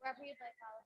Wherever you'd like, Olive.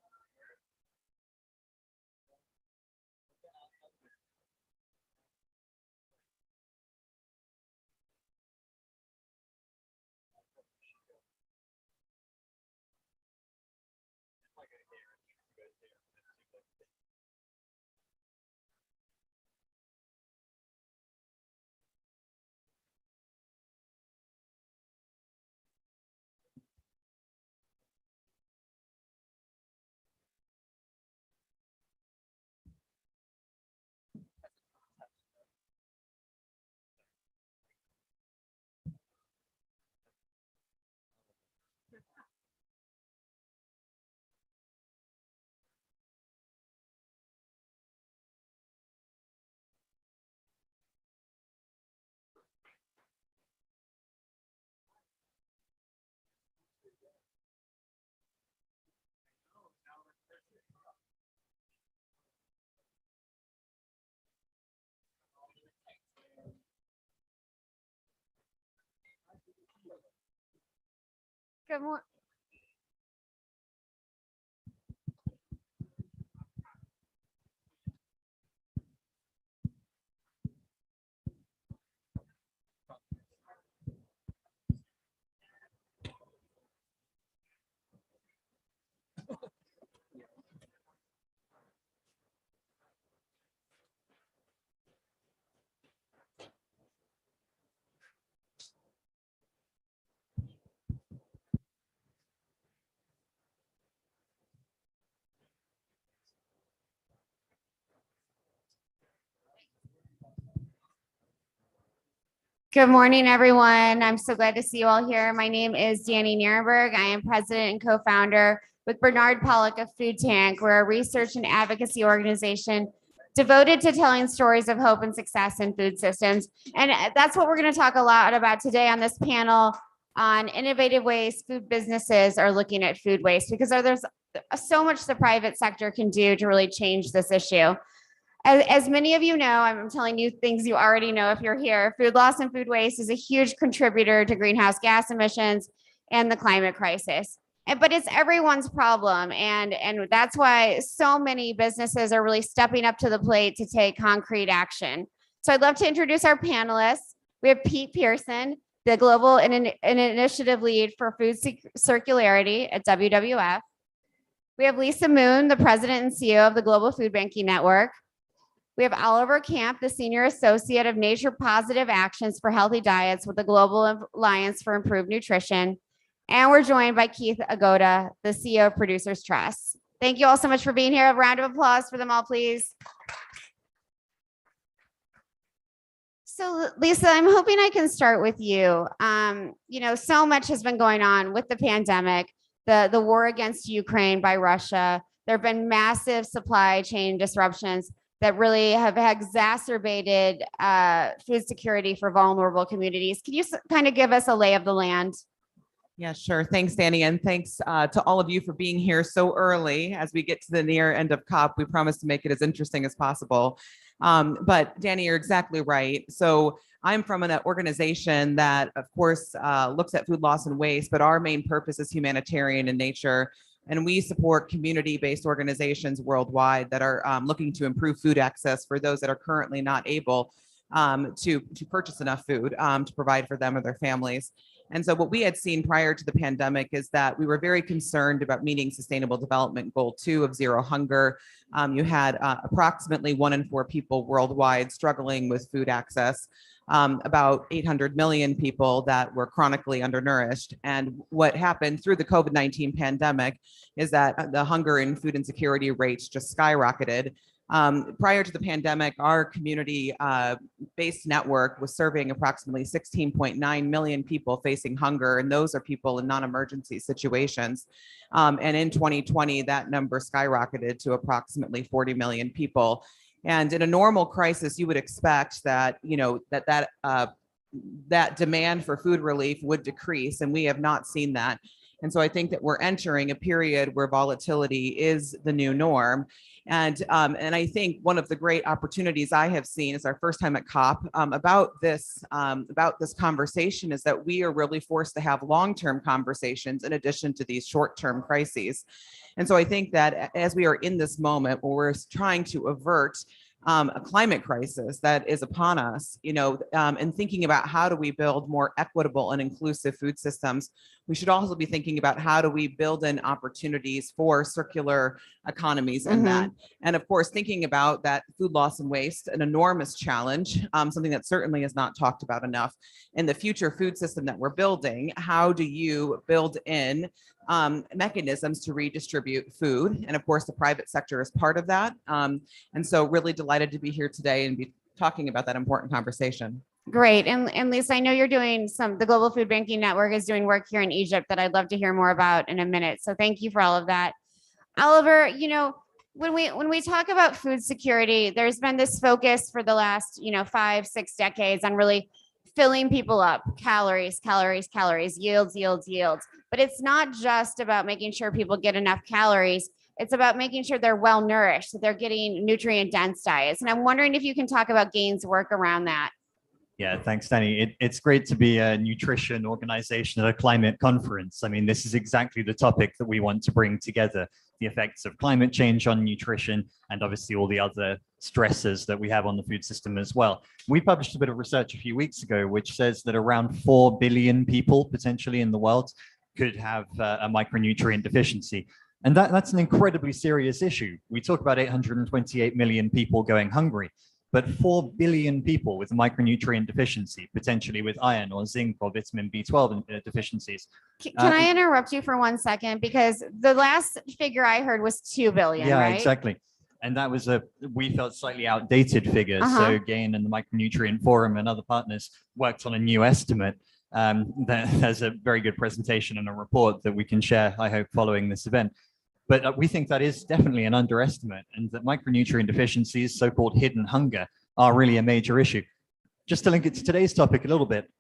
Good morning. Good morning, everyone. I'm so glad to see you all here. My name is Danny Nierenberg. I am president and co-founder with Bernard Pollock of Food Tank. We're a research and advocacy organization devoted to telling stories of hope and success in food systems. And that's what we're going to talk a lot about today on this panel on innovative ways food businesses are looking at food waste, because there's so much the private sector can do to really change this issue. As many of you know, I'm telling you things you already know if you're here. Food loss and food waste is a huge contributor to greenhouse gas emissions and the climate crisis. But it's everyone's problem. And that's why so many businesses are really stepping up to the plate to take concrete action. So I'd love to introduce our panelists. We have Pete Pearson, the Global Initiative Lead for Food Circularity at WWF. We have Lisa Moon, the President and CEO of the Global Food Banking Network. We have Oliver Camp, the Senior Associate of Nature Positive Actions for Healthy Diets with the Global Alliance for Improved Nutrition. And we're joined by Keith Agoda, the CEO of Producers Trust. Thank you all so much for being here. A round of applause for them all, please. So Lisa, I'm hoping I can start with you. So much has been going on with the pandemic, the war against Ukraine by Russia. There have been massive supply chain disruptions that really have exacerbated food security for vulnerable communities. Can you kind of give us a lay of the land? Yeah, sure. Thanks, Danny. And thanks to all of you for being here so early. As we get to the near end of COP, we promise to make it as interesting as possible. But Danny, you're exactly right. So I'm from an organization that, of course, looks at food loss and waste, but our main purpose is humanitarian in nature. And we support community-based organizations worldwide that are looking to improve food access for those that are currently not able to purchase enough food to provide for them or their families. And so what we had seen prior to the pandemic is that we were very concerned about meeting Sustainable Development Goal 2 of zero hunger. You had approximately 1 in 4 people worldwide struggling with food access. About 800 million people that were chronically undernourished. And what happened through the COVID-19 pandemic is that the hunger and food insecurity rates just skyrocketed. Prior to the pandemic, our community-based network was serving approximately 16.9 million people facing hunger, and those are people in non-emergency situations. And in 2020, that number skyrocketed to approximately 40 million people. And in a normal crisis, you would expect that, that demand for food relief would decrease, and we have not seen that. And so I think that we're entering a period where volatility is the new norm. And I think one of the great opportunities I have seen is our first time at COP about this conversation is that we are really forced to have long-term conversations in addition to these short-term crises. And so I think that as we are in this moment where we're trying to avert a climate crisis that is upon us, and thinking about how do we build more equitable and inclusive food systems, we should also be thinking about how do we build in opportunities for circular economies in that. And of course, thinking about that food loss and waste, an enormous challenge, something that certainly is not talked about enough. In the future food system that we're building, how do you build in mechanisms to redistribute food? And of course, the private sector is part of that. And so really delighted to be here today and be talking about that important conversation. Great. And Lisa, I know you're doing the Global Food Banking Network is doing work here in Egypt that I'd love to hear more about in a minute. So thank you for all of that. Oliver, when we talk about food security, there's been this focus for the last, 5-6 decades on really filling people up, calories, yields. But it's not just about making sure people get enough calories. It's about making sure they're well nourished, that they're getting nutrient dense diets. And I'm wondering if you can talk about Gain's work around that. Yeah, thanks, Danny. It's great to be a nutrition organization at a climate conference. I mean, this is exactly the topic that we want to bring together, the effects of climate change on nutrition and obviously all the other stresses that we have on the food system as well. We published a bit of research a few weeks ago, which says that around 4 billion people potentially in the world could have a micronutrient deficiency. And that's an incredibly serious issue. We talk about 828 million people going hungry, but 4 billion people with micronutrient deficiency, potentially with iron or zinc or vitamin B12 deficiencies. Can I interrupt you for 1 second? Because the last figure I heard was 2 billion, yeah, right? Exactly. And that was we felt slightly outdated figure. So Gain and the Micronutrient Forum and other partners worked on a new estimate. There's a very good presentation and a report that we can share, I hope, following this event. But we think that is definitely an underestimate, and that micronutrient deficiencies, so-called hidden hunger, are really a major issue. Just to link it to today's topic a little bit,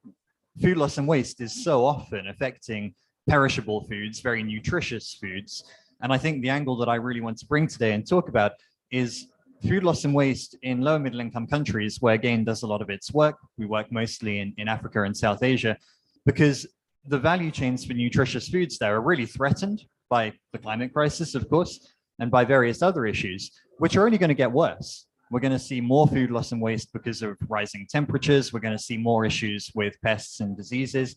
food loss and waste is so often affecting perishable foods, very nutritious foods. And I think the angle that I really want to bring today and talk about is food loss and waste in low and middle income countries where Gain does a lot of its work. We work mostly in Africa and South Asia, because the value chains for nutritious foods there are really threatened by the climate crisis, of course, and by various other issues, which are only going to get worse. We're going to see more food loss and waste because of rising temperatures. We're going to see more issues with pests and diseases.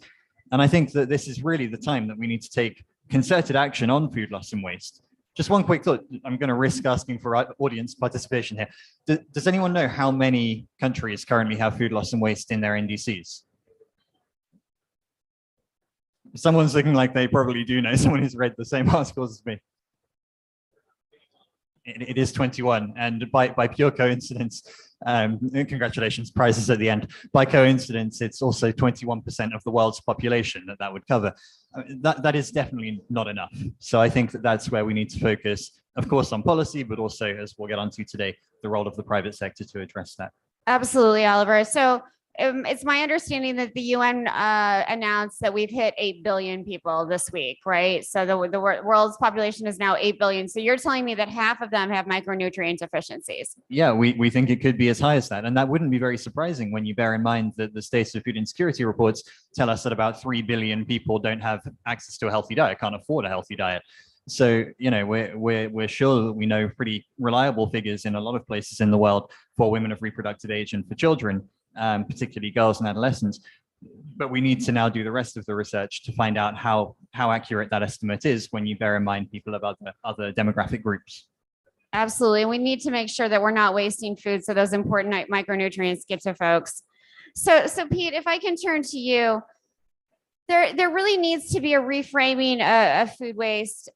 And I think that this is really the time that we need to take concerted action on food loss and waste. Just one quick thought. I'm going to risk asking for audience participation here. Does anyone know how many countries currently have food loss and waste in their NDCs? Someone's looking like they probably do know, someone who's read the same articles as me. It is 21, and by pure coincidence, congratulations, prizes at the end. By coincidence, it's also 21% of the world's population that would cover. That is definitely not enough. So I think that that's where we need to focus, of course, on policy, but also, as we'll get onto today, the role of the private sector to address that. Absolutely, Oliver. So it's my understanding that the UN announced that we've hit 8 billion people this week, right? So the world's population is now 8 billion. So you're telling me that half of them have micronutrient deficiencies? Yeah, we think it could be as high as that. And that wouldn't be very surprising when you bear in mind that the State of Food Insecurity reports tell us that about 3 billion people don't have access to a healthy diet, can't afford a healthy diet. So, we're sure that we know pretty reliable figures in a lot of places in the world for women of reproductive age and for children, particularly girls and adolescents. But we need to now do the rest of the research to find out how accurate that estimate is when you bear in mind people of other demographic groups. Absolutely. We need to make sure that we're not wasting food so those important micronutrients get to folks. So Pete, if I can turn to you, there really needs to be a reframing of food waste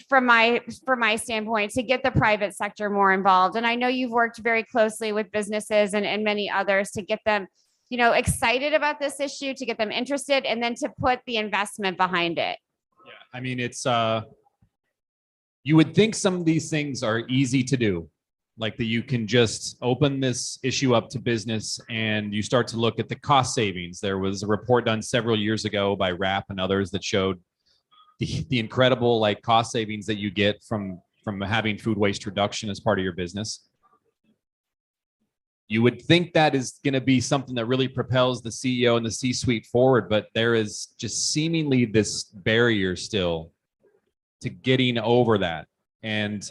from my standpoint to get the private sector more involved. And I know you've worked very closely with businesses and many others to get them, excited about this issue, to get them interested, and then to put the investment behind it. Yeah, I mean, it's you would think some of these things are easy to do, like that you can just open this issue up to business and you start to look at the cost savings. There was a report done several years ago by RAP and others that showed the incredible cost savings that you get from from having food waste reduction as part of your business. You would think that is going to be something that really propels the CEO and the C-suite forward, but there is just seemingly this barrier still to getting over that. And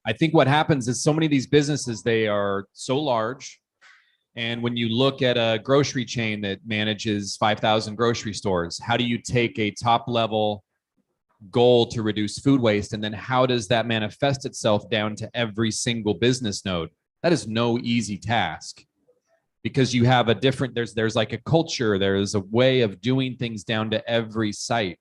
I think what happens is so many of these businesses, they are so large. And when you look at a grocery chain that manages 5,000 grocery stores, how do you take a top level goal to reduce food waste? And then how does that manifest itself down to every single business node? That is no easy task, because you have a different, there's like a culture, there's a way of doing things down to every site.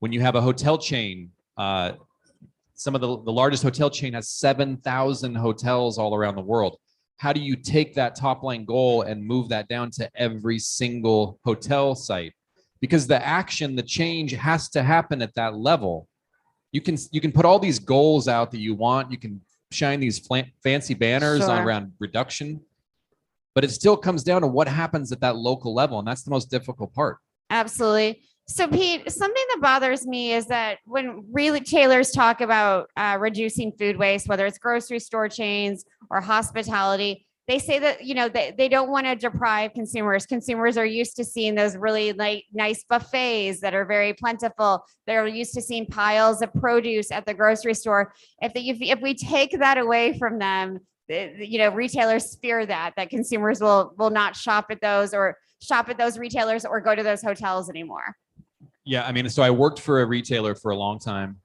When you have a hotel chain, some of the largest hotel chain has 7,000 hotels all around the world. How do you take that top line goal and move that down to every single hotel site? Because the action, the change has to happen at that level. You can put all these goals out that you want. You can shine these fancy banners Sure. on around reduction, but it still comes down to what happens at that local level. And that's the most difficult part. Absolutely. So Pete, something that bothers me is that when retailers talk about reducing food waste, whether it's grocery store chains or hospitality, they say that, you know, they don't want to deprive consumers. Consumers are used to seeing those really nice buffets that are very plentiful. They're used to seeing piles of produce at the grocery store. If we take that away from them, you know, retailers fear that consumers will not shop at those retailers or go to those hotels anymore. Yeah, I mean, so I worked for a retailer for a long time,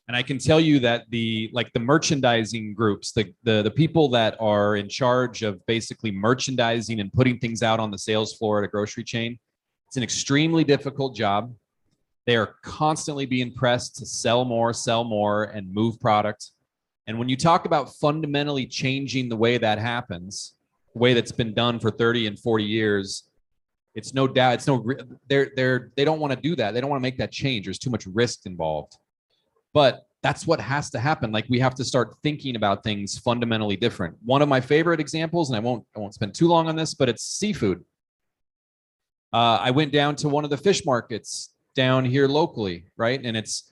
and I can tell you that the merchandising groups, the people that are in charge of basically merchandising and putting things out on the sales floor at a grocery chain, it's an extremely difficult job. They are constantly being pressed to sell more, and move product. And when you talk about fundamentally changing the way that happens, the way that's been done for 30 and 40 years, it's no doubt, they don't want to do that. They don't want to make that change. There's too much risk involved. But that's what has to happen. Like, we have to start thinking about things fundamentally different. One of my favorite examples, and I won't spend too long on this, but it's seafood. I went down to one of the fish markets down here locally, right? And it's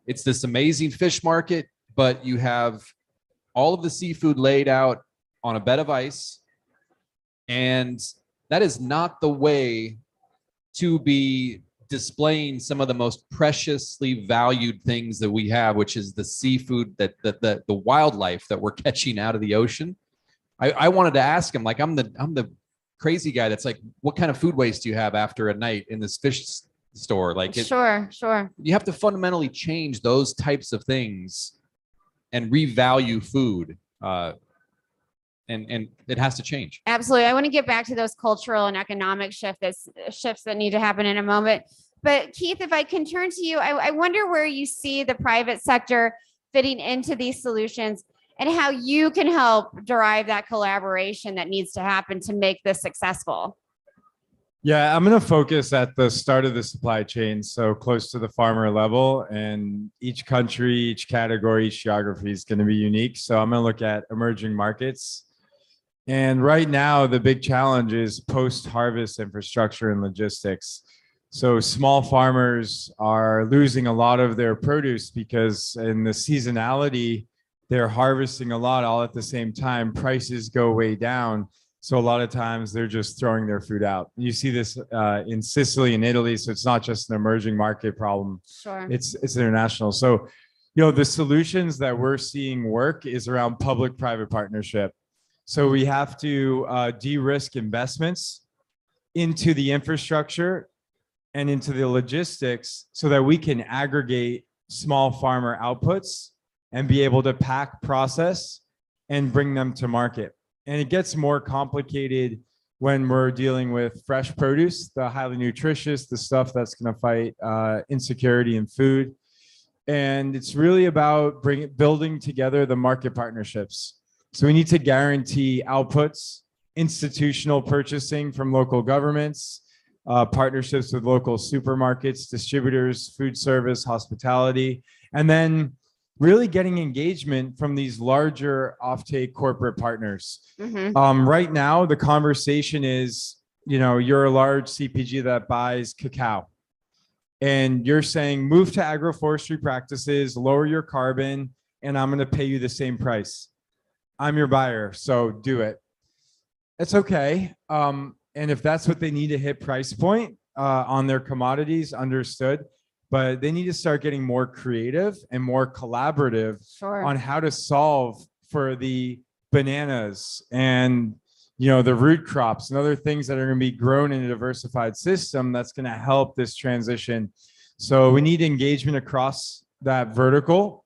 this amazing fish market, but you have all of the seafood laid out on a bed of ice. And that is not the way to be displaying some of the most preciously valued things that we have, which is the seafood, that the wildlife that we're catching out of the ocean. I wanted to ask him, like, I'm the crazy guy that's like, what kind of food waste do you have after a night in this fish store? Like, Sure. You have to fundamentally change those types of things and revalue food. And it has to change. Absolutely. I want to get back to those cultural and economic shifts that need to happen in a moment. But Keith, if I can turn to you, I wonder where you see the private sector fitting into these solutions and how you can help derive that collaboration that needs to happen to make this successful. Yeah, I'm going to focus at the start of the supply chain, so close to the farmer level, and each country, each category, each geography is going to be unique. So I'm going to look at emerging markets. And right now, the big challenge is post-harvest infrastructure and logistics. So small farmers are losing a lot of their produce because in the seasonality, they're harvesting a lot all at the same time. Prices go way down. So a lot of times they're just throwing their food out. You see this in Sicily and Italy. So it's not just an emerging market problem. Sure. It's international. So, you know, the solutions that we're seeing work is around public-private partnership. So we have to de-risk investments into the infrastructure and into the logistics so that we can aggregate small farmer outputs and be able to pack, process, and bring them to market. And it gets more complicated when we're dealing with fresh produce, the highly nutritious, the stuff that's going to fight insecurity in food. And it's really about building together the market partnerships. So we need to guarantee outputs, institutional purchasing from local governments, partnerships with local supermarkets, distributors, food service, hospitality, and then really getting engagement from these larger offtake corporate partners. Mm-hmm. Right now, the conversation is, you know, you're a large CPG that buys cacao. and you're saying move to agroforestry practices, lower your carbon, and I'm going to pay you the same price. I'm your buyer, so do it. It's okay. And if that's what they need to hit price point on their commodities, understood. But they need to start getting more creative and more collaborative Sure. on how to solve for the bananas and the root crops and other things that are going to be grown in a diversified system that's going to help this transition. So we need engagement across that vertical,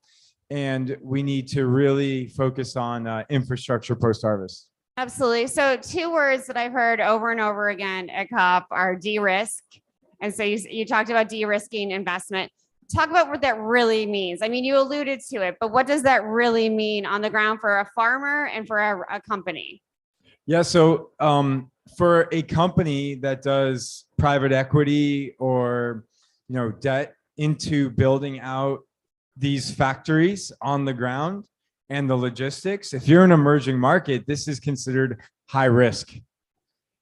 and we need to really focus on infrastructure post-harvest. Absolutely. So 2 words that I've heard over and over again at COP are de-risk. And so you talked about de-risking investment. Talk about what that really means. I mean, you alluded to it, but what does that really mean on the ground for a farmer and for a company? Yeah. So for a company that does private equity or debt into building out these factories on the ground and the logistics, if you're an emerging market, this is considered high risk.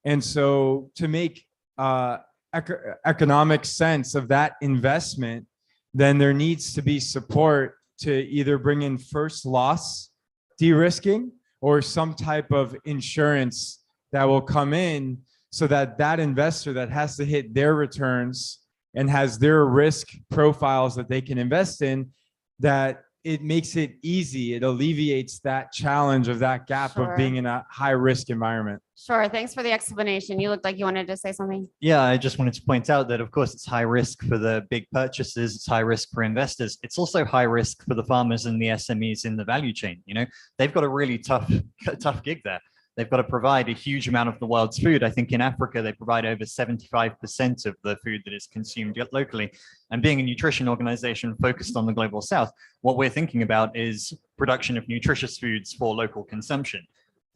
And so to make economic sense of that investment, then there needs to be support to either bring in first loss de-risking or some type of insurance that will come in so that that investor that has to hit their returns and has their risk profiles that they can invest in, that it makes it easy. It alleviates that challenge of that gap Sure. of being in a high risk environment. Sure. Thanks for the explanation. You looked like you wanted to say something. Yeah, I just wanted to point out that, of course, it's high risk for the big purchasers. It's high risk for investors. It's also high risk for the farmers and the SMEs in the value chain. They've got a really tough gig there. They've got to provide a huge amount of the world's food. I think in Africa, they provide over 75% of the food that is consumed locally. And being a nutrition organization focused on the global south, what we're thinking about is production of nutritious foods for local consumption.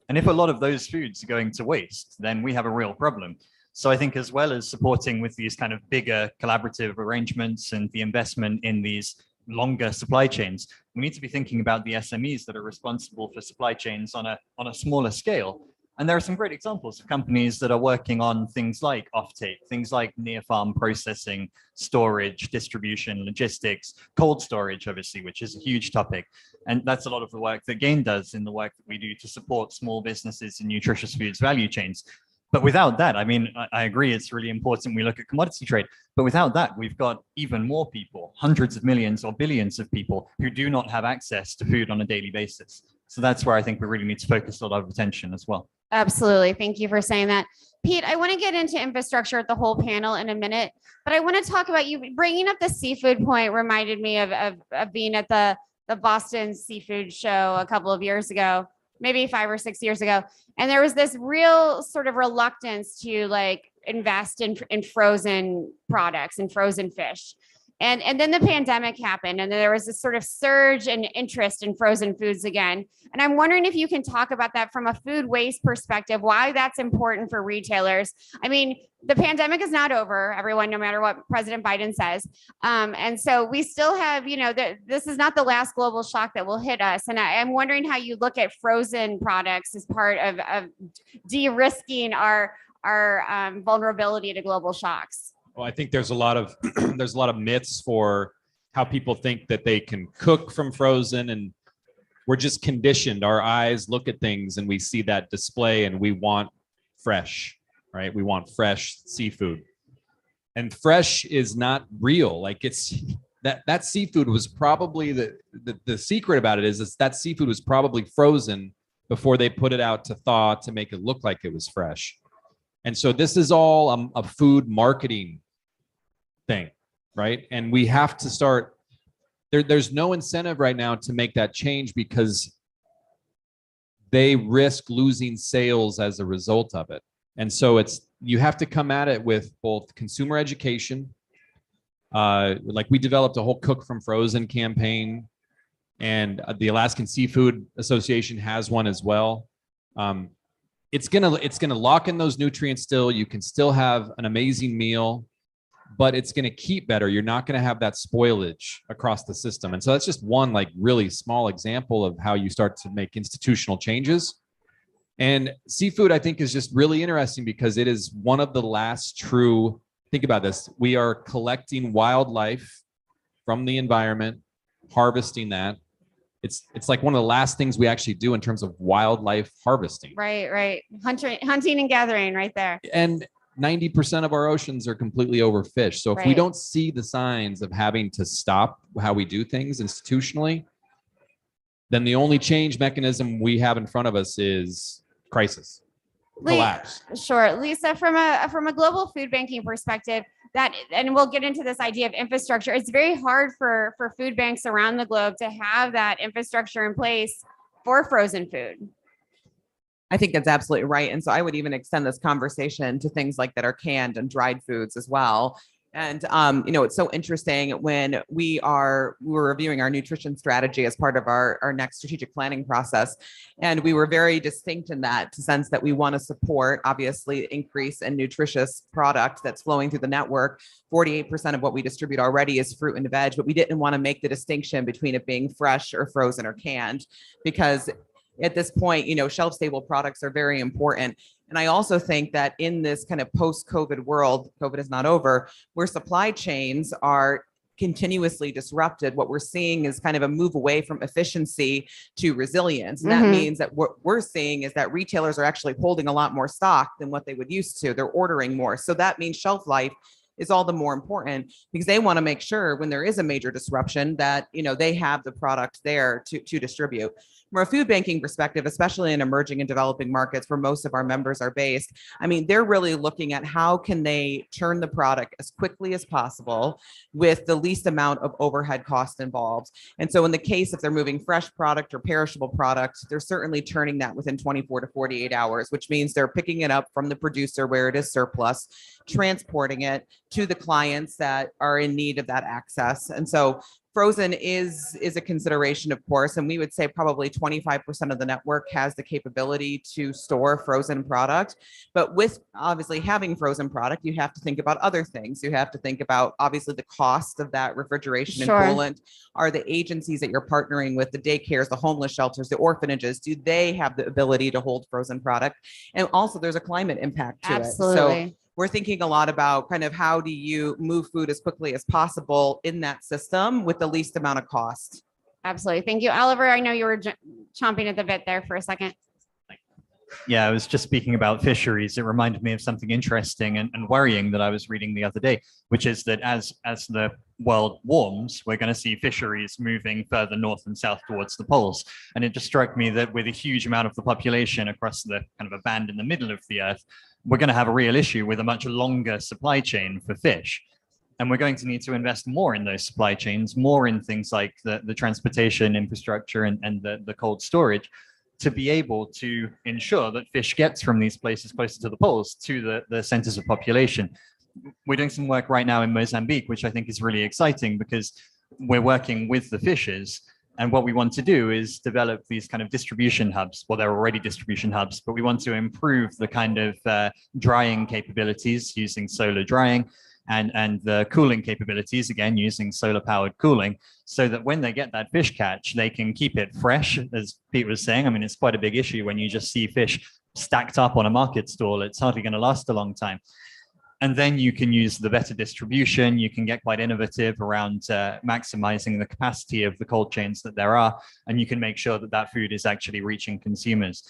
And if a lot of those foods are going to waste, then we have a real problem. So I think as well as supporting with these kind of bigger collaborative arrangements and the investment in these longer supply chains, we need to be thinking about the SMEs that are responsible for supply chains on a smaller scale. And there are some great examples of companies that are working on things like offtake, things like near farm processing, storage, distribution, logistics, cold storage, obviously, which is a huge topic. And that's a lot of the work that GAIN does in the work that we do to support small businesses in nutritious foods value chains. But without that, I mean, I agree, it's really important we look at commodity trade. But without that, we've got even more people, hundreds of millions or billions of people who do not have access to food on a daily basis. So that's where I think we really need to focus a lot of attention as well. Absolutely. Thank you for saying that. Pete, I want to get into infrastructure at the whole panel in a minute, but I want to talk about you bringing up the seafood point reminded me of being at the Boston Seafood Show a couple of years ago, maybe 5 or 6 years ago. And there was this real sort of reluctance to invest in frozen products and frozen fish. And then the pandemic happened, and there was this sort of surge in interest in frozen foods again. And I'm wondering if you can talk about that from a food waste perspective, why that's important for retailers. I mean, the pandemic is not over, everyone, no matter what President Biden says. And so we still have, this is not the last global shock that will hit us. And I'm wondering how you look at frozen products as part of de-risking our vulnerability to global shocks. Well, I think there's a lot of myths for how people think that they can cook from frozen, and we're just conditioned. Our eyes look at things and we see that display and we want fresh, right? We want fresh seafood. And fresh is not real. Like it's that seafood was probably the secret about it is that seafood was probably frozen before they put it out to thaw to make it look like it was fresh. And so this is all a food marketing thing, right? And we have to start, there's no incentive right now to make that change because they risk losing sales as a result of it. And so you have to come at it with both consumer education, like we developed a whole Cook from Frozen campaign, and the Alaskan Seafood Association has one as well. It's gonna lock in those nutrients still. You can still have an amazing meal, but it's gonna keep better. You're not gonna have that spoilage across the system. And so that's just one really small example of how you start to make institutional changes. And seafood, I think, is just really interesting because it is one of the last true think about this. We are collecting wildlife from the environment, harvesting that. It's like one of the last things we actually do in terms of wildlife harvesting. Right. Hunting and gathering right there. And 90% of our oceans are completely overfished. So if we Right. don't see the signs of having to stop how we do things institutionally, then the only change mechanism we have in front of us is crisis, collapse. Sure. Lisa, from a global food banking perspective, and we'll get into this idea of infrastructure. It's very hard for food banks around the globe to have that infrastructure in place for frozen food. I think that's absolutely right. And so I would even extend this conversation to things like that are canned and dried foods as well. And it's so interesting when we're reviewing our nutrition strategy as part of our next strategic planning process. And we were very distinct in that sense that we want to support, obviously, increase in nutritious product that's flowing through the network. 48% of what we distribute already is fruit and veg, but we didn't want to make the distinction between it being fresh or frozen or canned, because at this point, shelf stable products are very important. And I also think that in this kind of post-COVID world, COVID is not over, where supply chains are continuously disrupted, what we're seeing is kind of a move away from efficiency to resilience. And that means that what we're seeing is that retailers are actually holding a lot more stock than what they would used to. They're ordering more. So that means shelf life is all the more important, because they want to make sure when there is a major disruption that, they have the product there to distribute. From a food banking perspective, especially in emerging and developing markets where most of our members are based, they're really looking at how can they turn the product as quickly as possible with the least amount of overhead cost involved. And so in the case, if they're moving fresh product or perishable product, they're certainly turning that within 24 to 48 hours, which means they're picking it up from the producer where it is surplus, transporting it to the clients that are in need of that access. And so frozen is a consideration, of course, and we would say probably 25% of the network has the capability to store frozen product. But with obviously having frozen product, you have to think about other things. You have to think about obviously the cost of that refrigeration Sure. and coolant. Are the agencies that you're partnering with, the daycares, the homeless shelters, the orphanages, do they have the ability to hold frozen product? And also there's a climate impact to it. So Absolutely. we're thinking a lot about kind of how do you move food as quickly as possible in that system with the least amount of cost. Absolutely. Thank you. Oliver, I know you were chomping at the bit there for a second. Yeah, I was just speaking about fisheries. It reminded me of something interesting and worrying that I was reading the other day, which is that as the world warms, we're going to see fisheries moving further north and south towards the poles. And it just struck me that with a huge amount of the population across the kind of a band in the middle of the earth, we're going to have a real issue with a much longer supply chain for fish. And we're going to need to invest more in those supply chains, more in things like the transportation infrastructure and the cold storage, to be able to ensure that fish gets from these places closer to the poles to the centers of population. We're doing some work right now in Mozambique, which I think is really exciting because we're working with the fishers. And what we want to do is develop these kind of distribution hubs. Well, they're already distribution hubs, but we want to improve the kind of drying capabilities using solar drying and the cooling capabilities, again, using solar powered cooling, so that when they get that fish catch, they can keep it fresh. As Pete was saying, it's quite a big issue when you just see fish stacked up on a market stall. It's hardly going to last a long time. And then you can use the better distribution. You can get quite innovative around maximizing the capacity of the cold chains that there are. And you can make sure that that food is actually reaching consumers.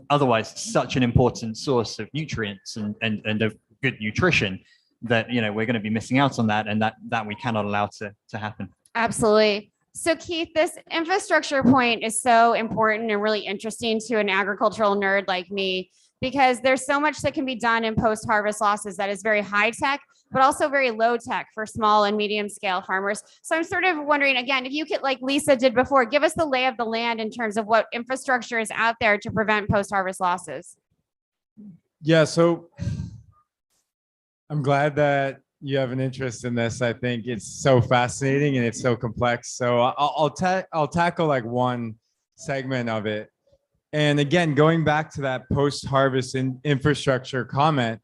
Otherwise, such an important source of nutrients and of good nutrition that, we're going to be missing out on that, and that we cannot allow to happen. Absolutely. So Keith, this infrastructure point is so important and really interesting to an agricultural nerd like me, because there's so much that can be done in post-harvest losses that is very high tech, but also very low tech for small and medium scale farmers. So I'm sort of wondering, again, if you could, like Lisa did before, give us the lay of the land in terms of what infrastructure is out there to prevent post-harvest losses. Yeah, so I'm glad that you have an interest in this. I think it's so fascinating and it's so complex. So I'll tackle like one segment of it. And again, going back to that post-harvest infrastructure comment,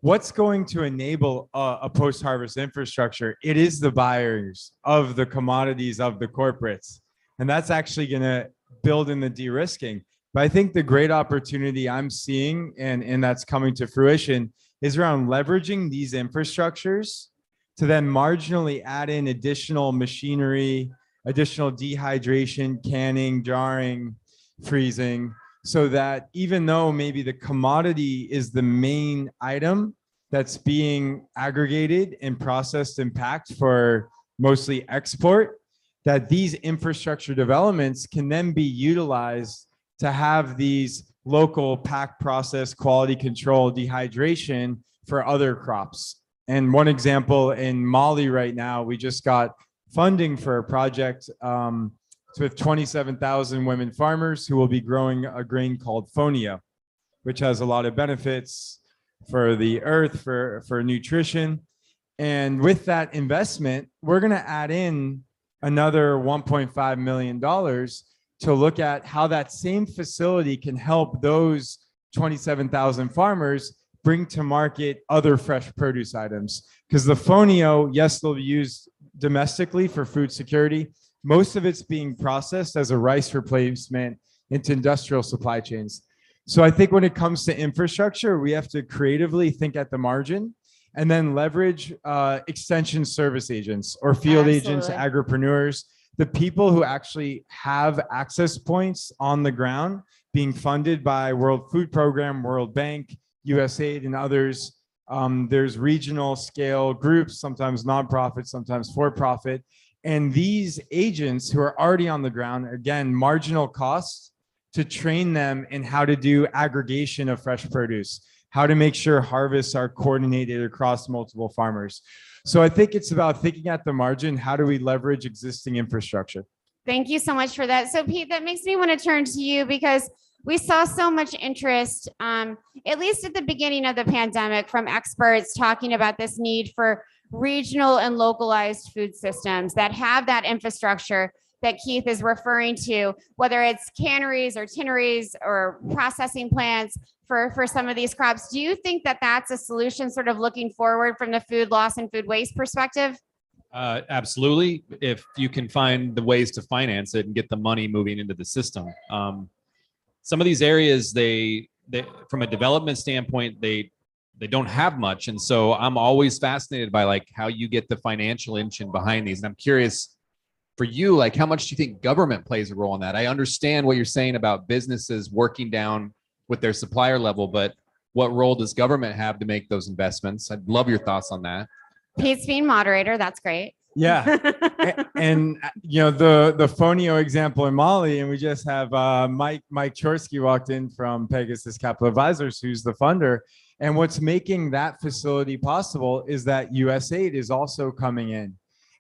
what's going to enable a post-harvest infrastructure? It is the buyers of the commodities of the corporates. And that's actually going to build in the de-risking. But I think the great opportunity I'm seeing and that's coming to fruition is around leveraging these infrastructures to then marginally add in additional machinery, additional dehydration, canning, jarring, freezing, so that even though maybe the commodity is the main item that's being aggregated and processed and packed for mostly export, that these infrastructure developments can then be utilized to have these local pack process, quality control, dehydration for other crops. And one example in Mali right now, we just got funding for a project with 27,000 women farmers who will be growing a grain called fonio, which has a lot of benefits for the earth, for nutrition. And with that investment, we're going to add in another $1.5 million to look at how that same facility can help those 27,000 farmers bring to market other fresh produce items. Because the fonio, yes, they'll be used domestically for food security. Most of it's being processed as a rice replacement into industrial supply chains. So I think when it comes to infrastructure, we have to creatively think at the margin and then leverage extension service agents or field agents, agripreneurs, the people who actually have access points on the ground being funded by World Food Program, World Bank, USAID, and others. There's regional scale groups, sometimes nonprofit, sometimes for-profit. And these agents who are already on the ground, again, marginal costs to train them in how to do aggregation of fresh produce, how to make sure harvests are coordinated across multiple farmers. So I think it's about thinking at the margin, how do we leverage existing infrastructure? Thank you so much for that. So Pete, that makes me want to turn to you because we saw so much interest, at least at the beginning of the pandemic, from experts talking about this need for regional and localized food systems that have that infrastructure that Keith is referring to, whether it's canneries or tinneries or processing plants for some of these crops. Do you think that that's a solution sort of looking forward from the food loss and food waste perspective? Absolutely. If you can find the ways to finance it and get the money moving into the system. Some of these areas, they from a development standpoint, they don't have much. And so I'm always fascinated by like how you get the financial engine behind these. And I'm curious for you, like how much do you think government plays a role in that? I understand what you're saying about businesses working down with their supplier level, but what role does government have to make those investments? I'd love your thoughts on that. Pete's being moderator. That's great. Yeah. And you know, the fonio example in Mali, and we just have Mike Chorsky walked in from Pegasus Capital Advisors, who's the funder. And what's making that facility possible is that USAID is also coming in.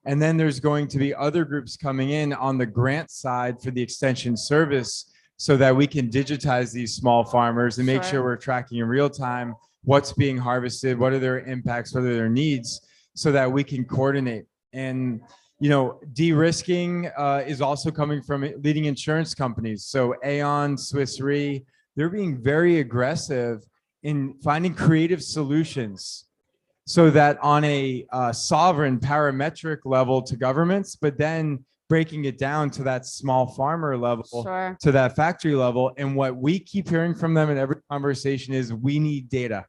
And then there's going to be other groups coming in on the grant side for the extension service so that we can digitize these small farmers and make sure we're tracking in real time what's being harvested, what are their impacts, what are their needs, so that we can coordinate. And, you know, de-risking is also coming from leading insurance companies. So Aon, Swiss Re, they're being very aggressive in finding creative solutions so that on a sovereign parametric level to governments, but then breaking it down to that small farmer level, to that factory level. And what we keep hearing from them in every conversation is we need data.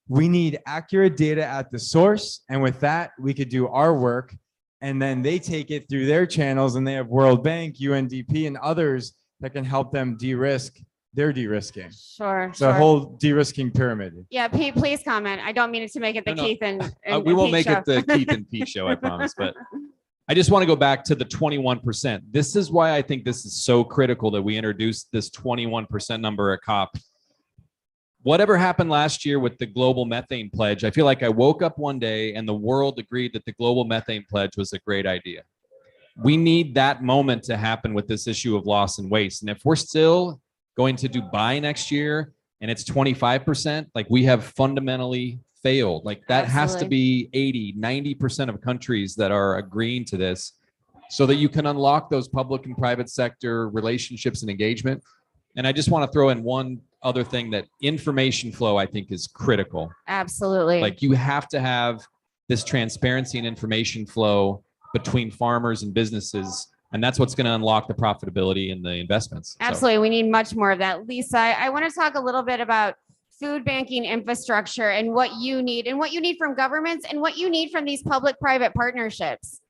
We need accurate data at the source. And with that, we could do our work. And then they take it through their channels and they have World Bank, UNDP, and others that can help them de-risk their de-risking. It's a whole de-risking pyramid. Yeah, Pete, please comment. I don't mean it to make it the Keith and we won't Pete make show. it the Keith and Pete show, I promise. But I just want to go back to the 21%. This is why I think this is so critical that we introduced this 21% number at COP. Whatever happened last year with the global methane pledge, I feel like I woke up one day and the world agreed that the global methane pledge was a great idea. We need that moment to happen with this issue of loss and waste. And if we're still going to Dubai next year and it's 25%, like we have fundamentally failed. Like that has to be 80, 90% of countries that are agreeing to this so that you can unlock those public and private sector relationships and engagement. And I just want to throw in one other thing, that information flow, I think, is critical. Absolutely. Like you have to have this transparency and information flow between farmers and businesses. And that's what's going to unlock the profitability and the investments. Absolutely. We need much more of that. Lisa, I want to talk a little bit about food banking infrastructure and what you need from governments and what you need from these public-private partnerships.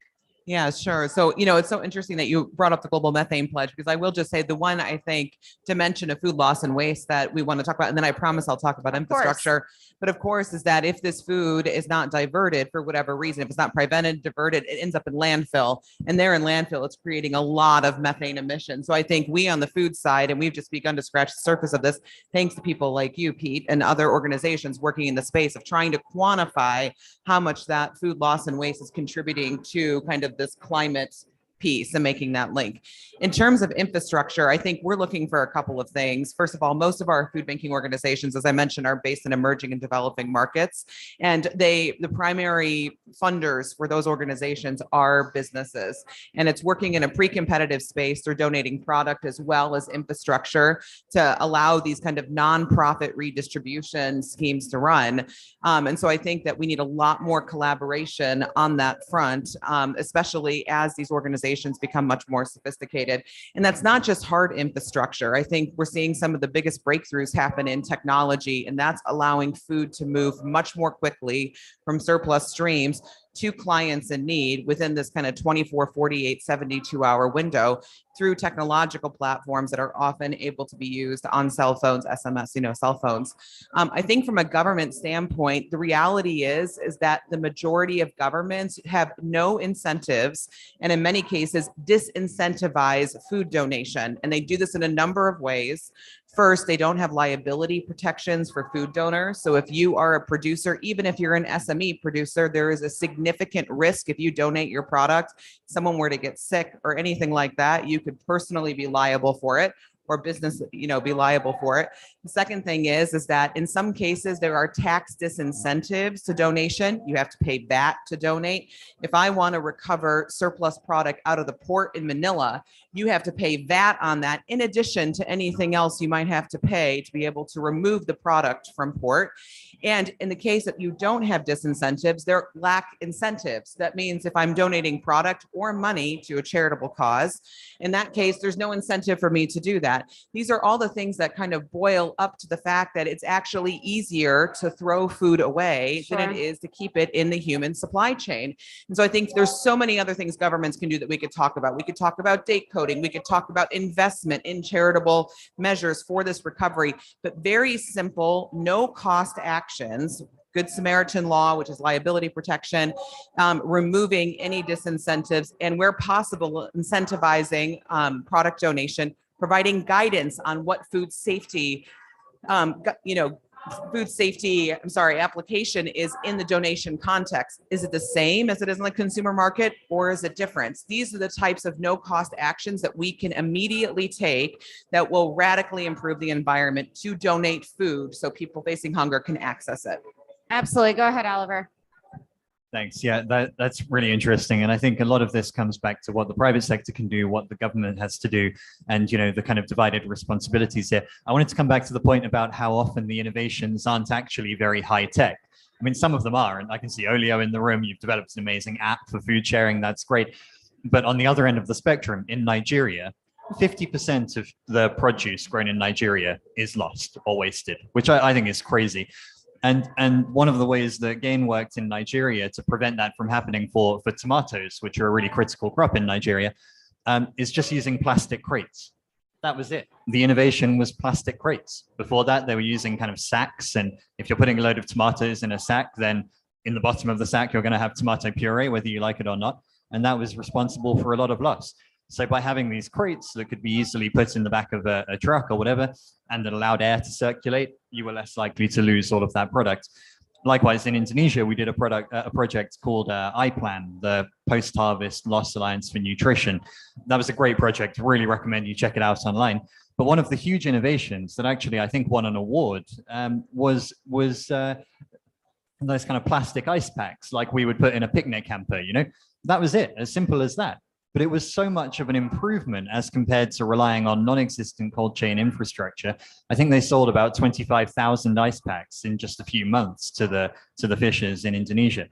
Yeah, sure. So, it's so interesting that you brought up the global methane pledge, because I will just say the one, I think, dimension of food loss and waste that we want to talk about, and then I promise I'll talk about infrastructure. But of course, is that if this food is not diverted for whatever reason, if it's not prevented, diverted, it ends up in landfill. And there in landfill, it's creating a lot of methane emissions. So I think we on the food side, and we've just begun to scratch the surface of this, thanks to people like you, Pete, and other organizations working in the space of trying to quantify how much that food loss and waste is contributing to kind of this climate piece and making that link. In terms of infrastructure, I think we're looking for a couple of things. First of all, most of our food banking organizations, as I mentioned, are based in emerging and developing markets. And the primary funders for those organizations are businesses. And it's working in a pre-competitive space. They're donating product as well as infrastructure to allow these kind of nonprofit redistribution schemes to run. And so I think that we need a lot more collaboration on that front, especially as these organizations become much more sophisticated. And that's not just hard infrastructure. I think we're seeing some of the biggest breakthroughs happen in technology, and that's allowing food to move much more quickly from surplus streams to clients in need within this kind of 24, 48, 72-hour window through technological platforms that are often able to be used on cell phones, SMS, cell phones. I think from a government standpoint, the reality is that the majority of governments have no incentives, and in many cases disincentivize food donation. And they do this in a number of ways. First, they don't have liability protections for food donors. So if you are a producer, even if you're an SME producer, there is a significant risk if you donate your product, someone were to get sick or anything like that, you could personally be liable for it, or business, be liable for it. The second thing is that in some cases there are tax disincentives to donation. You have to pay VAT to donate. If I want to recover surplus product out of the port in Manila, you have to pay VAT on that in addition to anything else you might have to pay to be able to remove the product from port. And in the case that you don't have disincentives, there lack incentives. That means if I'm donating product or money to a charitable cause, in that case, there's no incentive for me to do that. These are all the things that kind of boil up to the fact that it's actually easier to throw food away than it is to keep it in the human supply chain. And so I think there's so many other things governments can do that we could talk about. We could talk about date coding. We could talk about investment in charitable measures for this recovery, but very simple, no cost actions. Good Samaritan law, which is liability protection, removing any disincentives, and where possible, incentivizing product donation, providing guidance on what food safety, application is in the donation context. Is it the same as it is in the consumer market, or is it different? These are the types of no cost actions that we can immediately take that will radically improve the environment to donate food so people facing hunger can access it. Absolutely. Go ahead, Oliver. Thanks. Yeah, that's really interesting. And I think a lot of this comes back to what the private sector can do, what the government has to do, and, the kind of divided responsibilities here. I wanted to come back to the point about how often the innovations aren't actually very high tech. I mean, some of them are, and I can see Olio in the room. You've developed an amazing app for food sharing. That's great. But on the other end of the spectrum, in Nigeria, 50% of the produce grown in Nigeria is lost or wasted, which I think is crazy. And one of the ways that GAIN worked in Nigeria to prevent that from happening for tomatoes, which are a really critical crop in Nigeria, is just using plastic crates. That was it. The innovation was plastic crates. Before that, they were using kind of sacks. And if you're putting a load of tomatoes in a sack, then in the bottom of the sack, you're going to have tomato puree, whether you like it or not. And that was responsible for a lot of loss. So by having these crates that could be easily put in the back of a truck or whatever, and that allowed air to circulate, you were less likely to lose all of that product. Likewise, in Indonesia, we did a project called iPlan, the Post-Harvest Loss Alliance for Nutrition. That was a great project. Really recommend you check it out online. But one of the huge innovations that actually I think won an award was those kind of plastic ice packs, like we would put in a picnic hamper. That was it, as simple as that. But it was so much of an improvement as compared to relying on non-existent cold chain infrastructure. I think they sold about 25,000 ice packs in just a few months to the fishers in Indonesia.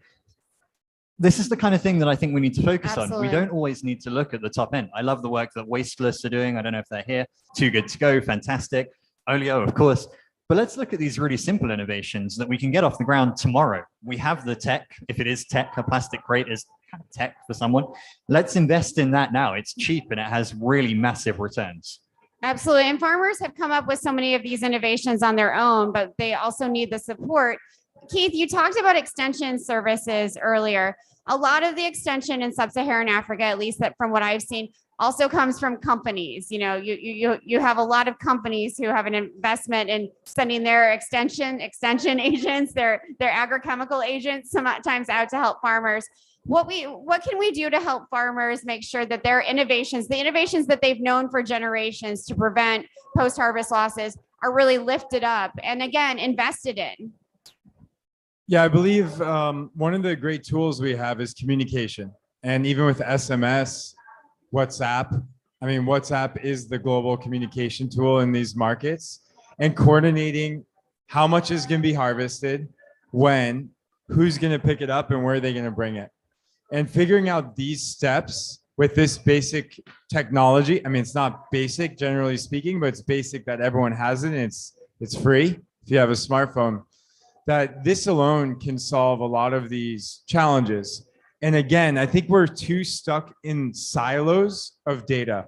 This is the kind of thing that I think we need to focus on. We don't always need to look at the top end. I love the work that Wasteless are doing. I don't know if they're here. Too Good To Go, fantastic. Olio, of course. But let's look at these really simple innovations that we can get off the ground tomorrow. We have the tech. If it is tech, a plastic crate is kind of tech for someone. Let's invest in that now. It's cheap and it has really massive returns. Absolutely. And farmers have come up with so many of these innovations on their own, but they also need the support. Keith, you talked about extension services earlier. A lot of the extension in sub-Saharan Africa, at least that from what I've seen, also comes from companies. You know, you have a lot of companies who have an investment in sending their extension agents, their agrochemical agents sometimes out to help farmers. What can we do to help farmers make sure that their innovations, the innovations that they've known for generations to prevent post-harvest losses, are really lifted up and again invested in? Yeah, I believe one of the great tools we have is communication. And even with SMS, WhatsApp, I mean, WhatsApp is the global communication tool in these markets, and coordinating how much is going to be harvested, when, who's going to pick it up, and where are they going to bring it. And figuring out these steps with this basic technology. I mean, it's not basic, generally speaking, but it's basic that everyone has it, and it's free if you have a smartphone. That this alone can solve a lot of these challenges. And again, I think we're too stuck in silos of data.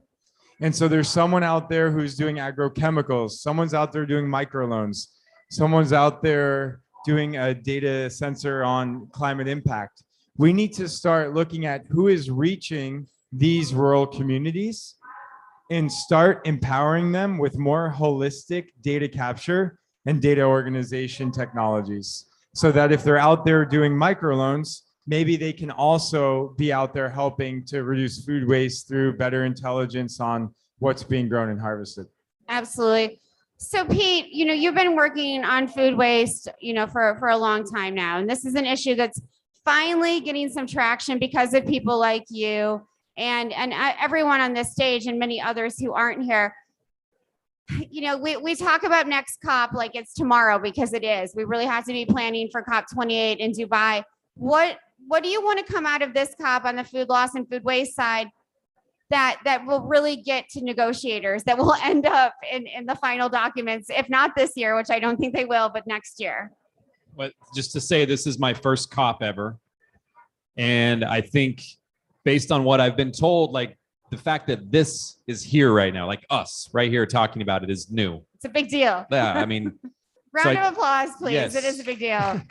And so there's someone out there who's doing agrochemicals, someone's out there doing microloans, someone's out there doing a data sensor on climate impact. We need to start looking at who is reaching these rural communities and start empowering them with more holistic data capture and data organization technologies, so that if they're out there doing microloans, maybe they can also be out there helping to reduce food waste through better intelligence on what's being grown and harvested. Absolutely. So Pete, you know, you've been working on food waste, you know, for a long time now, and this is an issue that's finally getting some traction because of people like you and everyone on this stage and many others who aren't here. You know, we talk about next COP like it's tomorrow, because it is. We really have to be planning for COP 28 in Dubai. What do you want to come out of this COP on the food loss and food waste side that will really get to negotiators, that will end up in the final documents, if not this year, which I don't think they will, but next year? But just to say, this is my first COP ever. And I think based on what I've been told, like the fact that this is here right now, like us right here talking about it, is new. It's a big deal. Yeah, I mean, Round of applause, please. Yes. It is a big deal.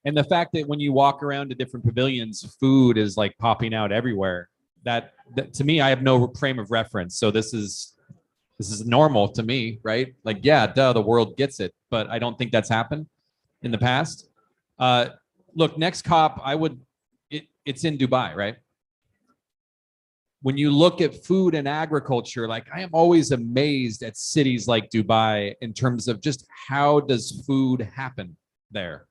and the fact that when you walk around to different pavilions, food is like popping out everywhere. That to me, I have no frame of reference. So this is normal to me, right? Like, yeah, duh, the world gets it, but I don't think that's happened in the past. Look, next COP, it's in Dubai, right? When you look at food and agriculture, like I am always amazed at cities like Dubai in terms of just how does food happen there.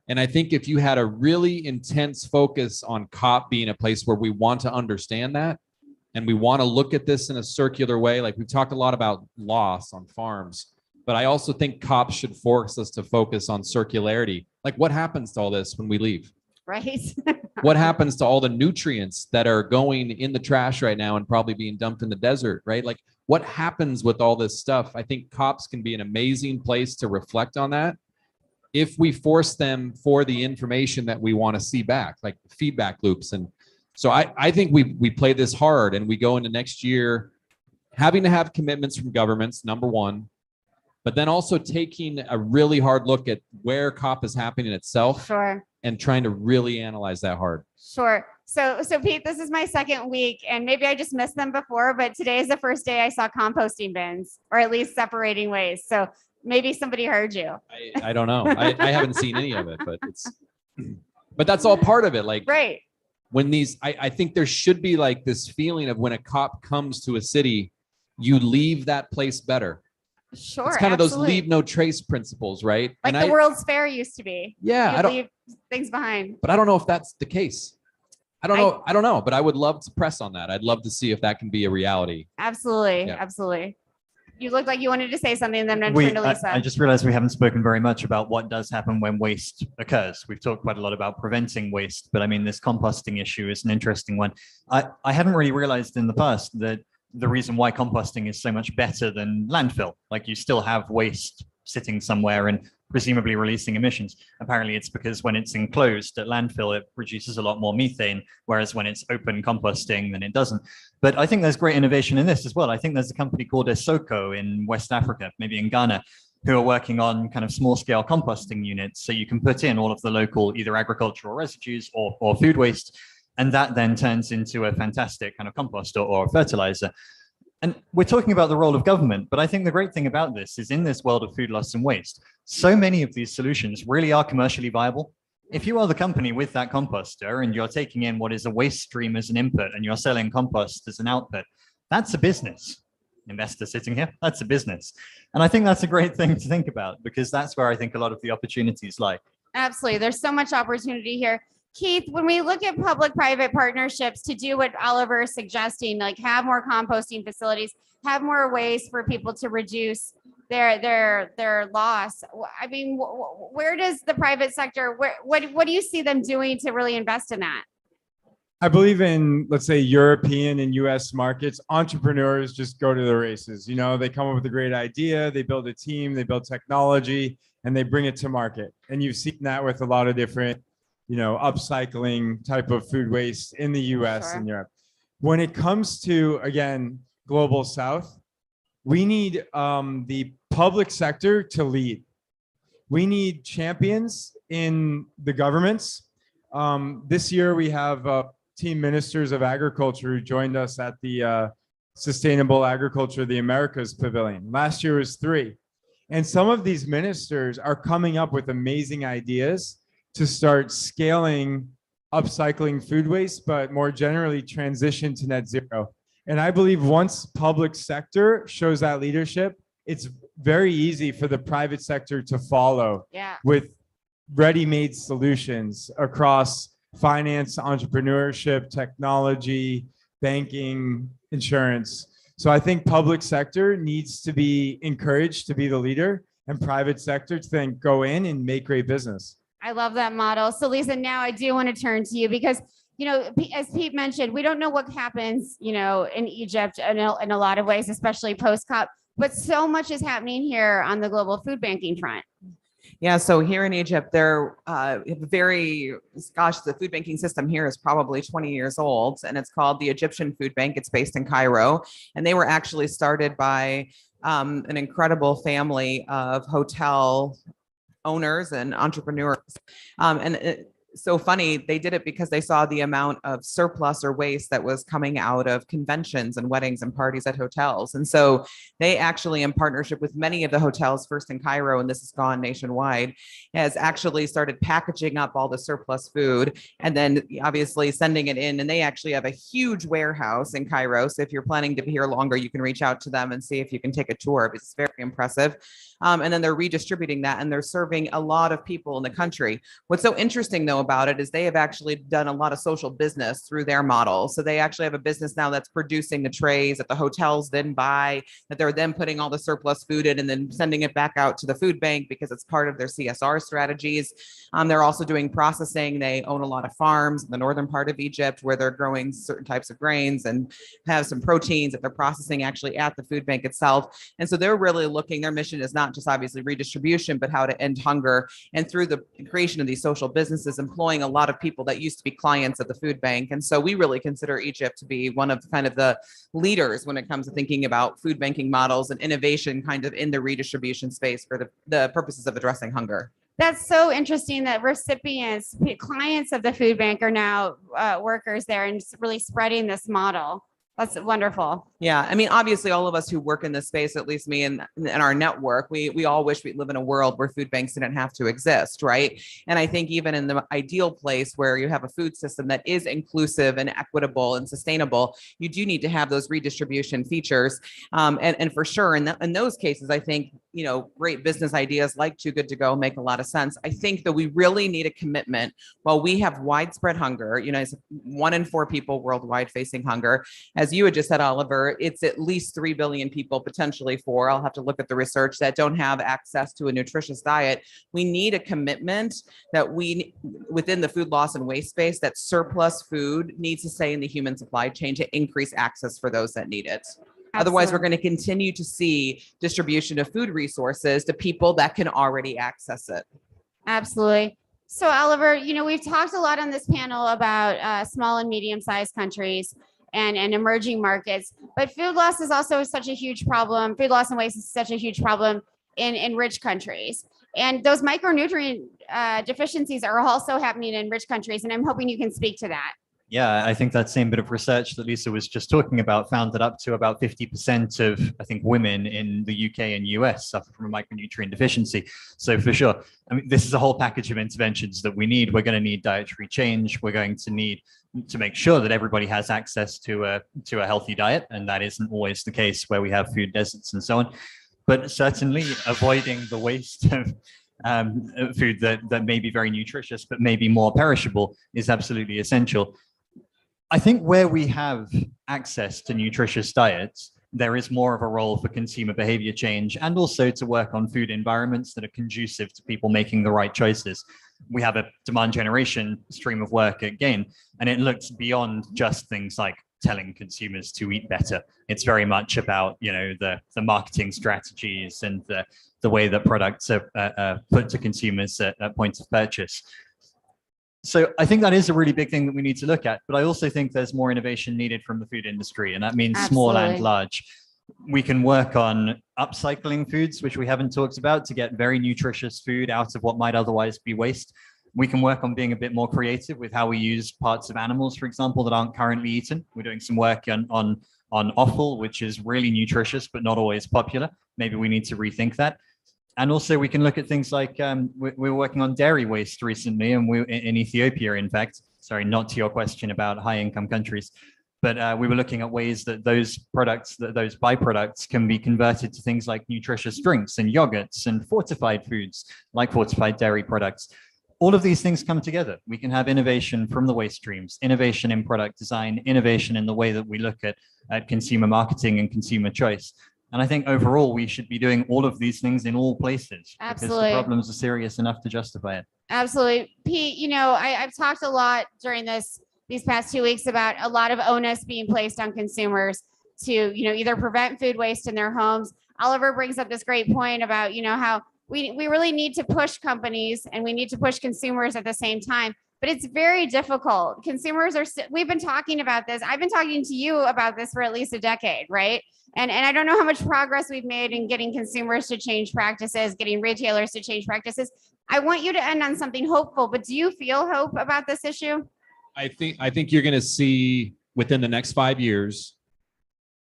And I think if you had a really intense focus on COP being a place where we want to understand that, and we want to look at this in a circular way, like we've talked a lot about loss on farms, but I also think COP should force us to focus on circularity. Like what happens to all this when we leave? Right. What happens to all the nutrients that are going in the trash right now and probably being dumped in the desert, right? Like what happens with all this stuff? I think COPs can be an amazing place to reflect on that if we force them for the information that we want to see back, like feedback loops. And so I think we play this hard, and we go into next year having to have commitments from governments, number one, but then also taking a really hard look at where COP is happening itself. Sure. And trying to really analyze that hard. Sure. So Pete, this is my second week, and maybe I just missed them before, but today is the first day I saw composting bins, or at least separating waste. So maybe somebody heard you. I don't know. I haven't seen any of it, but that's all part of it. Like, right. When I think there should be like this feeling of when a COP comes to a city, you leave that place better. Sure. It's kind of those absolutely. leave no trace principles, right? Like and the World's Fair used to be. Yeah. You leave things behind. But I don't know if that's the case. I don't know, but I would love to press on that. I'd love to see if that can be a reality. Absolutely. Yeah. Absolutely. You look like you wanted to say something, and then I'm going to turn to Lisa. I just realized we haven't spoken very much about what does happen when waste occurs. We've talked quite a lot about preventing waste, but I mean, this composting issue is an interesting one. I hadn't really realized in the past that the reason why composting is so much better than landfill. Like, you still have waste sitting somewhere and presumably releasing emissions. Apparently it's because when it's enclosed at landfill, it produces a lot more methane, whereas when it's open composting, then it doesn't. But I think there's great innovation in this as well. I think there's a company called Esoko in West Africa, maybe in Ghana, who are working on kind of small scale composting units. So you can put in all of the local either agricultural residues or food waste, and that then turns into a fantastic kind of compost or fertilizer. And we're talking about the role of government, but I think the great thing about this is in this world of food loss and waste, so many of these solutions really are commercially viable. If you are the company with that composter and you're taking in what is a waste stream as an input and you're selling compost as an output, that's a business. Investor sitting here, that's a business. And I think that's a great thing to think about, because that's where I think a lot of the opportunities lie. Absolutely. There's so much opportunity here. Keith, when we look at public-private partnerships to do what Oliver is suggesting, like have more composting facilities, have more ways for people to reduce their loss. I mean, where does the private sector, what do you see them doing to really invest in that? I believe in, let's say, European and US markets, entrepreneurs just go to the races. You know, they come up with a great idea, they build a team, they build technology, and they bring it to market. And you've seen that with a lot of different, you know, upcycling type of food waste in the US and Europe. When it comes to, again, global South, we need the public sector to lead. We need champions in the governments. This year we have team ministers of agriculture who joined us at the Sustainable Agriculture of the Americas Pavilion. Last year was 3. And some of these ministers are coming up with amazing ideas to start scaling upcycling food waste, but more generally transition to net zero. And I believe once public sector shows that leadership, it's very easy for the private sector to follow with ready-made solutions across finance, entrepreneurship, technology, banking, insurance. So I think public sector needs to be encouraged to be the leader, and private sector to then go in and make great business. I love that model. So Lisa, now I do want to turn to you because, you know, as Pete mentioned, we don't know what happens, you know, in Egypt in a lot of ways, especially post-COP, but so much is happening here on the global food banking front. Yeah, so here in Egypt, the food banking system here is probably 20 years old, and it's called the Egyptian Food Bank. It's based in Cairo, and they were actually started by an incredible family of hotel owners and entrepreneurs. So funny, they did it because they saw the amount of surplus or waste that was coming out of conventions and weddings and parties at hotels. And so they actually, in partnership with many of the hotels, first in Cairo, and this has gone nationwide, has actually started packaging up all the surplus food and then obviously sending it in. And they actually have a huge warehouse in Cairo. So if you're planning to be here longer, you can reach out to them and see if you can take a tour. It's very impressive. And then they're redistributing that, and they're serving a lot of people in the country. What's so interesting, though, about it is they have actually done a lot of social business through their model. So they actually have a business now that's producing the trays that the hotels then buy, that they're then putting all the surplus food in and then sending it back out to the food bank because it's part of their CSR strategies. They're also doing processing. They own a lot of farms in the northern part of Egypt where they're growing certain types of grains and have some proteins that they're processing actually at the food bank itself. And so they're really looking, their mission is not just obviously redistribution, but how to end hunger. And through the creation of these social businesses, employing a lot of people that used to be clients at the food bank. And so we really consider Egypt to be one of kind of the leaders when it comes to thinking about food banking models and innovation kind of in the redistribution space for the purposes of addressing hunger. That's so interesting that recipients, clients of the food bank are now workers there and really spreading this model. That's wonderful. Yeah. I mean, obviously all of us who work in this space, at least me and our network, we all wish we live in a world where food banks didn't have to exist. Right. And I think even in the ideal place where you have a food system that is inclusive and equitable and sustainable, you do need to have those redistribution features. And for sure, in those cases, I think great business ideas like Too Good to Go make a lot of sense. I think that we really need a commitment. While we have widespread hunger, it's 1 in 4 people worldwide facing hunger. As you had just said, Oliver, it's at least 3 billion people, potentially 4. I'll have to look at the research, that don't have access to a nutritious diet. We need a commitment that within the food loss and waste space, that surplus food needs to stay in the human supply chain to increase access for those that need it. Otherwise, we're going to continue to see distribution of food resources to people that can already access it. Absolutely. So, Oliver, we've talked a lot on this panel about small and medium-sized countries and emerging markets, but food loss is also such a huge problem. Food loss and waste is such a huge problem in rich countries. And those micronutrient deficiencies are also happening in rich countries. And I'm hoping you can speak to that. Yeah, I think that same bit of research that Lisa was just talking about found that up to about 50% of, I think, women in the UK and US suffer from a micronutrient deficiency. So for sure, this is a whole package of interventions that we need. We're going to need dietary change. We're going to need to make sure that everybody has access to a healthy diet. And that isn't always the case where we have food deserts and so on. But certainly avoiding the waste of food that may be very nutritious, but maybe more perishable is absolutely essential. I think where we have access to nutritious diets, there is more of a role for consumer behavior change and also to work on food environments that are conducive to people making the right choices. We have a demand generation stream of work at GAIN, and it looks beyond just things like telling consumers to eat better. It's very much about, the marketing strategies and the way that products are put to consumers at points of purchase. So I think that is a really big thing that we need to look at, but I also think there's more innovation needed from the food industry, and that means small and large. We can work on upcycling foods, which we haven't talked about, to get very nutritious food out of what might otherwise be waste. We can work on being a bit more creative with how we use parts of animals, for example, that aren't currently eaten. We're doing some work on offal, which is really nutritious, but not always popular. Maybe we need to rethink that. And also we can look at things like, we were working on dairy waste recently, and in Ethiopia, in fact, sorry, not to your question about high income countries, but we were looking at ways that those byproducts can be converted to things like nutritious drinks and yogurts and fortified foods like fortified dairy products. All of these things come together. We can have innovation from the waste streams, innovation in product design, innovation in the way that we look at consumer marketing and consumer choice. And I think overall, we should be doing all of these things in all places. Absolutely. Because the problems are serious enough to justify it. Absolutely. Pete, I've talked a lot during these past 2 weeks about a lot of onus being placed on consumers to, either prevent food waste in their homes. Oliver brings up this great point about, how we really need to push companies and we need to push consumers at the same time. But it's very difficult. Consumers we've been talking about this. I've been talking to you about this for at least a decade, right? And I don't know how much progress we've made in getting consumers to change practices, getting retailers to change practices. I want you to end on something hopeful, but do you feel hope about this issue? I think you're going to see within the next 5 years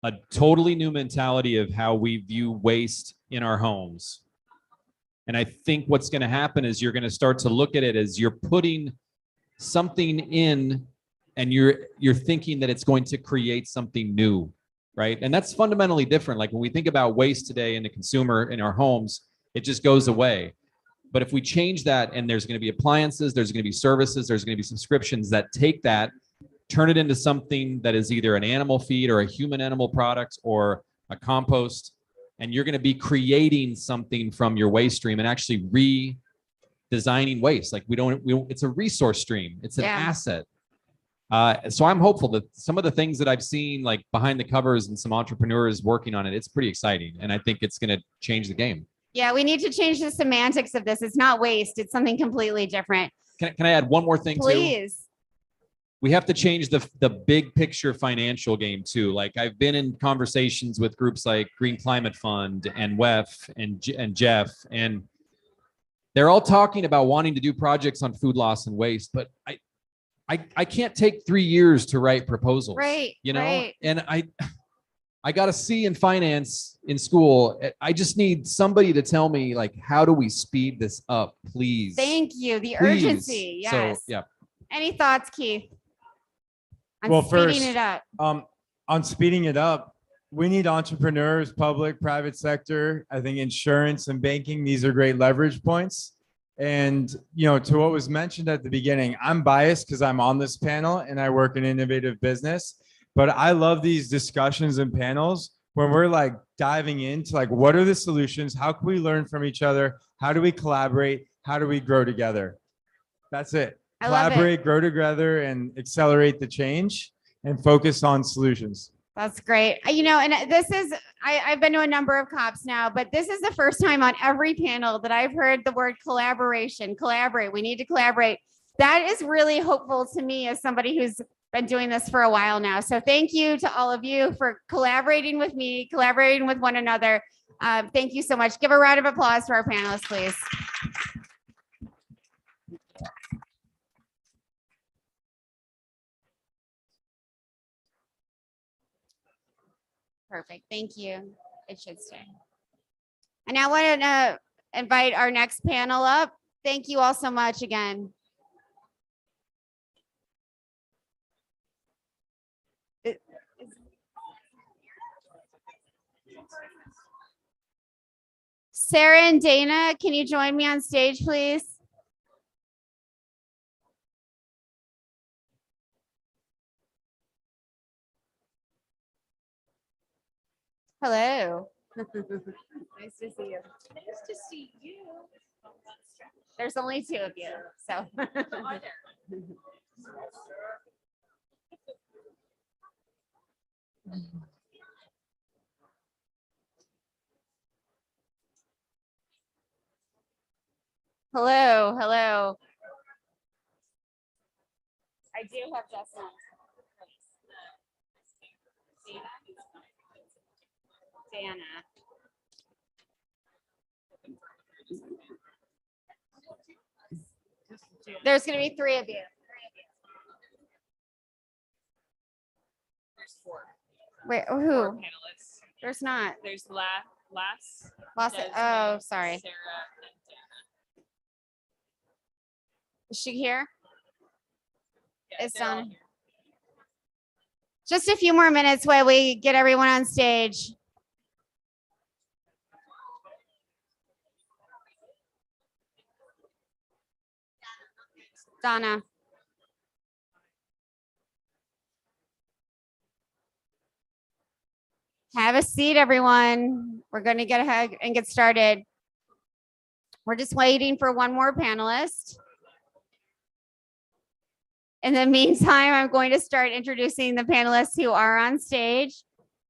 a totally new mentality of how we view waste in our homes. And I think what's going to happen is you're going to start to look at it as you're putting something in and you're thinking that it's going to create something new, right? And that's fundamentally different. Like when we think about waste today in the consumer in our homes, it just goes away. But if we change that, and there's going to be appliances, there's going to be services, there's going to be subscriptions that take that, turn it into something that is either an animal feed or a human animal product or a compost, and you're going to be creating something from your waste stream and actually redesigning waste. Like it's a resource stream. It's an asset. So I'm hopeful that some of the things that I've seen like behind the covers and some entrepreneurs working on it, it's pretty exciting. And I think it's going to change the game. Yeah, we need to change the semantics of this. It's not waste. It's something completely different. Can I add one more thing too? Please. We have to change the big picture financial game too. Like I've been in conversations with groups like Green Climate Fund and WEF and Jeff, and they're all talking about wanting to do projects on food loss and waste, but I can't take 3 years to write proposals. Right. Right. And I got a C in finance in school. I just need somebody to tell me, like, how do we speed this up, please? Thank you. The Please. urgency. Yes. So, yeah. Any thoughts, Keith? Well, speeding first, it up. on speeding it up, we need entrepreneurs, public, private sector. I think insurance and banking, these are great leverage points. And, you know, to what was mentioned at the beginning, I'm biased because I'm on this panel and I work in innovative business. But I love these discussions and panels when we're like diving into like, what are the solutions? How can we learn from each other? How do we collaborate? How do we grow together? That's it. I love it. Collaborate, grow together, and accelerate the change and focus on solutions. That's great. You know, and this is, I've been to a number of COPs now, but this is the first time on every panel that I've heard the word collaboration, collaborate. We need to collaborate. That is really hopeful to me as somebody who's been doing this for a while now. So thank you to all of you for collaborating with me, collaborating with one another. Thank you so much. Give a round of applause to our panelists, please. Perfect. Thank you. It should stay. And I want to invite our next panel up. Thank you all so much again. Sarah and Dana, can you join me on stage, please? Hello. Nice to see you. Nice to see you. There's only two of you, so. Hello, hello. I do have Justin. Dana. There's going to be three of you. There's four. Wait, Four who? panelists. There's not. There's Lass. Oh, Desmond, sorry. Sarah, and Dana. Is she here? Yeah, It's they're all Donna. here. Just a few more minutes while we get everyone on stage. Donna. Have a seat, everyone. We're going to get ahead and get started. We're just waiting for one more panelist. In the meantime, I'm going to start introducing the panelists who are on stage.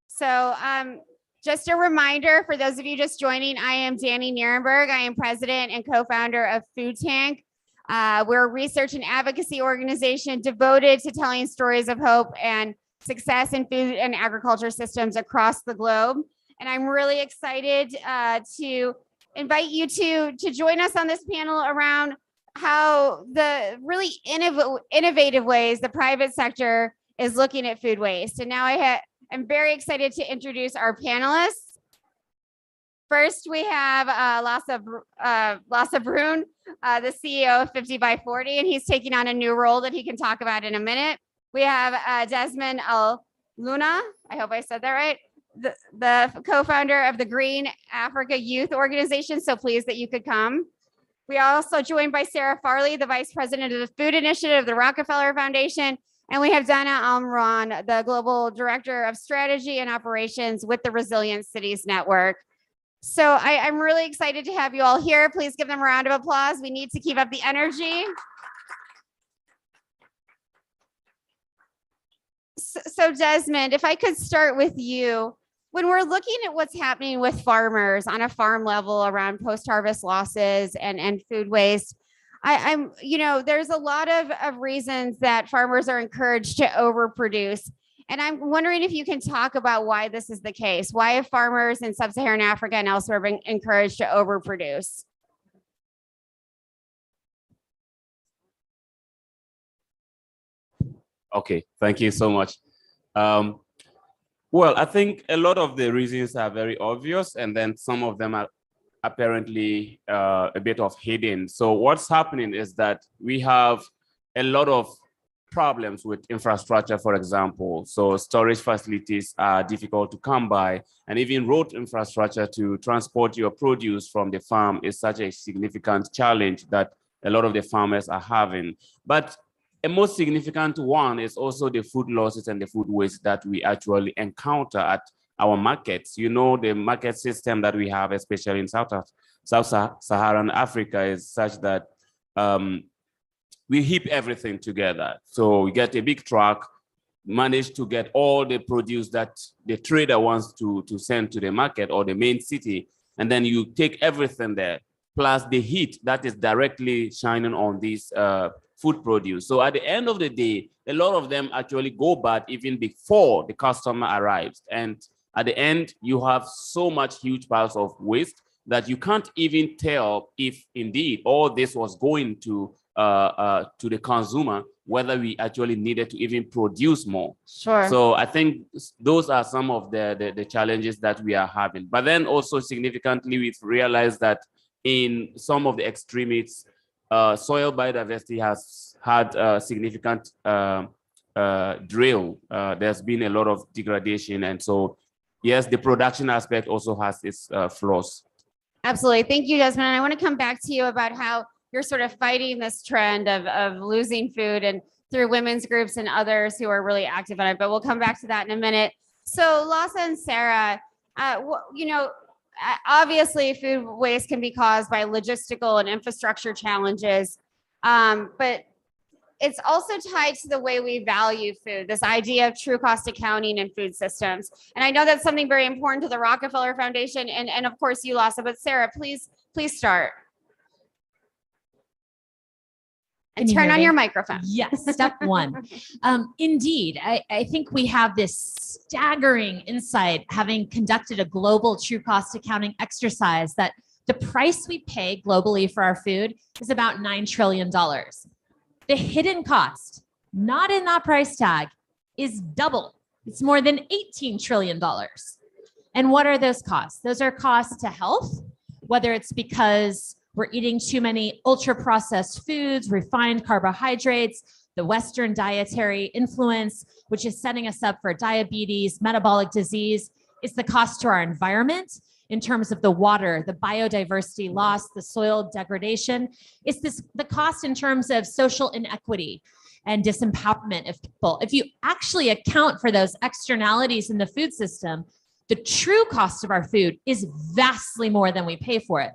So just a reminder for those of you just joining, I am Danny Nierenberg. I am president and co-founder of Food Tank. We're a research and advocacy organization devoted to telling stories of hope and success in food and agriculture systems across the globe. And I'm really excited to invite you to join us on this panel around how the really innovative ways the private sector is looking at food waste. And now I'm very excited to introduce our panelists. First, we have Lasse Brun, the CEO of 50 by 40, and he's taking on a new role that he can talk about in a minute. We have Desmond Luna, I hope I said that right, the co-founder of the Green Africa Youth Organization, so pleased that you could come. We are also joined by Sarah Farley, the Vice President of the Food Initiative of the Rockefeller Foundation, and we have Dana Almiron, the Global Director of Strategy and Operations with the Resilient Cities Network. So I'm really excited to have you all here. Please give them a round of applause. We need to keep up the energy. So Desmond, if I could start with you, when we're looking at what's happening with farmers on a farm level around post-harvest losses and food waste, there's a lot of reasons that farmers are encouraged to overproduce. And I'm wondering if you can talk about why this is the case. Why have farmers in sub-Saharan Africa and elsewhere been encouraged to overproduce? Okay, thank you so much. Well, I think a lot of the reasons are very obvious, and then some of them are apparently a bit of hidden. So what's happening is that we have a lot of problems with infrastructure, for example. So storage facilities are difficult to come by, and even road infrastructure to transport your produce from the farm is such a significant challenge that a lot of the farmers are having. But a most significant one is also the food losses and the food waste that we actually encounter at our markets. You know, the market system that we have, especially in Sub-Saharan Africa, is such that we heap everything together. So we get a big truck, manage to get all the produce that the trader wants to send to the market or the main city, and then you take everything there, plus the heat that is directly shining on these food produce. So at the end of the day, a lot of them actually go bad even before the customer arrives. And at the end, you have so much huge piles of waste that you can't even tell if indeed all this was going to the consumer, whether we actually needed to even produce more. Sure. So I think those are some of the challenges that we are having. But then also significantly, we've realized that in some of the extremities, soil biodiversity has had significant drill. There's been a lot of degradation. And so, yes, the production aspect also has its flaws. Absolutely. Thank you, Desmond. And I want to come back to you about how you're sort of fighting this trend of losing food and through women's groups and others who are really active on it. But we'll come back to that in a minute. So Lhasa and Sarah, obviously food waste can be caused by logistical and infrastructure challenges, but it's also tied to the way we value food, this idea of true cost accounting in food systems. And I know that's something very important to the Rockefeller Foundation and of course you, Lhasa, but Sarah, please start. And turn on your microphone. Yes, step one. Indeed, I think we have this staggering insight, having conducted a global true cost accounting exercise, that the price we pay globally for our food is about $9 trillion. The hidden cost, not in that price tag, is double. It's more than $18 trillion. And what are those costs? Those are costs to health, whether it's because we're eating too many ultra-processed foods, refined carbohydrates, the Western dietary influence, which is setting us up for diabetes, metabolic disease. It's the cost to our environment in terms of the water, the biodiversity loss, the soil degradation. It's the cost in terms of social inequity and disempowerment of people. If you actually account for those externalities in the food system, the true cost of our food is vastly more than we pay for it.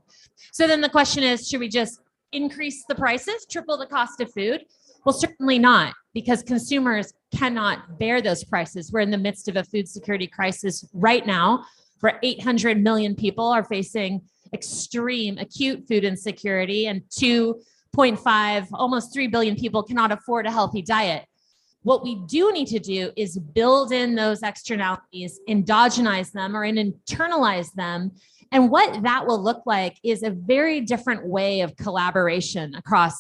So then the question is, should we just increase the prices, triple the cost of food? Well, certainly not, because consumers cannot bear those prices. We're in the midst of a food security crisis right now, where 800 million people are facing extreme acute food insecurity, and 2.5, almost 3 billion people cannot afford a healthy diet. What we do need to do is build in those externalities, endogenize them or internalize them. And what that will look like is a very different way of collaboration across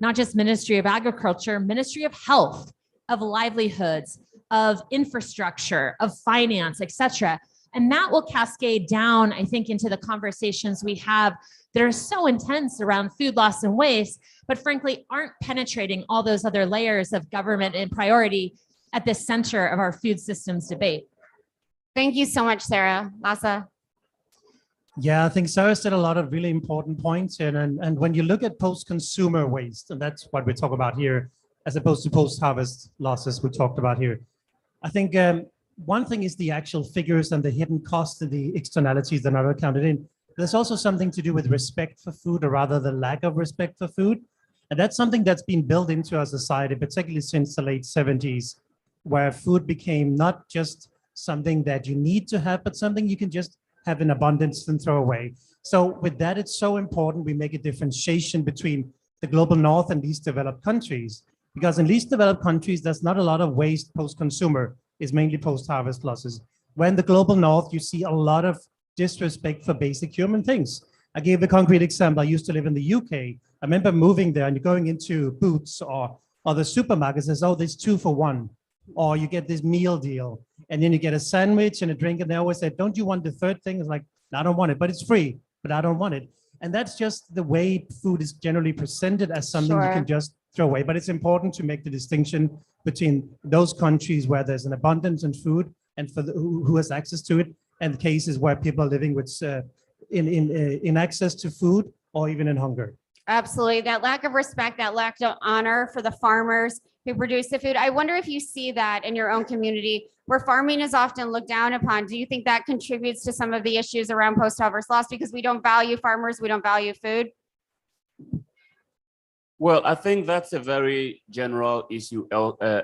not just Ministry of Agriculture, Ministry of Health, of livelihoods, of infrastructure, of finance, et cetera. And that will cascade down, I think, into the conversations we have that are so intense around food loss and waste, but frankly, aren't penetrating all those other layers of government and priority at the center of our food systems debate. Thank you so much, Sarah. Lhasa. Yeah, I think Sarah said a lot of really important points here. And when you look at post-consumer waste, and that's what we talk about here, as opposed to post-harvest losses we talked about here, I think one thing is the actual figures and the hidden costs and the externalities that are not counted in. There's also something to do with respect for food, or rather the lack of respect for food. And that's something that's been built into our society, particularly since the late 70s, where food became not just something that you need to have, but something you can just have in abundance and throw away. So with that, it's so important we make a differentiation between the global north and least developed countries, because in least developed countries, there's not a lot of waste post-consumer, it's mainly post-harvest losses. When in the global north, you see a lot of disrespect for basic human things. I gave a concrete example. I used to live in the UK. I remember moving there and you're going into Boots or the supermarket says, oh, there's 2 for 1. Or you get this meal deal, and then you get a sandwich and a drink, and they always say, don't you want the third thing? It's like, no, I don't want it, but it's free, but I don't want it. And that's just the way food is generally presented as something you Sure. can just throw away. But it's important to make the distinction between those countries where there's an abundance in food and for who has access to it, and cases where people are living with in access to food or even in hunger. Absolutely. That lack of respect, that lack of honor for the farmers who produce the food. I wonder if you see that in your own community where farming is often looked down upon. Do you think that contributes to some of the issues around post-harvest loss because we don't value farmers, we don't value food? Well, I think that's a very general issue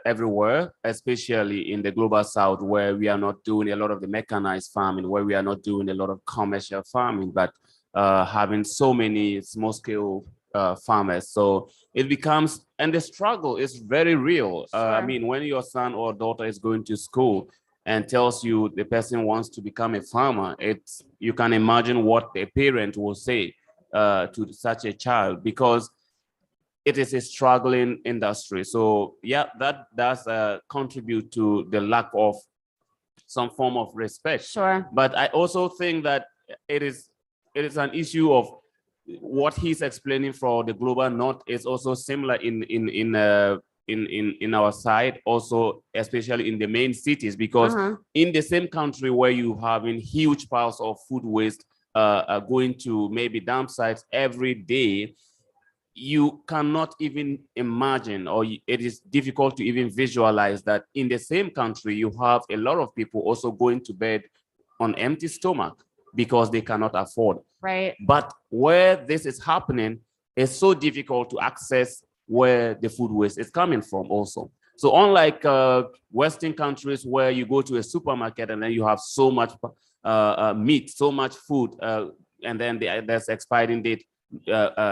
everywhere, especially in the global south, where we are not doing a lot of the mechanized farming, where we are not doing a lot of commercial farming, but having so many small scale farmers. So it becomes, and the struggle is very real. I Sure. mean, when your son or daughter is going to school and tells you the person wants to become a farmer, you can imagine what a parent will say to such a child, because it is a struggling industry. So yeah, that does contribute to the lack of some form of respect. Sure. But I also think that it is an issue of what he's explaining for the global north is also similar in our side, also especially in the main cities, because in the same country where you having huge piles of food waste going to maybe dump sites every day, you cannot even imagine, or it is difficult to even visualize that in the same country you have a lot of people also going to bed on empty stomach because they cannot afford. Right. But where this is happening, it's so difficult to access where the food waste is coming from also. So unlike Western countries where you go to a supermarket and then you have so much meat, so much food, and then there's expiring date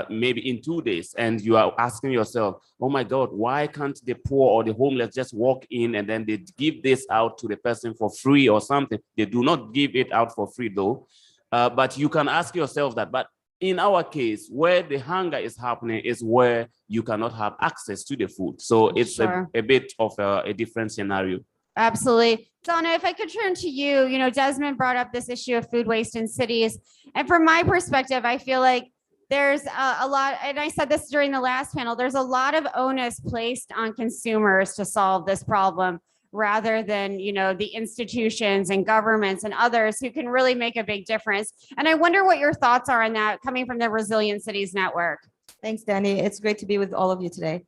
maybe in 2 days, and you are asking yourself, oh my God, why can't the poor or the homeless just walk in and then they give this out to the person for free or something? They do not give it out for free though. But you can ask yourself that. But in our case, where the hunger is happening is where you cannot have access to the food. So it's Sure. a bit of a different scenario. Absolutely. Donna, if I could turn to you, Desmond brought up this issue of food waste in cities. And from my perspective, I feel like there's a lot, and I said this during the last panel, there's a lot of onus placed on consumers to solve this problem rather than, the institutions and governments and others who can really make a big difference. And I wonder what your thoughts are on that coming from the Resilient Cities Network. Thanks, Danny. It's great to be with all of you today.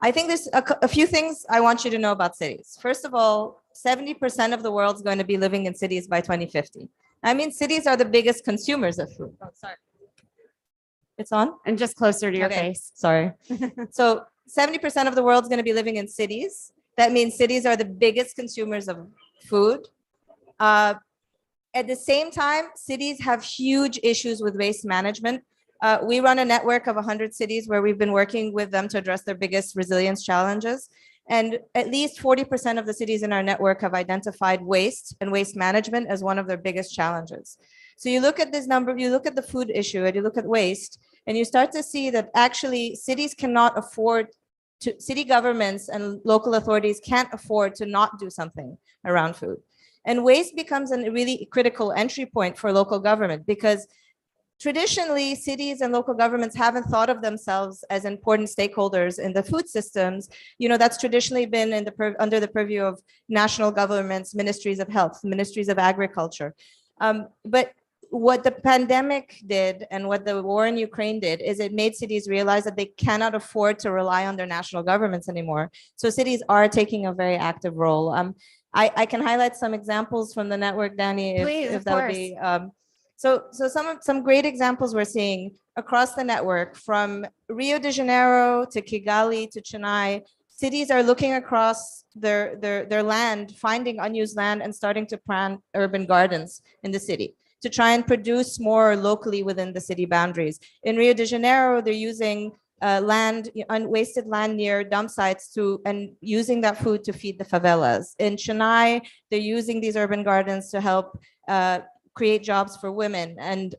I think there's a few things I want you to know about cities. First of all, 70% of the world's going to be living in cities by 2050. I mean, cities are the biggest consumers of food. Oh, sorry. It's on? And just closer to your Okay, face. sorry. So 70% of the world's going to be living in cities. That means cities are the biggest consumers of food. At the same time, cities have huge issues with waste management. We run a network of 100 cities where we've been working with them to address their biggest resilience challenges. And at least 40% of the cities in our network have identified waste and waste management as one of their biggest challenges. So you look at this number, you look at the food issue, and you look at waste, and you start to see that actually cities cannot afford to, city governments and local authorities can't afford to not do something around food. And waste becomes a really critical entry point for local government, because traditionally cities and local governments haven't thought of themselves as important stakeholders in the food systems. That's traditionally been under the purview of national governments, ministries of health, ministries of agriculture. But what the pandemic did and what the war in Ukraine did is it made cities realize that they cannot afford to rely on their national governments anymore. So cities are taking a very active role. I can highlight some examples from the network, Danny, Please, if of that would be. So some great examples we're seeing across the network, from Rio de Janeiro to Kigali to Chennai. Cities are looking across their land, finding unused land, and starting to plant urban gardens in the city to try and produce more locally within the city boundaries. In Rio de Janeiro, they're using unwasted land near dump sites and using that food to feed the favelas. In Chennai, they're using these urban gardens to help create jobs for women and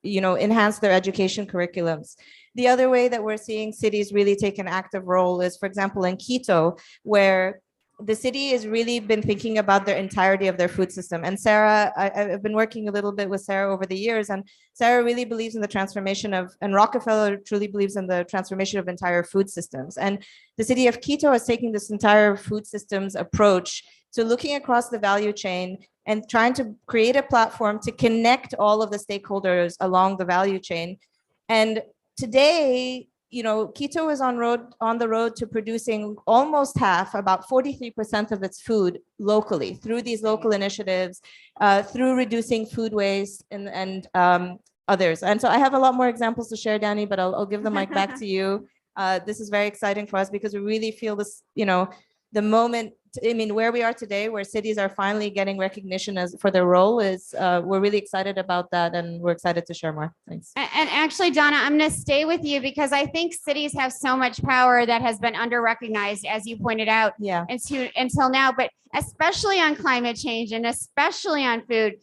enhance their education curriculums. The other way that we're seeing cities really take an active role is, for example, in Quito, where the city has really been thinking about their entirety of their food system. And Sarah, I've been working a little bit with Sarah over the years, and Sarah really believes in the transformation of, and Rockefeller truly believes in the transformation of entire food systems. And the city of Quito is taking this entire food systems approach to looking across the value chain and trying to create a platform to connect all of the stakeholders along the value chain. And today, you know, Quito is on the road to producing almost half, about 43% of its food locally through these local initiatives, through reducing food waste and others. And so I have a lot more examples to share, Danny, but I'll give the mic back to you. This is very exciting for us because we really feel this, you know, the moment, I mean, where we are today, where cities are finally getting recognition as for their role is, we're really excited about that, and we're excited to share more. Thanks. And actually, Donna, I'm going to stay with you because I think cities have so much power that has been under-recognized, as you pointed out, Yeah. until now, but especially on climate change and especially on food.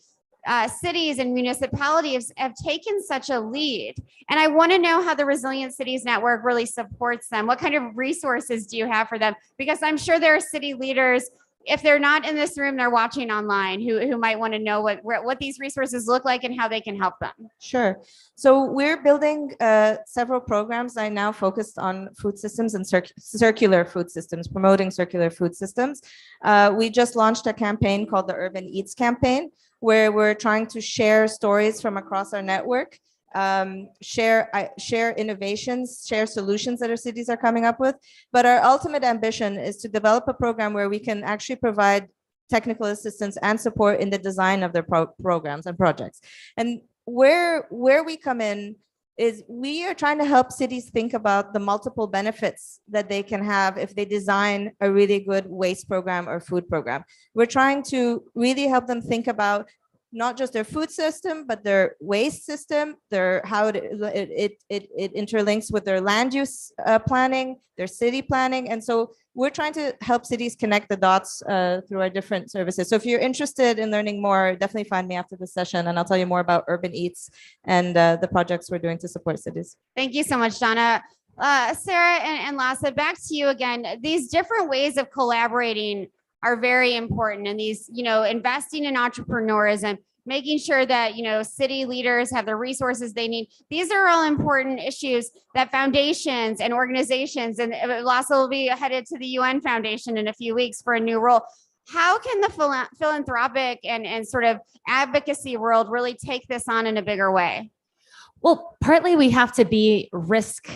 Cities and municipalities have taken such a lead. And I want to know how the Resilient Cities Network really supports them. What kind of resources do you have for them? Because I'm sure there are city leaders, if they're not in this room, they're watching online, who might want to know what these resources look like and how they can help them. Sure. So we're building several programs right now focused on food systems and circular food systems, promoting circular food systems. We just launched a campaign called the Urban Eats campaign, where we're trying to share stories from across our network, share innovations, share solutions that our cities are coming up with. But our ultimate ambition is to develop a program where we can actually provide technical assistance and support in the design of their programs and projects. And where we come in is we are trying to help cities think about the multiple benefits that they can have if they design a really good waste program or food program. We're trying to really help them think about not just their food system, but their waste system, how it interlinks with their land use planning, their city planning. And so we're trying to help cities connect the dots through our different services. So if you're interested in learning more, definitely find me after this session, and I'll tell you more about Urban Eats and the projects we're doing to support cities. Thank you so much, Donna. Sarah and Lhasa, back to you again. These different ways of collaborating are very important, and these, you know, investing in entrepreneurs and making sure that, you know, city leaders have the resources they need. These are all important issues that foundations and organizations, and Lhasa will be headed to the UN Foundation in a few weeks for a new role. How can the philanthropic and sort of advocacy world really take this on in a bigger way? Well, partly we have to be risk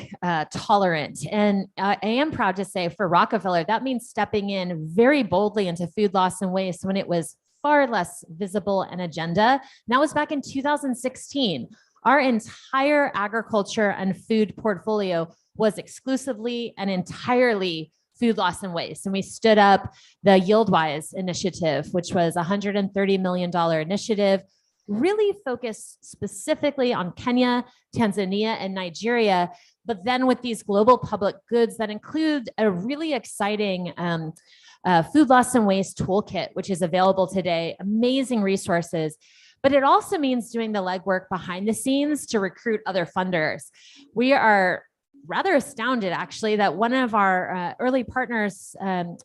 tolerant. And I am proud to say for Rockefeller, that means stepping in very boldly into food loss and waste when it was far less visible an agenda. And that was back in 2016. Our entire agriculture and food portfolio was exclusively and entirely food loss and waste. And we stood up the YieldWise initiative, which was a $130 million initiative, really focused specifically on Kenya, Tanzania, and Nigeria, but then with these global public goods that include a really exciting food loss and waste toolkit, which is available today, amazing resources. But it also means doing the legwork behind the scenes to recruit other funders. We are rather astounded, actually, that one of our early partners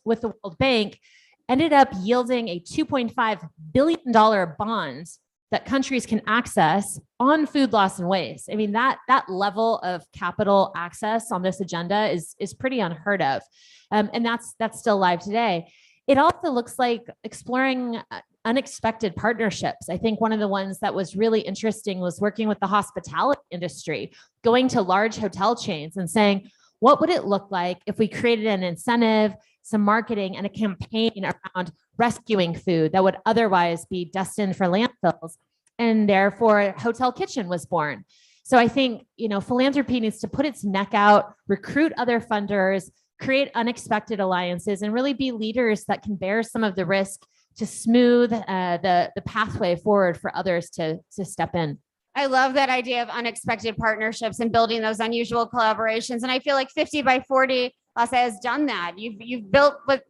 with the World Bank ended up yielding a $2.5 billion bond that countries can access on food loss and waste. I mean, that level of capital access on this agenda is pretty unheard of. And that's still live today. It also looks like exploring unexpected partnerships. I think one of the ones that was really interesting was working with the hospitality industry, going to large hotel chains and saying, what would it look like if we created an incentive, some marketing, and a campaign around rescuing food that would otherwise be destined for landfills? And therefore, Hotel Kitchen was born. So I think, you know, philanthropy needs to put its neck out, recruit other funders, create unexpected alliances, and really be leaders that can bear some of the risk to smooth the pathway forward for others to step in. I love that idea of unexpected partnerships and building those unusual collaborations. And I feel like 50 by 40 Lhasa has done that. You've built with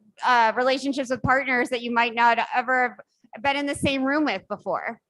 relationships with partners that you might not ever have been in the same room with before.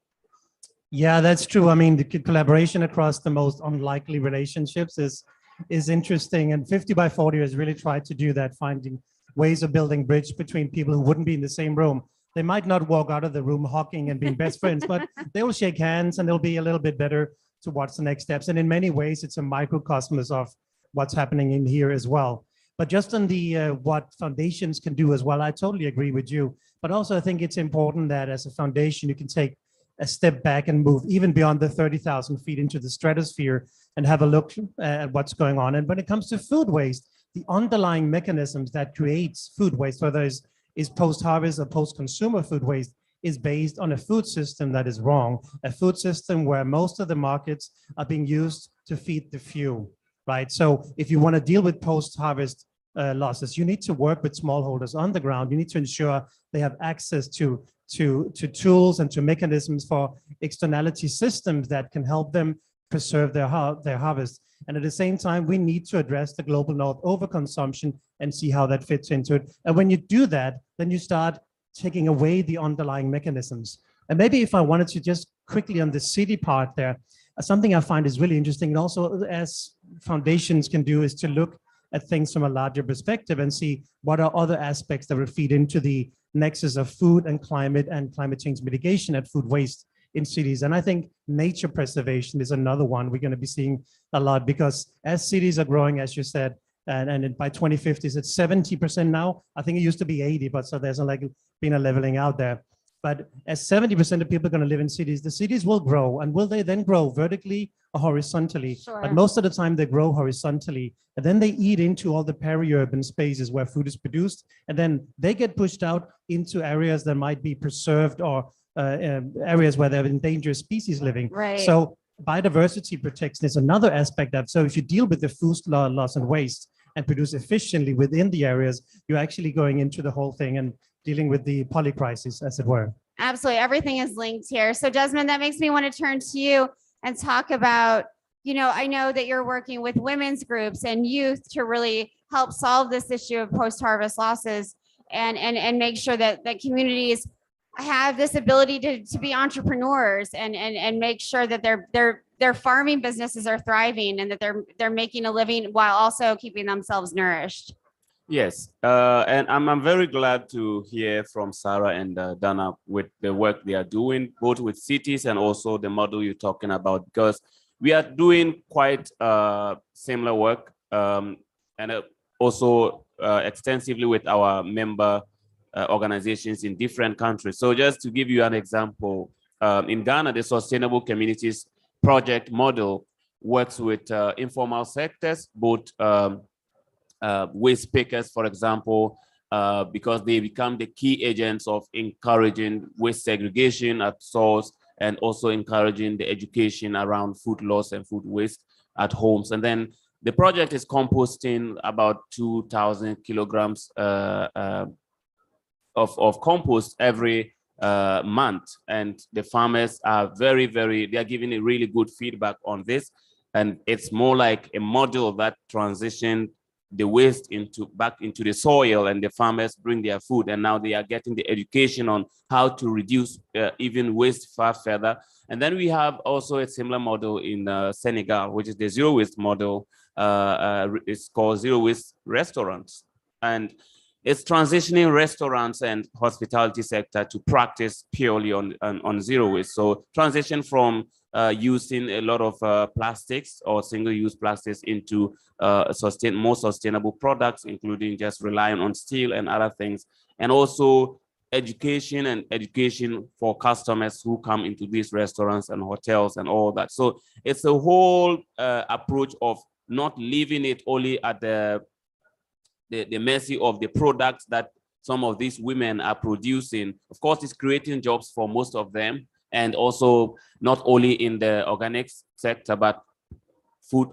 Yeah, that's true. I mean, the collaboration across the most unlikely relationships is interesting. And 50 by 40 has really tried to do that, finding ways of building bridge between people who wouldn't be in the same room. They might not walk out of the room hugging and being best friends, but they will shake hands and they'll be a little bit better towards the next steps. And in many ways, it's a microcosmos of what's happening in here as well. But just on the what foundations can do as well, I totally agree with you. But also, I think it's important that as a foundation, you can take a step back and move even beyond the 30,000 feet into the stratosphere and have a look at what's going on. And when it comes to food waste, the underlying mechanisms that creates food waste, whether is post-harvest or post-consumer food waste, is based on a food system that is wrong, a food system where most of the markets are being used to feed the few, right? So if you want to deal with post-harvest losses, you need to work with smallholders on the ground. You need to ensure they have access to tools and to mechanisms for externality systems that can help them preserve their harvest. And at the same time, we need to address the global north overconsumption and see how that fits into it. And when you do that, then you start taking away the underlying mechanisms. And maybe if I wanted to just quickly on the city part there, something I find is really interesting, and also as foundations can do, is to look at things from a larger perspective and see what are other aspects that would feed into the nexus of food and climate change mitigation and food waste in cities. And I think nature preservation is another one we're going to be seeing a lot, because as cities are growing, as you said, and by 2050, it's 70% now. I think it used to be 80, but so there's been a leveling out there. But as 70% of people are going to live in cities, the cities will grow. And will they then grow vertically or horizontally? Sure. But most of the time they grow horizontally, and then they eat into all the peri-urban spaces where food is produced. And then they get pushed out into areas that might be preserved or areas where there are endangered species living. Right. So biodiversity protection is another aspect of, so if you deal with the food loss and waste and produce efficiently within the areas, you're actually going into the whole thing and dealing with the polycrisis, as it were. Absolutely. Everything is linked here. So Desmond, that makes me want to turn to you and talk about, I know that you're working with women's groups and youth to really help solve this issue of post-harvest losses and make sure that communities have this ability to be entrepreneurs and make sure that their farming businesses are thriving and that they're making a living while also keeping themselves nourished. Yes, and I'm very glad to hear from Sarah and Dana with the work they are doing, both with cities and also the model you're talking about, because we are doing quite similar work and also extensively with our member organizations in different countries. So just to give you an example, in Ghana, the Sustainable Communities Project model works with informal sectors, both waste pickers, for example, because they become the key agents of encouraging waste segregation at source and also encouraging the education around food loss and food waste at homes. And then the project is composting about 2,000 kilograms of compost every month. And the farmers are they are giving a really good feedback on this. And it's more like a model that transitioned the waste back into the soil, and the farmers bring their food, and now they are getting the education on how to reduce even waste far further. And then we have also a similar model in Senegal, which is the zero waste model. It's called Zero Waste Restaurants, and it's transitioning restaurants and hospitality sector to practice purely on zero waste. So transition from using a lot of plastics or single-use plastics into more sustainable products, including just relying on steel and other things, and also education for customers who come into these restaurants and hotels and all that. So it's a whole approach of not leaving it only at the mercy of the products that some of these women are producing. Of course, it's creating jobs for most of them, and also not only in the organics sector, but food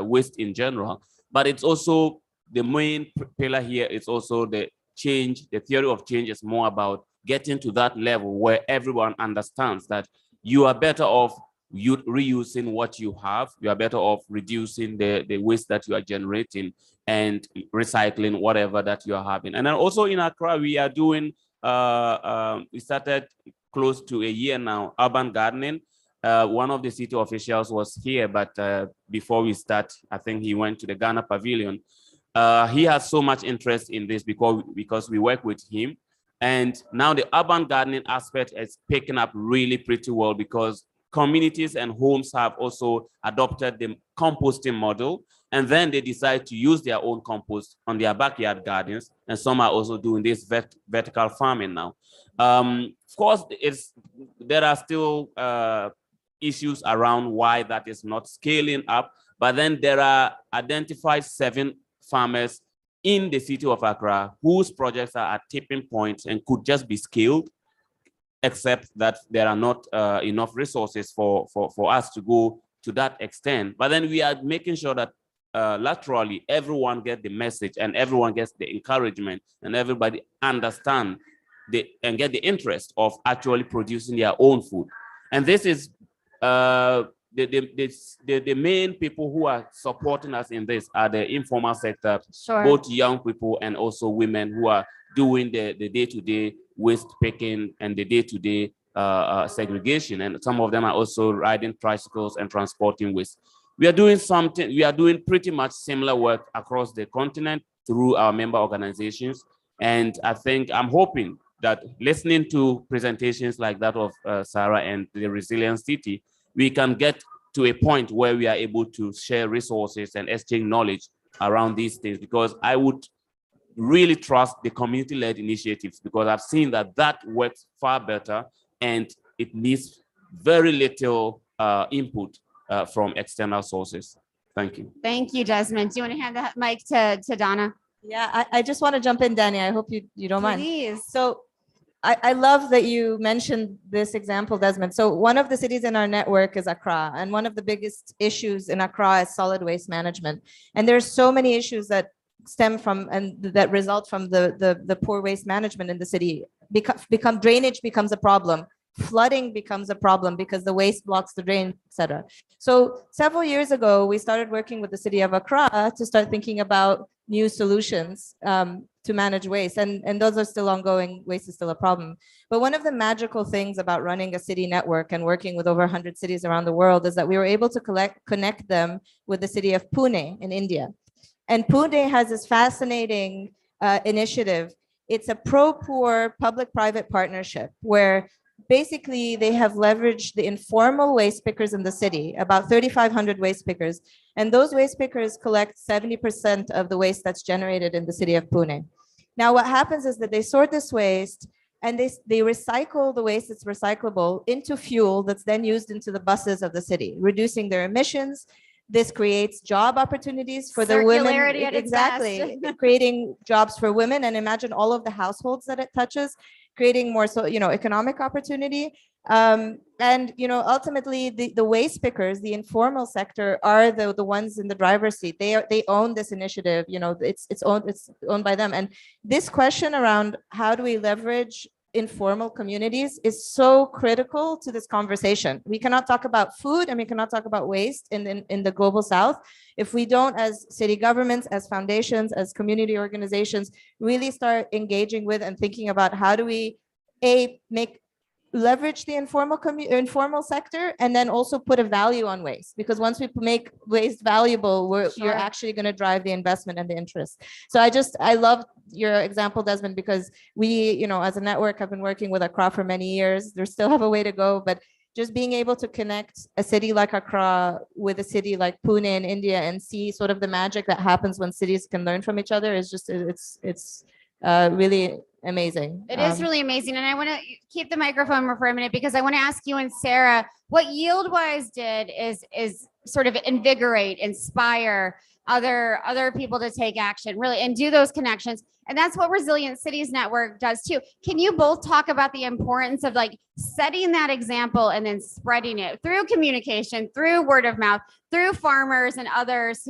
waste in general. But it's also the main pillar here. It's also the change. The theory of change is more about getting to that level where everyone understands that you are better off reusing what you have. You are better off reducing the waste that you are generating and recycling whatever that you are having. And then also in Accra, we are doing, we started close to a year now, urban gardening. One of the city officials was here, but before we start, I think he went to the Ghana Pavilion. He has so much interest in this because we work with him. And now the urban gardening aspect is picking up really pretty well because communities and homes have also adopted the composting model. And then they decide to use their own compost on their backyard gardens. And some are also doing this vertical farming now. Of course, there are still issues around why that is not scaling up. But then there are identified 7 farmers in the city of Accra whose projects are at tipping points and could just be scaled, except that there are not enough resources for us to go to that extent. But then we are making sure that laterally everyone gets the message and everyone gets the encouragement and everybody understand and get the interest of actually producing their own food. And this is the main people who are supporting us in this are the informal sector, Sure. both young people and also women who are doing the day-to-day waste picking and the day-to-day segregation. And some of them are also riding tricycles and transporting waste. We are doing pretty much similar work across the continent through our member organizations. And I'm hoping that listening to presentations like that of Sarah and the Resilient City, we can get to a point where we are able to share resources and exchange knowledge around these things, because I would really trust the community-led initiatives, because I've seen that works far better and it needs very little input from external sources. Thank you. Thank you, Desmond. Do you want to hand the mic to Donna? Yeah, I just want to jump in, Danny. I hope you don't mind. Please. So I love that you mentioned this example, Desmond. So one of the cities in our network is Accra, and one of the biggest issues in Accra is solid waste management. And there's so many issues that stem from and that result from the poor waste management in the city. Drainage becomes a problem. Flooding becomes a problem because the waste blocks the drain, etc. So several years ago, we started working with the city of Accra to start thinking about new solutions to manage waste. And those are still ongoing. Waste is still a problem. But one of the magical things about running a city network and working with over 100 cities around the world is that we were able to connect them with the city of Pune in India. And Pune has this fascinating initiative. It's a pro-poor public-private partnership where basically they have leveraged the informal waste pickers in the city, about 3,500 waste pickers. And those waste pickers collect 70% of the waste that's generated in the city of Pune. Now, what happens is that they sort this waste and they recycle the waste that's recyclable into fuel that's then used into the buses of the city, reducing their emissions. This creates job opportunities for the women. Circularity at its Exactly. best. Creating jobs for women, and imagine all of the households that it touches, creating more economic opportunity. And ultimately the waste pickers, the informal sector, are the ones in the driver's seat. They own this initiative. It's owned by them. And this question around how do we leverage informal communities is so critical to this conversation. We cannot talk about food and we cannot talk about waste in the global south if we don't, as city governments, as foundations, as community organizations, really start engaging with and thinking about how do we leverage the informal sector, and then also put a value on waste, because once we make waste valuable, you're actually going to drive the investment and the interest. So I love your example, Desmond, because we, as a network, have been working with Accra for many years. There still have a way to go, but just being able to connect a city like Accra with a city like Pune in India and see sort of the magic that happens when cities can learn from each other is just, it's really amazing. It is really amazing. And I want to keep the microphone for a minute because I want to ask you and Sarah, what YieldWise did is sort of invigorate, inspire other people to take action, really, and do those connections. And that's what Resilient Cities Network does too. Can you both talk about the importance of setting that example and then spreading it through communication, through word of mouth, through farmers and others,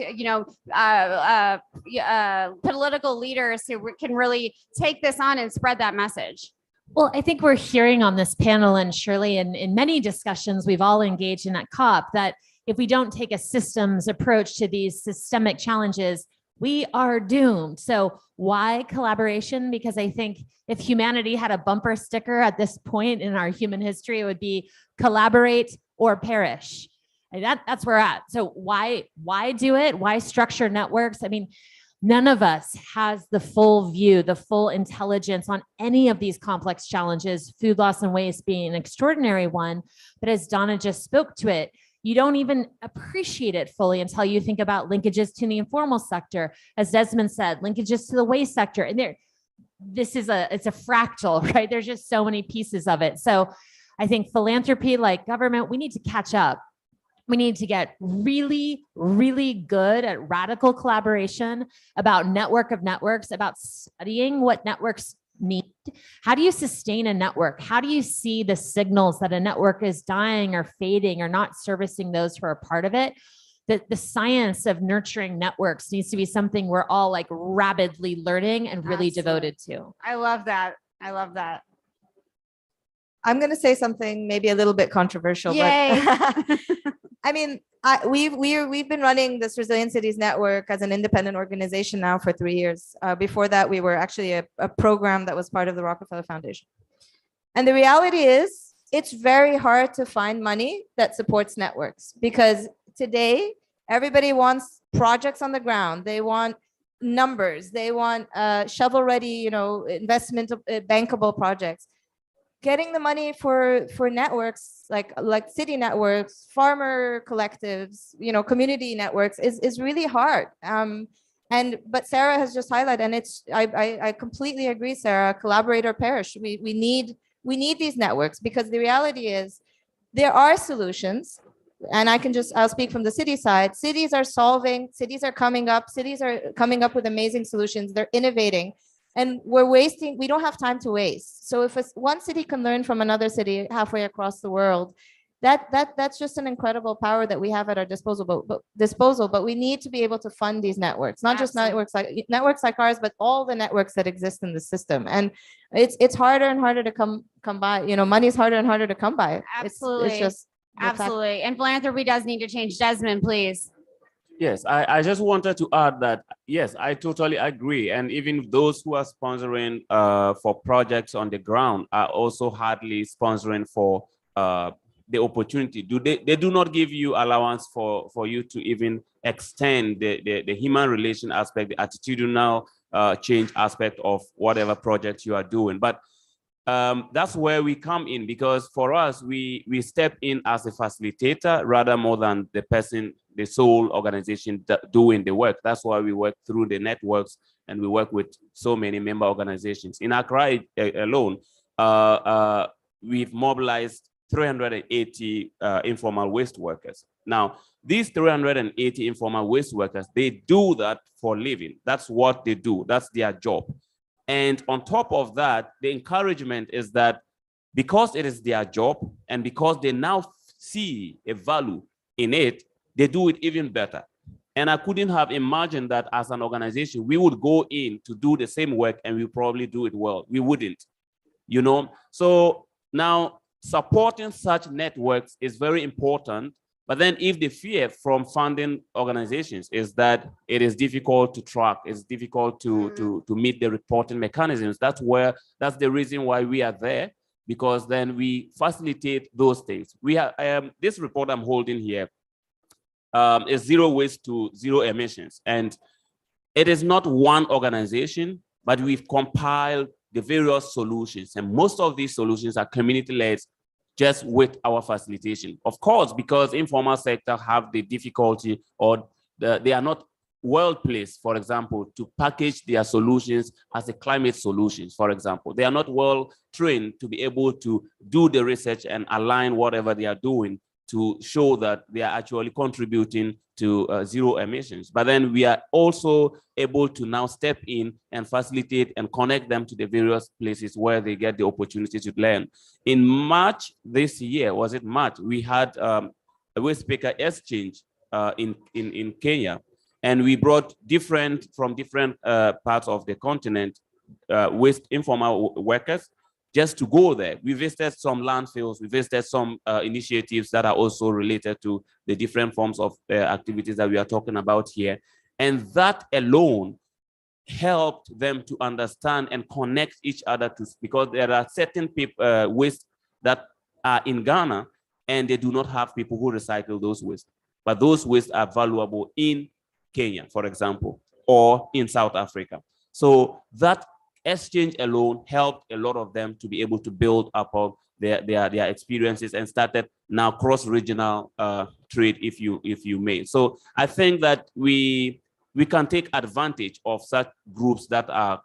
political leaders who can really take this on and spread that message? Well, I think we're hearing on this panel, and surely in many discussions we've all engaged in at COP, that if we don't take a systems approach to these systemic challenges, we are doomed. So why collaboration? Because I think if humanity had a bumper sticker at this point in our human history, it would be collaborate or perish. And that's where we're at. So why do it? Why structure networks? I mean, None of us has the full view, the full intelligence on any of these complex challenges, food loss and waste being an extraordinary one. But as Donna just spoke to it, you don't even appreciate it fully until you think about linkages to the informal sector. As Desmond said, linkages to the waste sector. And it's a fractal, right? There's just so many pieces of it. So I think philanthropy, like government, we need to catch up. We need to get really, really good at radical collaboration about network of networks, about studying what networks need. How do you sustain a network? How do you see the signals that a network is dying or fading or not servicing those who are part of it? The science of nurturing networks needs to be something we're all like rabidly learning and really devoted to. I love that. I love that. I'm going to say something maybe a little bit controversial, Yay. but I mean, we've been running this Resilient Cities Network as an independent organization now for 3 years. Before that, we were actually a program that was part of the Rockefeller Foundation. And the reality is, it's very hard to find money that supports networks because today everybody wants projects on the ground. They want numbers. They want shovel-ready, investment bankable projects. Getting the money for networks like city networks, farmer collectives, community networks is really hard. But Sarah has just highlighted, and I completely agree, Sarah. Collaborate or perish. We need these networks because the reality is there are solutions, and I'll speak from the city side. Cities are coming up with amazing solutions. They're innovating. And we don't have time to waste. So if one city can learn from another city halfway across the world, that's just an incredible power that we have at our disposal. But we need to be able to fund these networks, not just networks like ours, but all the networks that exist in the system. And it's harder and harder to come by. Money is harder and harder to come by. Absolutely. It's just absolutely. And philanthropy does need to change. Desmond, please. Yes, I just wanted to add that, yes, I totally agree. And even those who are sponsoring for projects on the ground are also hardly sponsoring for the opportunity. They do not give you allowance for you to even extend the human relation aspect, the attitudinal change aspect of whatever project you are doing. But that's where we come in, because for us, we step in as a facilitator rather more than the sole organization doing the work. That's why we work through the networks and we work with so many member organizations. In Accra alone, we've mobilized 380 informal waste workers. Now, these 380 informal waste workers, they do that for a living. That's what they do. That's their job. And on top of that, the encouragement is that because it is their job and because they now see a value in it, they do it even better. And I couldn't have imagined that as an organization, we would go in to do the same work and we probably do it well. We wouldn't, So now supporting such networks is very important. But then if the fear from funding organizations is that it is difficult to track, it's difficult to meet the reporting mechanisms, that's the reason why we are there, because then we facilitate those things. We have this report I'm holding here is Zero Waste to Zero Emissions. And it is not one organization, but we've compiled the various solutions. And most of these solutions are community-led, just with our facilitation. Of course, because informal sector have the difficulty or they are not well placed, for example, to package their solutions as a climate solutions, for example. They are not well trained to be able to do the research and align whatever they are doing to show that they are actually contributing to zero emissions. But then we are also able to now step in and facilitate and connect them to the various places where they get the opportunity to learn. In March this year, was it March, we had a waste paper exchange in Kenya, and we brought from different parts of the continent waste informal workers just to go there. We visited some landfills, we visited some initiatives that are also related to the different forms of activities that we are talking about here. And that alone helped them to understand and connect each other because there are certain waste that are in Ghana and they do not have people who recycle those waste. But those wastes are valuable in Kenya, for example, or in South Africa. So that exchange alone helped a lot of them to be able to build upon their experiences and started now cross-regional trade, if you may. So I think that we can take advantage of such groups that are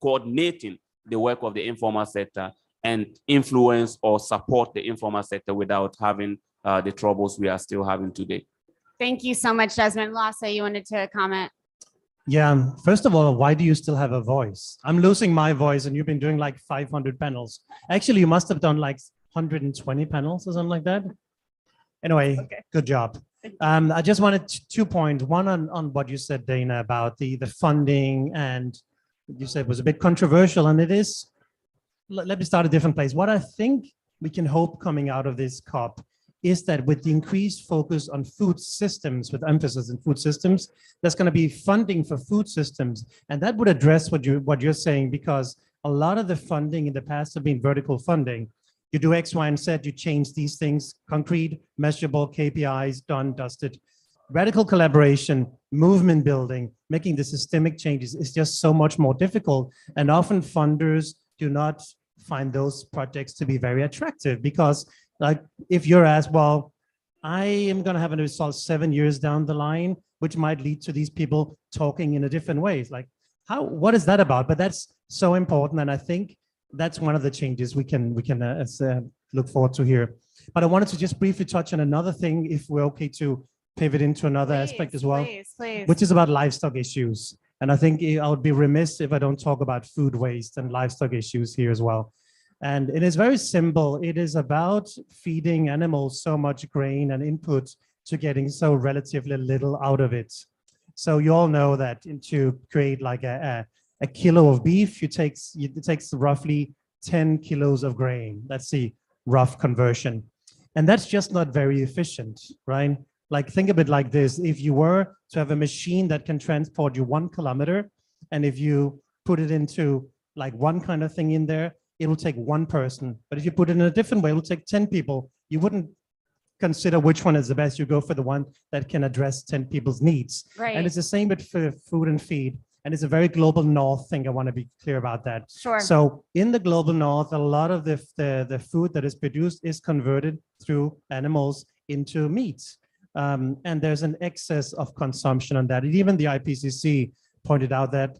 coordinating the work of the informal sector and influence or support the informal sector without having the troubles we are still having today. Thank you so much, Desmond. Lasse, you wanted to comment? Yeah, first of all, why do you still have a voice? I'm losing my voice and you've been doing like 500 panels. Actually, you must have done like 120 panels or something like that. Anyway, Okay. Good job. I just wanted 2 points. One on what you said, Dana, about the funding, and you said was a bit controversial, and it is. Let me start a different place. What I think we can hope coming out of this COP is that with the increased focus on food systems, with emphasis in food systems, there's going to be funding for food systems. And that would address what you're saying, because a lot of the funding in the past have been vertical funding. You do X, Y, and Z, you change these things, concrete, measurable KPIs, done, dusted. Radical collaboration, movement building, making the systemic changes is just so much more difficult. And often funders do not find those projects to be very attractive, because like if you're asked, well, I am going to have a result 7 years down the line, which might lead to these people talking in a different ways. Like, what is that about? But that's so important. And I think that's one of the changes we can look forward to here. But I wanted to just briefly touch on another thing, if we're okay to pivot into another aspect as well, Please. which is about livestock issues. And I think I would be remiss if I don't talk about food waste and livestock issues here as well. And it is very simple. It is about feeding animals so much grain and input to getting so relatively little out of it. So you all know that to create like a kilo of beef, it takes roughly 10 kilos of grain. That's the rough conversion. And that's just not very efficient, right? Like think of it like this. If you were to have a machine that can transport you 1 kilometer, and if you put it into like one kind of thing in there, it will take one person. But if you put it in a different way, it will take 10 people. You wouldn't consider which one is the best. You go for the one that can address 10 people's needs. Right. And it's the same with food and feed. And it's a very global north thing. I want to be clear about that. Sure. So in the global north, a lot of the food that is produced is converted through animals into meat. And there's an excess of consumption on that. And even the IPCC pointed out that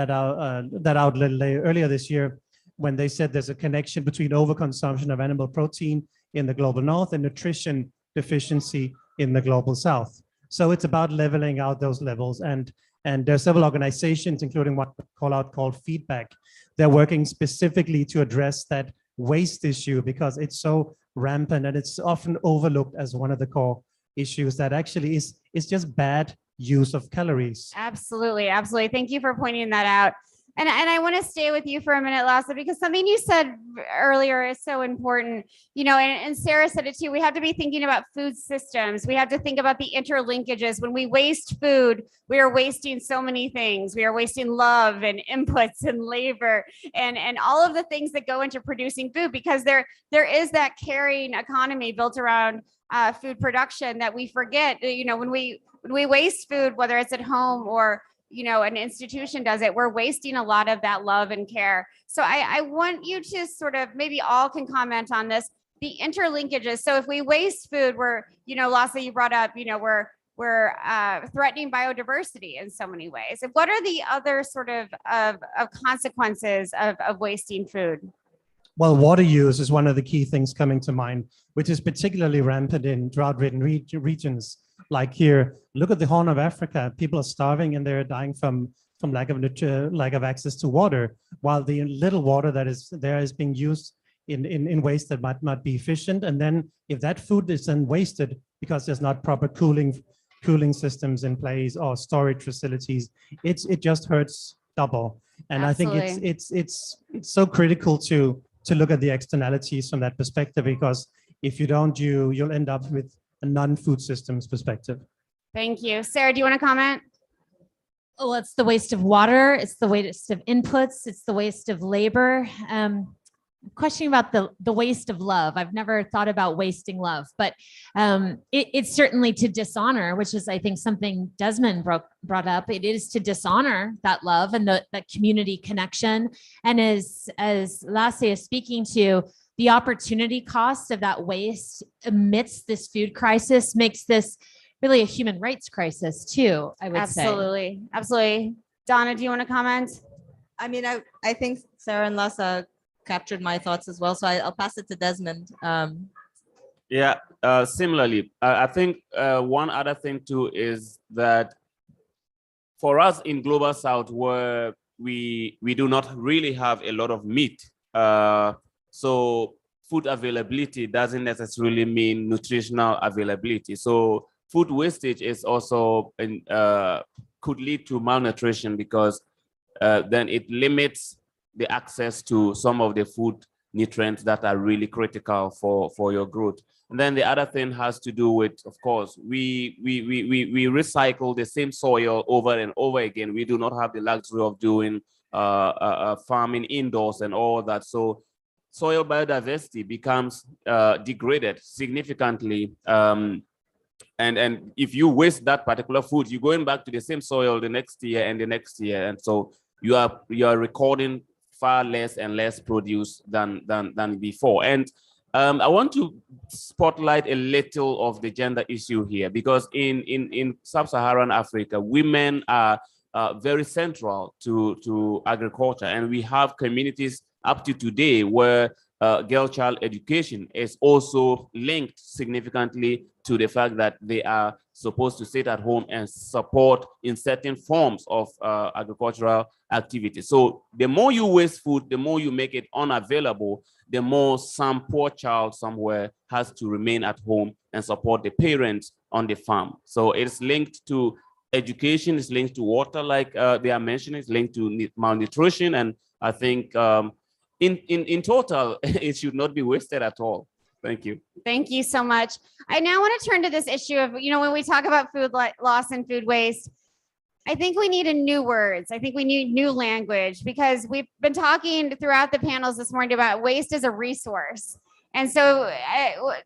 outlet earlier this year, when they said there's a connection between overconsumption of animal protein in the global north and nutrition deficiency in the global south. So it's about leveling out those levels. And there are several organizations, including one called Feedback. They're working specifically to address that waste issue, because it's so rampant and it's often overlooked as one of the core issues that actually is just bad use of calories. Absolutely. Thank you for pointing that out. And I want to stay with you for a minute, Lasse, because something you said earlier is so important, and Sarah said it too. We have to be thinking about food systems. We have to think about the interlinkages. When we waste food, we are wasting so many things. We are wasting love and inputs and labor and all of the things that go into producing food, because there is that carrying economy built around food production that we forget. When we waste food, whether it's at home or an institution does it, we're wasting a lot of that love and care. So I want you to sort of, maybe all can comment on this, the interlinkages. So if we waste food, we're, Lasse, you brought up, we're threatening biodiversity in so many ways. What are the other sort of consequences of wasting food? Well, water use is one of the key things coming to mind, which is particularly rampant in drought-ridden regions. Like here, look at the Horn of Africa. People are starving and they're dying from lack of access to water, while the little water that is there is being used in ways that might not be efficient. And then if that food is then wasted because there's not proper cooling systems in place or storage facilities, it just hurts double. And Absolutely. I think it's so critical to look at the externalities from that perspective, because if you don't, you'll end up with a non-food systems perspective. Thank you. Sarah, do you want to comment? Oh, it's the waste of water. It's the waste of inputs. It's the waste of labor. questioning about the waste of love. I've never thought about wasting love, but it's certainly to dishonor, which is, I think, something Desmond brought up. It is to dishonor that love and that community connection. And as Lasse is speaking to, the opportunity cost of that waste amidst this food crisis makes this really a human rights crisis too, I would say. Absolutely. Absolutely. Donna, do you want to comment? I mean, I think Sarah and Lasse captured my thoughts as well. So I'll pass it to Desmond. Yeah, similarly, I think one other thing too is that for us in Global South, where we do not really have a lot of meat, so food availability doesn't necessarily mean nutritional availability. So food wastage is also could lead to malnutrition because then it limits the access to some of the food nutrients that are really critical for your growth. And then the other thing has to do with, of course, we recycle the same soil over and over again. We do not have the luxury of doing farming indoors and all that. So soil biodiversity becomes degraded significantly. And if you waste that particular food, you're going back to the same soil the next year and the next year. And so you are recording far less and less produce than before. And I want to spotlight a little of the gender issue here, because in sub-Saharan Africa, women are very central to agriculture, and we have communities up to today where girl-child education is also linked significantly to the fact that they are supposed to sit at home and support in certain forms of agricultural activity. So the more you waste food, the more you make it unavailable, the more some poor child somewhere has to remain at home and support the parents on the farm. So it's linked to education, it's linked to water, like they are mentioning, it's linked to malnutrition. And I think in total, it should not be wasted at all. Thank you. Thank you so much. I now want to turn to this issue of, when we talk about food loss and food waste, I think we need new words. I think we need new language, because we've been talking throughout the panels this morning about waste as a resource. And so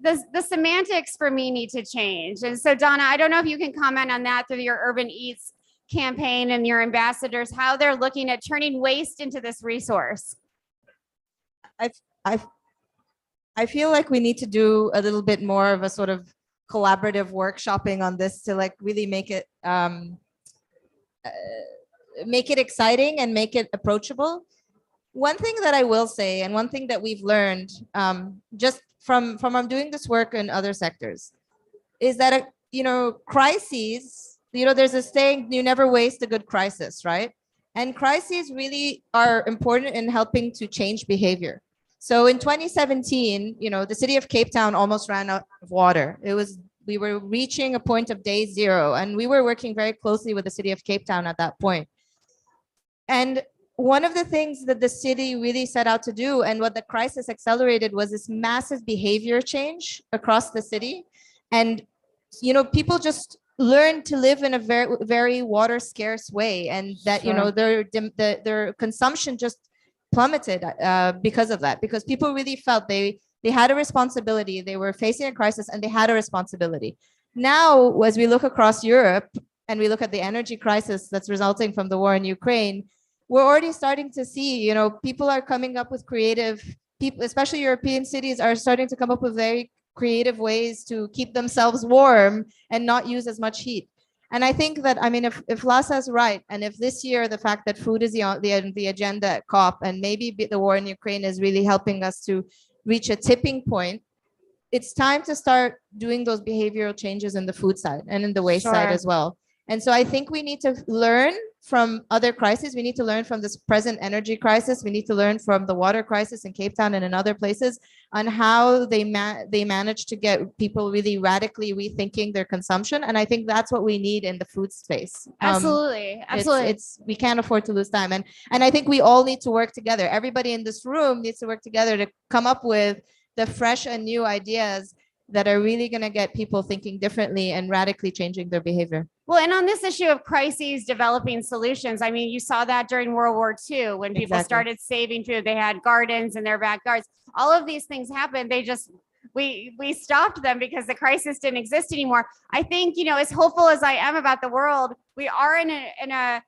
the semantics for me need to change. And so Donna, I don't know if you can comment on that through your Urban Eats campaign and your ambassadors, how they're looking at turning waste into this resource. I feel like we need to do a little bit more of a sort of collaborative workshopping on this to like really make it exciting and make it approachable. One thing that I will say, and one thing that we've learned just from doing this work in other sectors, is that crises. There's a saying: you never waste a good crisis, right? And crises really are important in helping to change behavior. So in 2017, the city of Cape Town almost ran out of water. We were reaching a point of day zero, and we were working very closely with the city of Cape Town at that point. And one of the things that the city really set out to do, and what the crisis accelerated, was this massive behavior change across the city. And, people just learned to live in a very, very water scarce way. And that, their consumption just plummeted because of that, because people really felt they had a responsibility. They were facing a crisis and they had a responsibility. Now, as we look across Europe and we look at the energy crisis that's resulting from the war in Ukraine, we're already starting to see, people are coming up with people, especially European cities, are starting to come up with very creative ways to keep themselves warm and not use as much heat. And I think that, if Lasse is right, and if this year the fact that food is the agenda at COP, and maybe the war in Ukraine is really helping us to reach a tipping point, it's time to start doing those behavioral changes in the food side and in the waste side as well. And so I think we need to learn from other crises. We need to learn from this present energy crisis. We need to learn from the water crisis in Cape Town and in other places on how they manage to get people really radically rethinking their consumption. And I think that's what we need in the food space. Absolutely. We can't afford to lose time. And I think we all need to work together. Everybody in this room needs to work together to come up with the fresh and new ideas that are really going to get people thinking differently and radically changing their behavior. Well, and on this issue of crises developing solutions, I mean, you saw that during World War II when people Exactly. started saving food. They had gardens in their backyards. All of these things happened. They just we stopped them because the crisis didn't exist anymore. I think, you know, as hopeful as I am about the world, we are in a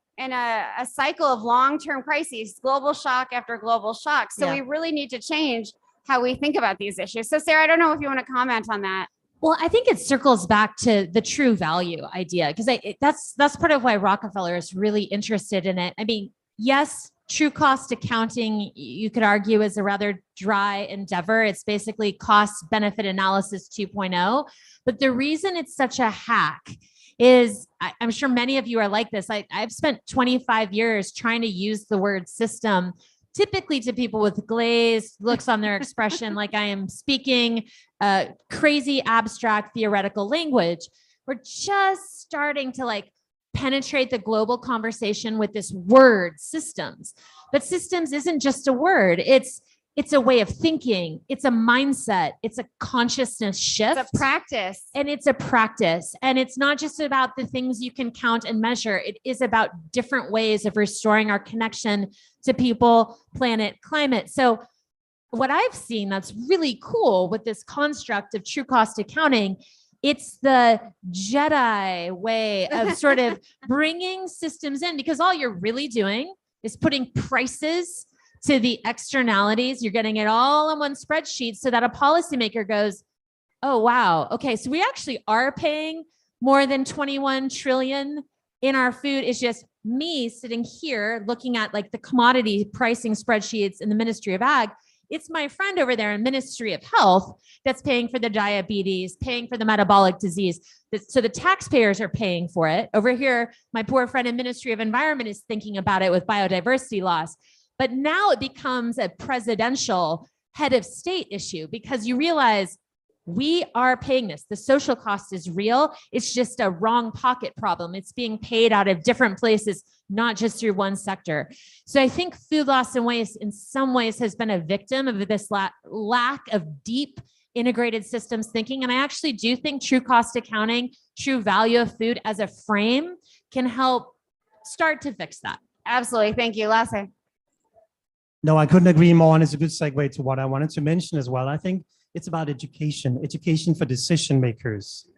cycle of long-term crises, global shock after global shock. So Yeah. we really need to change how we think about these issues. So Sarah, I don't know if you want to comment on that. Well, I think it circles back to the true value idea because that's part of why Rockefeller is really interested in it. I mean, yes, true cost accounting, you could argue, is a rather dry endeavor. It's basically cost benefit analysis 2.0. But the reason it's such a hack is I'm sure many of you are like this. I've spent 25 years trying to use the word system typically to people with glazed looks on their expression, like I am speaking crazy abstract theoretical language. We're just starting to like penetrate the global conversation with this word systems. But systems isn't just a word. It's a way of thinking. It's a mindset. It's a consciousness shift. It's a practice. And it's a practice. And it's not just about the things you can count and measure. It is about different ways of restoring our connection to people, planet, climate. So what I've seen that's really cool with this construct of true cost accounting, it's the Jedi way of sort of bringing systems in, because all you're really doing is putting prices to the externalities. You're getting it all on one spreadsheet so that a policymaker goes, oh, wow. Okay. So we actually are paying more than 21 trillion in our food. It's just me sitting here looking at like the commodity pricing spreadsheets in the Ministry of Ag. It's my friend over there in Ministry of Health that's paying for the diabetes, paying for the metabolic disease. So the taxpayers are paying for it. Over here, my poor friend in Ministry of Environment is thinking about it with biodiversity loss. But now it becomes a presidential head of state issue because you realize we are paying this. The social cost is real. It's just a wrong pocket problem. It's being paid out of different places, not just through one sector. So I think food loss and waste in some ways has been a victim of this lack of deep integrated systems thinking. And I actually do think true cost accounting, true value of food as a frame can help start to fix that. Absolutely. Thank you. Lasse. No, I couldn't agree more. And it's a good segue to what I wanted to mention as well. I think it's about education for decision makers.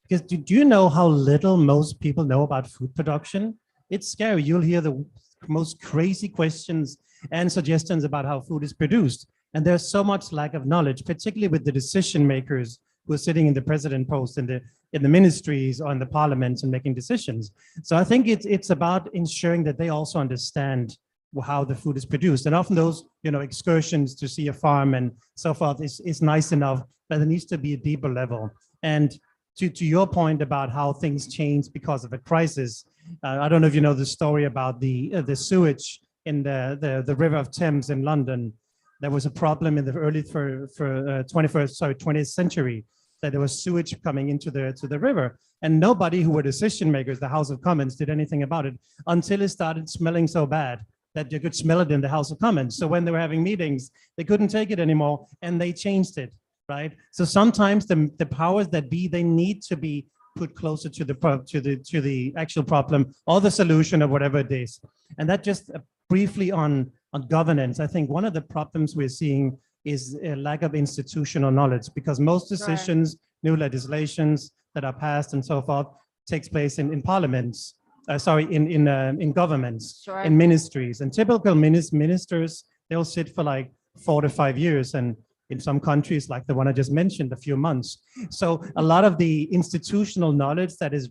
Because do you know how little most people know about food production? It's scary. You'll hear the most crazy questions and suggestions about how food is produced. And there's so much lack of knowledge, particularly with the decision makers who are sitting in the president post in the ministries or in the parliaments and making decisions. So I think it's about ensuring that they also understand how the food is produced. And often those, excursions to see a farm and so forth is nice enough, but there needs to be a deeper level. And to your point about how things change because of a crisis, I don't know if you know the story about the sewage in the River of Thames in London. There was a problem in the early 20th century that there was sewage coming into the river, and nobody who were decision makers, the House of Commons, did anything about it until it started smelling so bad that you could smell it in the House of Commons. So when they were having meetings, they couldn't take it anymore, and they changed it, right? So sometimes the powers that be, they need to be put closer to the actual problem or the solution or whatever it is. And that just briefly on governance, I think one of the problems we're seeing is a lack of institutional knowledge, because most decisions, new legislations that are passed and so forth takes place in parliaments. In governments, Sure. in ministries, and typical ministers, they'll sit for like 4 to 5 years, and in some countries, like the one I just mentioned, a few months. So a lot of the institutional knowledge that is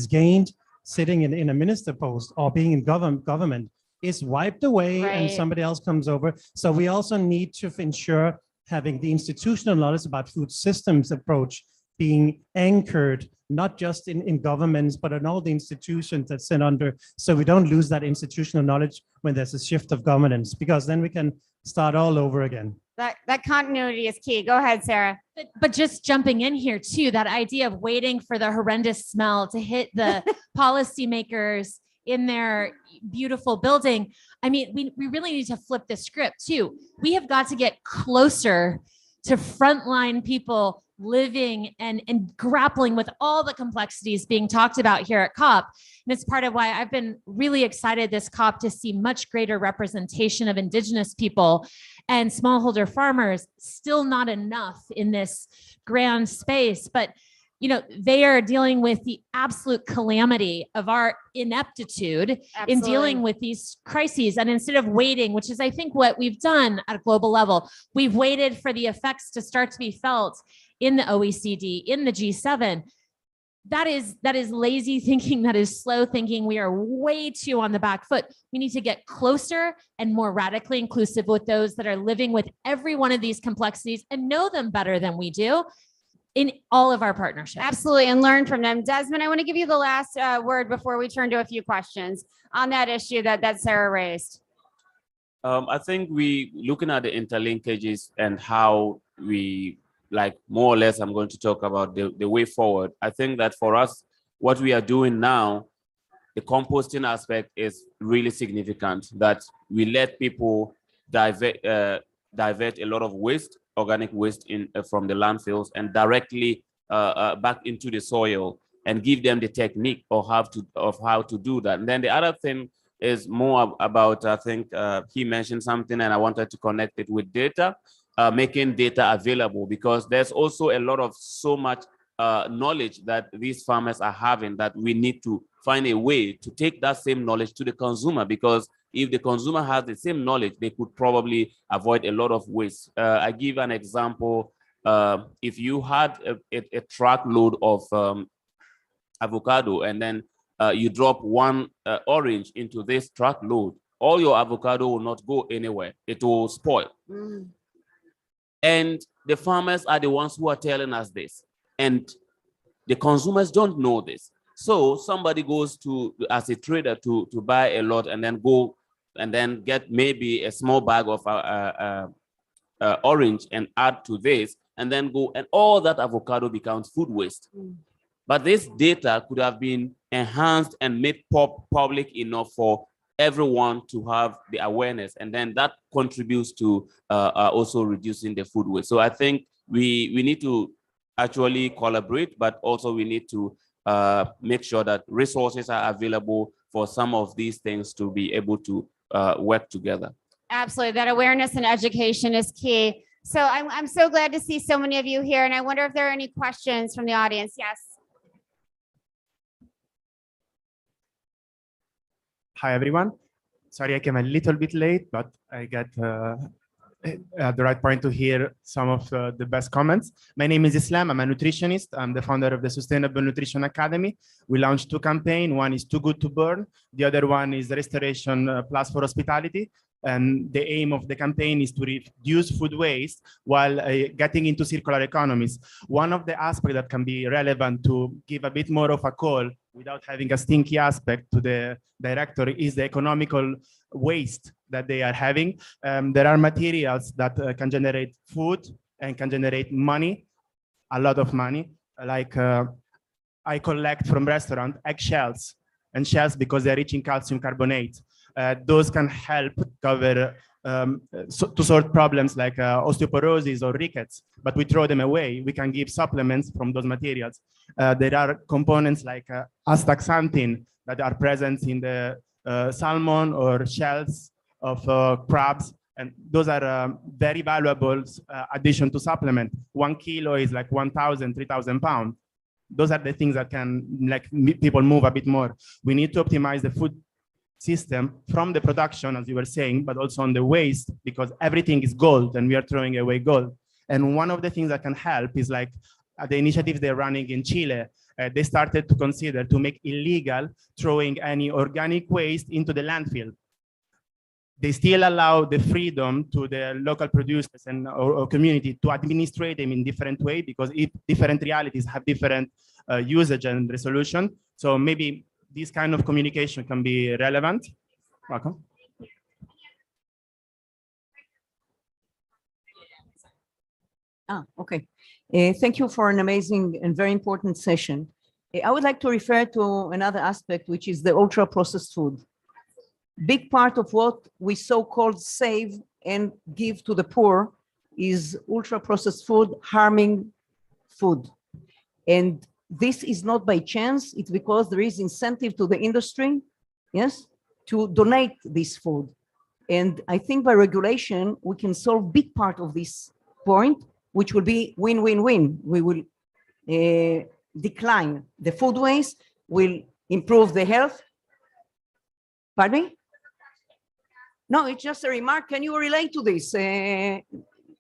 gained sitting in a minister post or being in government is wiped away, and Right. somebody else comes over. So we also need to ensure having the institutional knowledge about food systems approach being anchored not just in governments, but in all the institutions that sit under, so we don't lose that institutional knowledge when there's a shift of governance, because then we can start all over again. That continuity is key. Go ahead, Sarah. But just jumping in here too, that idea of waiting for the horrendous smell to hit the policymakers in their beautiful building. I mean, we really need to flip the script too. We have got to get closer to frontline people living and grappling with all the complexities being talked about here at COP. And it's part of why I've been really excited this COP to see much greater representation of Indigenous people and smallholder farmers. Still not enough in this grand space, but they are dealing with the absolute calamity of our ineptitude in dealing with these crises. And instead of waiting, which is, I think, what we've done at a global level, we've waited for the effects to start to be felt in the OECD, in the G7. That is lazy thinking. That is slow thinking. We are way too on the back foot. We need to get closer and more radically inclusive with those that are living with every one of these complexities and know them better than we do in all of our partnerships. Absolutely, and learn from them. Desmond, I want to give you the last word before we turn to a few questions on that issue that Sarah raised. I think we looking at the interlinkages and how we more or less, I'm going to talk about the way forward. I think that for us, what we are doing now, the composting aspect is really significant, that we let people divert a lot of waste, organic waste from the landfills and directly back into the soil and give them the technique of how to do that. And then the other thing is more about, I think he mentioned something and I wanted to connect it with data, making data available, because there's also a lot of so much knowledge that these farmers are having that we need to find a way to take that same knowledge to the consumer, because if the consumer has the same knowledge, they could probably avoid a lot of waste. I give an example. If you had a truckload of avocado and then you drop one orange into this truckload, all your avocado will not go anywhere. It will spoil. And the farmers are the ones who are telling us this. And the consumers don't know this. So somebody goes to, as a trader, to buy a lot and then go and then get maybe a small bag of orange and add to this and then go, and all that avocado becomes food waste. But this data could have been enhanced and made public enough for everyone to have the awareness, and then that contributes to also reducing the food waste. So I think we need to actually collaborate, but also we need to make sure that resources are available for some of these things to be able to work together. Absolutely, that awareness and education is key. So I'm so glad to see so many of you here, and I wonder if there are any questions from the audience. Yes. Hi, everyone. Sorry, I came a little bit late, but I got at the right point to hear some of the best comments. My name is Islam. I'm a nutritionist. I'm the founder of the Sustainable Nutrition Academy. We launched two campaigns. One is Too Good to Burn. The other one is Restoration Plus for Hospitality. And the aim of the campaign is to reduce food waste while getting into circular economies. One of the aspects that can be relevant to give a bit more of a call without having a stinky aspect to the director is the economical waste that they are having. There are materials that can generate food and can generate money, a lot of money. Like I collect from restaurant eggshells and shells because they're rich in calcium carbonate. Those can help cover to sort problems like osteoporosis or rickets, but we throw them away. We can give supplements from those materials. There are components like astaxanthin that are present in the salmon or shells of crabs, and those are very valuable addition to supplement. 1 kilo is like 1,000, 3,000 pounds. Those are the things that can people move a bit more. We need to optimize the food system from the production, as you were saying, but also on the waste, because everything is gold and we are throwing away gold. And one of the things that can help is like the initiatives they're running in Chile. They started to consider to make illegal throwing any organic waste into the landfill. They still allow the freedom to the local producers and or community to administrate them in different way, because if different realities have different usage and resolution. So maybe this kind of communication can be relevant. Welcome. Okay. Thank you for an amazing and very important session. I would like to refer to another aspect, which is the ultra processed food. Big part of what we so-called save and give to the poor is ultra processed food harming food. And this is not by chance, it's because there is incentive to the industry, yes, to donate this food. And I think by regulation, we can solve big part of this point, which will be win-win-win. We will decline the food waste, will improve the health. Pardon me? No, it's just a remark. Can you relate to this?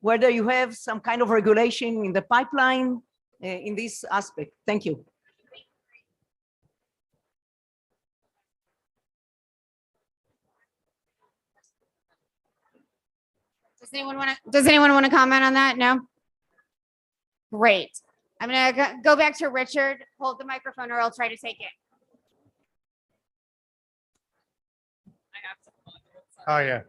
Whether you have some kind of regulation in the pipeline in this aspect? Thank you. Does anyone want to comment on that? No? Great. I'm going to go back to Richard. Hold the microphone or I'll try to take it. Oh, yeah.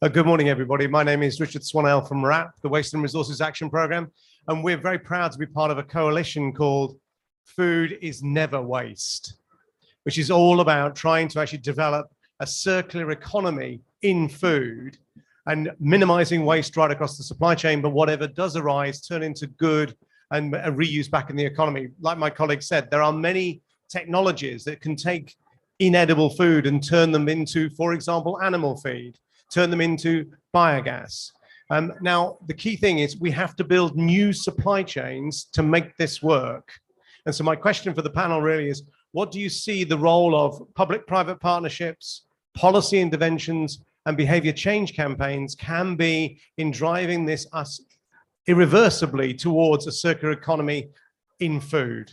Good morning, everybody. My name is Richard Swanell from WRAP, the Waste and Resources Action Programme. And we're very proud to be part of a coalition called Food is Never Waste, which is all about trying to actually develop a circular economy in food and minimizing waste right across the supply chain. But whatever does arise, turn into good and reuse back in the economy. Like my colleague said, there are many technologies that can take inedible food and turn them into, for example, animal feed, turn them into biogas. Now, the key thing is we have to build new supply chains to make this work. And so my question for the panel really is, what do you see the role of public-private partnerships, policy interventions, and behavior change campaigns can be in driving this us irreversibly towards a circular economy in food?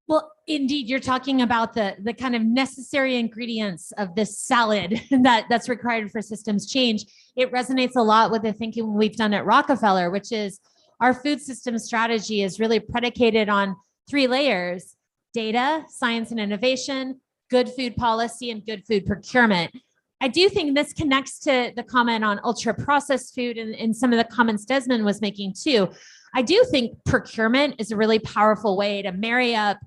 Well, indeed, you're talking about the kind of necessary ingredients of this salad that's required for systems change. It resonates a lot with the thinking we've done at Rockefeller, which is our food system strategy is really predicated on 3 layers: data, science and innovation, good food policy, and good food procurement. I do think this connects to the comment on ultra processed food and some of the comments Desmond was making too. I do think procurement is a really powerful way to marry up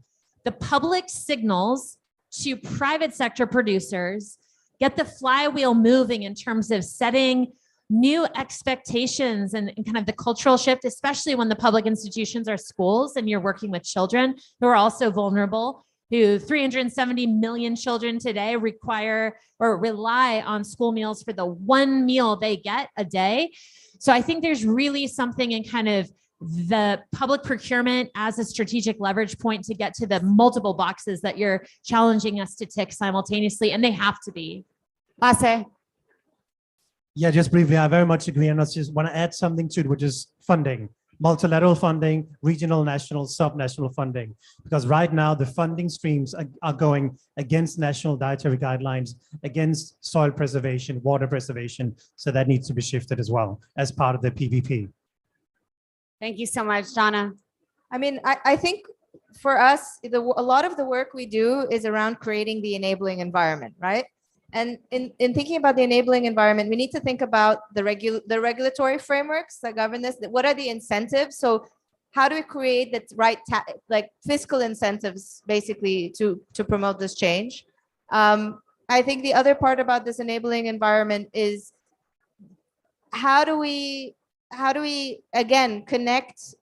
the public signals to private sector producers, get the flywheel moving in terms of setting new expectations and kind of the cultural shift, especially when the public institutions are schools and you're working with children who are also vulnerable, who 370 million children today require or rely on school meals for the one meal they get a day. So I think there's really something in kind of the public procurement as a strategic leverage point to get to the multiple boxes that you're challenging us to tick simultaneously, and they have to be. Lasse. Yeah, just briefly, I very much agree. And I just want to add something to it, which is funding, multilateral funding, regional, national, sub-national funding. Because right now the funding streams are going against national dietary guidelines, against soil preservation, water preservation. So that needs to be shifted as well as part of the PPP. Thank you so much, Donna. I mean, I think for us, a lot of the work we do is around creating the enabling environment, right? And in thinking about the enabling environment, we need to think about the regulatory frameworks that govern this. What are the incentives? So how do we create the right like fiscal incentives basically to promote this change? I think the other part about this enabling environment is how do we again connect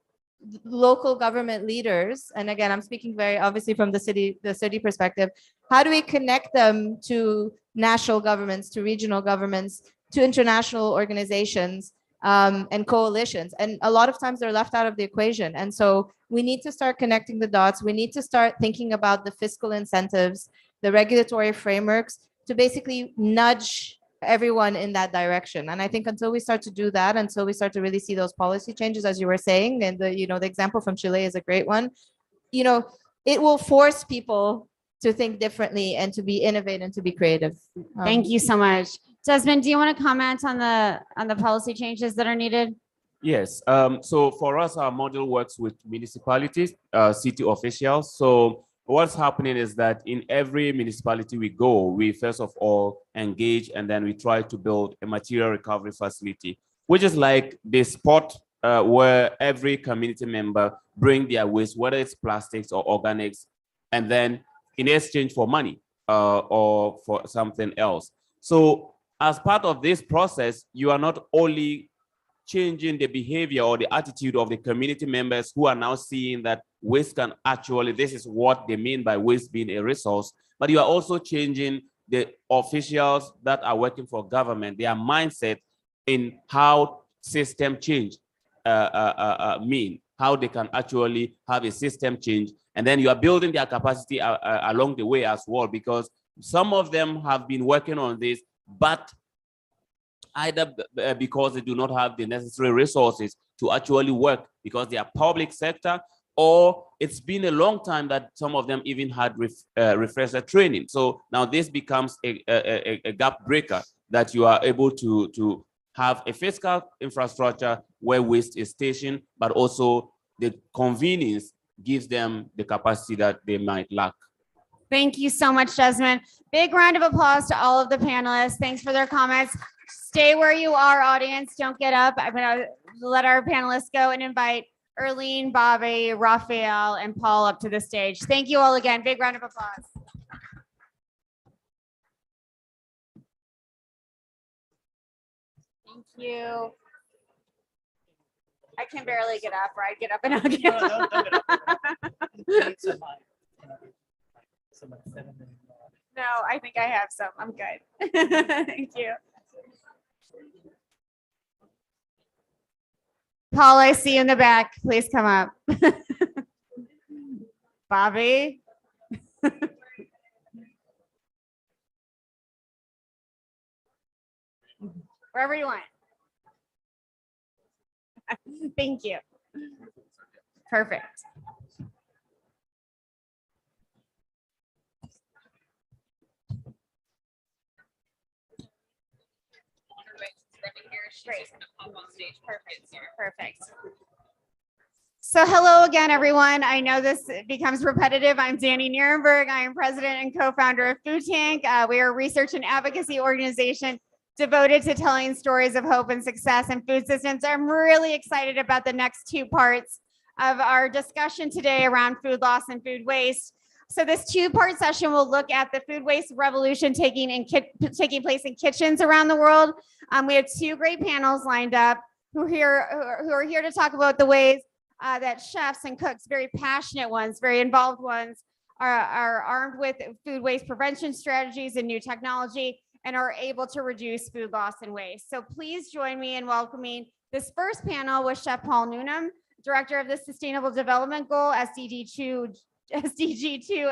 local government leaders, and again I'm speaking very obviously from the city perspective. How do we connect them to national governments, to regional governments, to international organizations and coalitions? And a lot of times they're left out of the equation, and so we need to start connecting the dots. We need to start thinking about the fiscal incentives, the regulatory frameworks to basically nudge everyone in that direction. And I think until we start to do that, until we start to really see those policy changes, as you were saying, and the example from Chile is a great one, it will force people to think differently and to be innovative and to be creative. Thank you so much. Desmond, do you want to comment on the policy changes that are needed? Yes. So for us, our model works with municipalities, city officials. So what's happening is that in every municipality we go, we first of all engage, and then we try to build a material recovery facility, which is like the spot where every community member bring their waste, whether it's plastics or organics, and then in exchange for money, or for something else. So as part of this process, you are not only changing the behavior or the attitude of the community members who are now seeing that waste can actually, this is what they mean by waste being a resource, but you are also changing the officials that are working for government, their mindset in how system change mean, how they can actually have a system change. And then you are building their capacity along the way as well, because some of them have been working on this, but either because they do not have the necessary resources to actually work because they are public sector, or it's been a long time that some of them even had refresher training. So now this becomes a gap breaker, that you are able to have a physical infrastructure where waste is stationed, but also the convenience gives them the capacity that they might lack. Thank you so much, Desmond. Big round of applause to all of the panelists. Thanks for their comments. Stay where you are, audience. Don't get up. I'm going to let our panelists go and invite Erlene, Bobby, Raphael, and Paul up to the stage. Thank you all again. Big round of applause. Thank you. I can barely get up, or I get up and I'll get up. No, I think I have some. I'm good. Thank you. Paul, I see you in the back. Please come up. Bobby. Wherever you want. Thank you. Perfect. Great. Perfect. So hello again, everyone. I know this becomes repetitive. I'm Danny Nierenberg. I am president and co-founder of Food Tank. We are a research and advocacy organization devoted to telling stories of hope and success in food systems. I'm really excited about the next two parts of our discussion today around food loss and food waste. So this two-part session will look at the food waste revolution taking place in kitchens around the world. We have two great panels lined up who are here to talk about the ways that chefs and cooks, very passionate ones, very involved ones, are armed with food waste prevention strategies and new technology, and are able to reduce food loss and waste. So please join me in welcoming this first panel with Chef Paul Newnham, Director of the Sustainable Development Goal, SDG2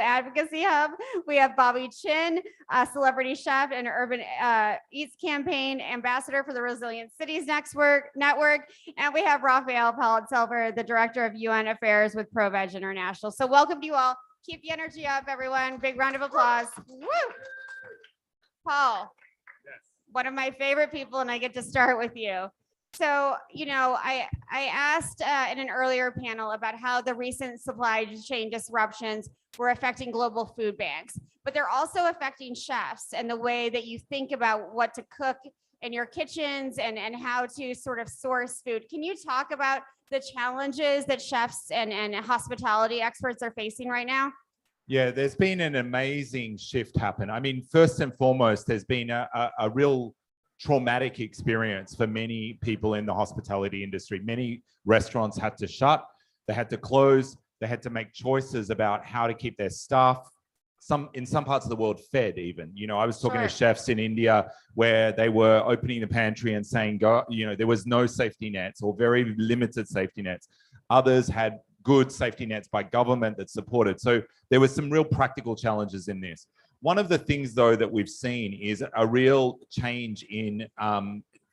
Advocacy Hub. We have Bobby Chin, a celebrity chef and Urban Eats Campaign Ambassador for the Resilient Cities Network. And we have Raphael Pallet-Silver, the Director of UN Affairs with ProVeg International. So welcome to you all. Keep the energy up, everyone. Big round of applause. Woo! Paul, one of my favorite people, and I get to start with you. So, you know, I asked in an earlier panel about how the recent supply chain disruptions were affecting global food banks, but they're also affecting chefs and the way that you think about what to cook in your kitchens and how to sort of source food. Can you talk about the challenges that chefs and hospitality experts are facing right now? Yeah, there's been an amazing shift happen. I mean, first and foremost, there's been a real traumatic experience for many people in the hospitality industry. Many restaurants had to shut, they had to close, they had to make choices about how to keep their staff, in some parts of the world, fed even. You know, I was talking to chefs in India where they were opening the pantry and saying, go, you know, there was no safety nets or very limited safety nets. Others had good safety nets by government that supported. So there were some real practical challenges in this. One of the things, though, that we've seen is a real change in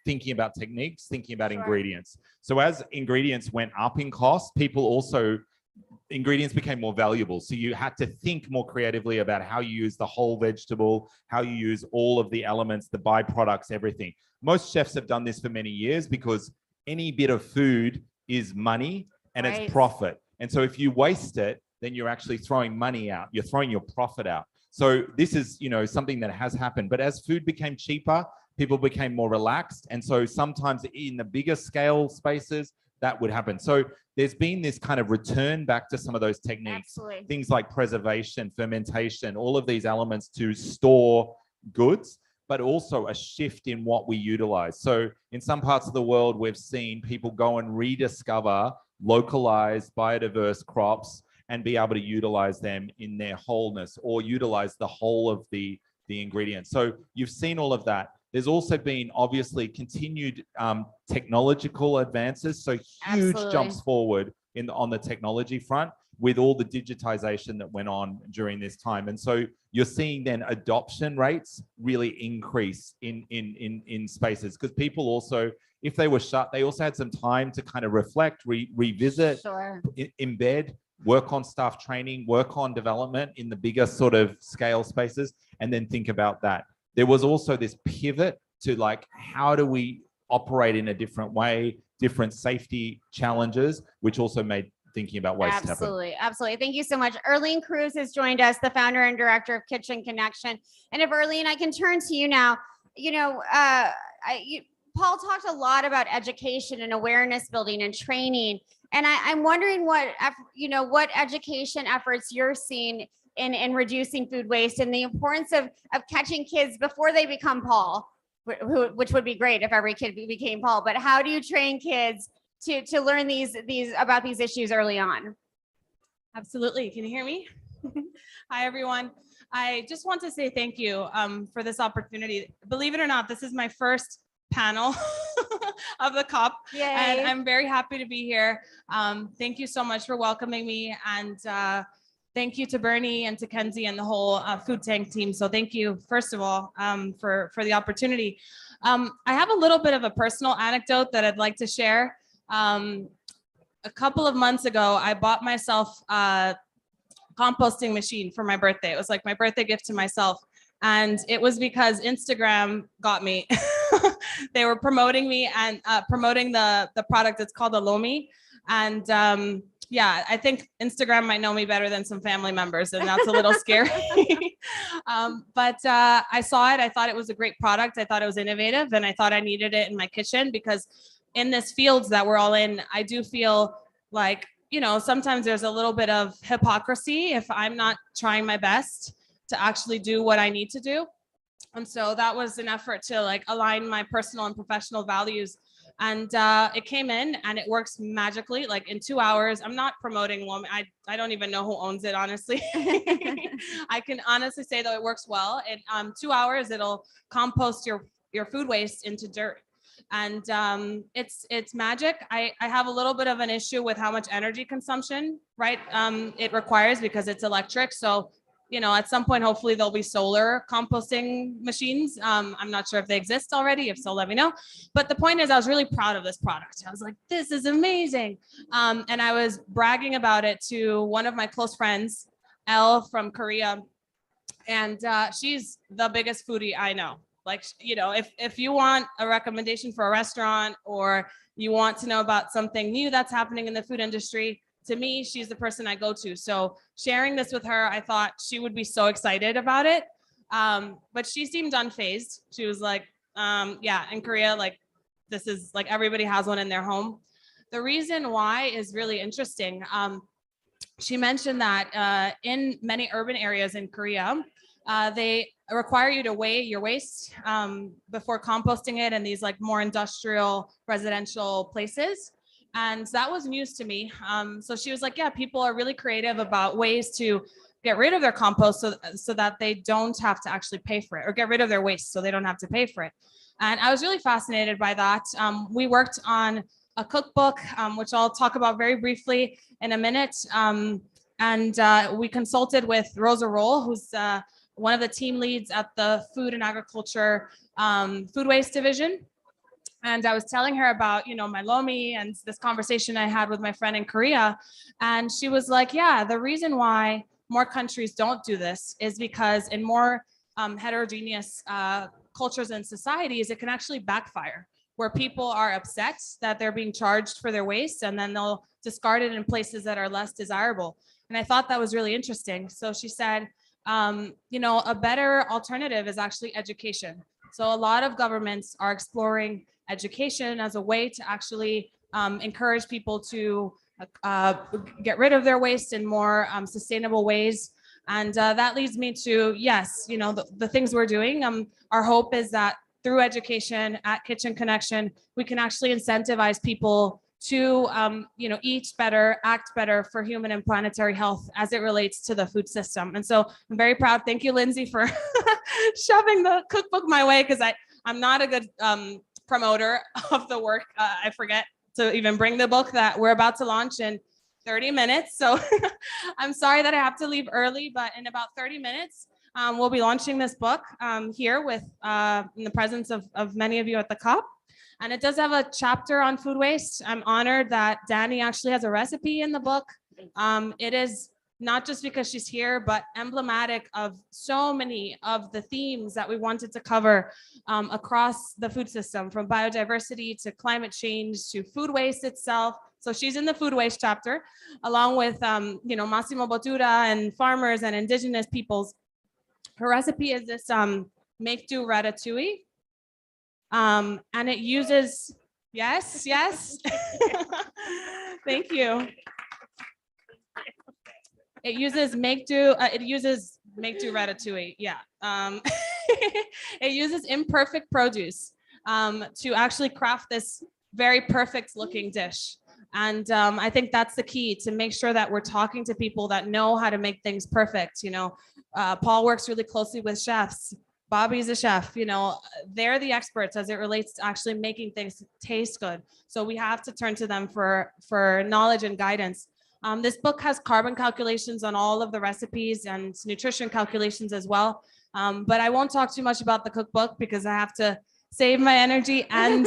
thinking about techniques, thinking about ingredients. So as ingredients went up in cost, ingredients became more valuable. So you had to think more creatively about how you use the whole vegetable, how you use all of the elements, the byproducts, everything. Most chefs have done this for many years because any bit of food is money and it's profit. And so if you waste it, then you're actually throwing money out. You're throwing your profit out. So this is, you know, something that has happened. But as food became cheaper, people became more relaxed. And so sometimes in the bigger scale spaces, that would happen. So there's been this kind of return back to some of those techniques, Absolutely. things like preservation, fermentation, all of these elements to store goods, but also a shift in what we utilize. So in some parts of the world, we've seen people go and rediscover localized biodiverse crops and be able to utilize them in their wholeness, or utilize the whole of the ingredients. So you've seen all of that. There's also been obviously continued technological advances, so huge Absolutely. jumps forward on the technology front with all the digitization that went on during this time. And so you're seeing then adoption rates really increase in spaces, because people also, if they were shut, they also had some time to kind of reflect, revisit, Sure. embed, work on staff training, work on development in the bigger sort of scale spaces, and then think about that. There was also this pivot to like, how do we operate in a different way, different safety challenges, which also made thinking about waste happen. Absolutely. Absolutely. Thank you so much. Erlene Cruz has joined us, the founder and director of Kitchen Connection. And if Erlene, I can turn to you now. You know, Paul talked a lot about education and awareness building and training. And I'm wondering what education efforts you're seeing in reducing food waste and the importance of catching kids before they become Paul, which would be great if every kid became Paul. But how do you train kids to learn these about these issues early on? Absolutely. Can you hear me? Hi, everyone. I just want to say thank you for this opportunity. Believe it or not, this is my first panel of the COP. Yay. And I'm very happy to be here. Thank you so much for welcoming me. And thank you to Bernie and to Kenzie and the whole Food Tank team. So thank you, first of all, for the opportunity. I have a little bit of a personal anecdote that I'd like to share. A couple of months ago, I bought myself a composting machine for my birthday. It was like my birthday gift to myself. And it was because Instagram got me. They were promoting me and promoting the product. It's called Alomi. And yeah, I think Instagram might know me better than some family members, and that's a little scary. But I saw it. I thought it was a great product. I thought it was innovative, and I thought I needed it in my kitchen, because in this fields that we're all in, I do feel like, you know, sometimes there's a little bit of hypocrisy if I'm not trying my best to actually do what I need to do. And so that was an effort to like align my personal and professional values. And it came in and it works magically, like in 2 hours. I'm not promoting Lomi. I don't even know who owns it, honestly. I can honestly say that it works well. In 2 hours, it'll compost your food waste into dirt. And it's magic. I have a little bit of an issue with how much energy consumption, right? It requires, because it's electric. So, you know, at some point, hopefully there'll be solar composting machines. I'm not sure if they exist already. If so, let me know. But the point is, I was really proud of this product. I was like, this is amazing. And I was bragging about it to one of my close friends, Elle from Korea. And she's the biggest foodie I know. Like, you know, if you want a recommendation for a restaurant, or you want to know about something new that's happening in the food industry, to me, she's the person I go to. So sharing this with her, I thought she would be so excited about it. But she seemed unfazed. She was like, yeah, in Korea, like, this is like, everybody has one in their home. The reason why is really interesting. She mentioned that in many urban areas in Korea, they require you to weigh your waste before composting it in these like more industrial residential places. And that was news to me. So she was like, yeah, people are really creative about ways to get rid of their compost so that they don't have to actually pay for it, or get rid of their waste so they don't have to pay for it. And I was really fascinated by that. We worked on a cookbook, which I'll talk about very briefly in a minute. And we consulted with Rosa Roll, who's one of the team leads at the Food and Agriculture Food Waste Division. And I was telling her about, you know, my Lomi and this conversation I had with my friend in Korea. And she was like, yeah, the reason why more countries don't do this is because in more heterogeneous cultures and societies, it can actually backfire, where people are upset that they're being charged for their waste, and then they'll discard it in places that are less desirable. And I thought that was really interesting. So she said, you know, a better alternative is actually education. So a lot of governments are exploring education as a way to actually encourage people to get rid of their waste in more sustainable ways. And that leads me to, yes, you know, the things we're doing. Our hope is that through education at Kitchen Connection, we can actually incentivize people to, you know, eat better, act better for human and planetary health as it relates to the food system. And so I'm very proud. Thank you, Lindsay, for shoving the cookbook my way, because I'm not a good promoter of the work. I forget to even bring the book that we're about to launch in 30 minutes. So I'm sorry that I have to leave early, but in about 30 minutes, we'll be launching this book here with in the presence of many of you at the COP. And it does have a chapter on food waste. I'm honored that Danny actually has a recipe in the book. It is not just because she's here, but emblematic of so many of the themes that we wanted to cover across the food system, from biodiversity to climate change to food waste itself. So she's in the food waste chapter, along with you know, Massimo Bottura and farmers and indigenous peoples. Her recipe is this make do ratatouille. And it uses, yes, thank you. It uses make do ratatouille, yeah. It uses imperfect produce to actually craft this very perfect looking dish. And I think that's the key, to make sure that we're talking to people that know how to make things perfect. You know, Paul works really closely with chefs. Bobby's a chef, you know, they're the experts as it relates to actually making things taste good. So we have to turn to them for knowledge and guidance. This book has carbon calculations on all of the recipes and nutrition calculations as well. But I won't talk too much about the cookbook because I have to save my energy and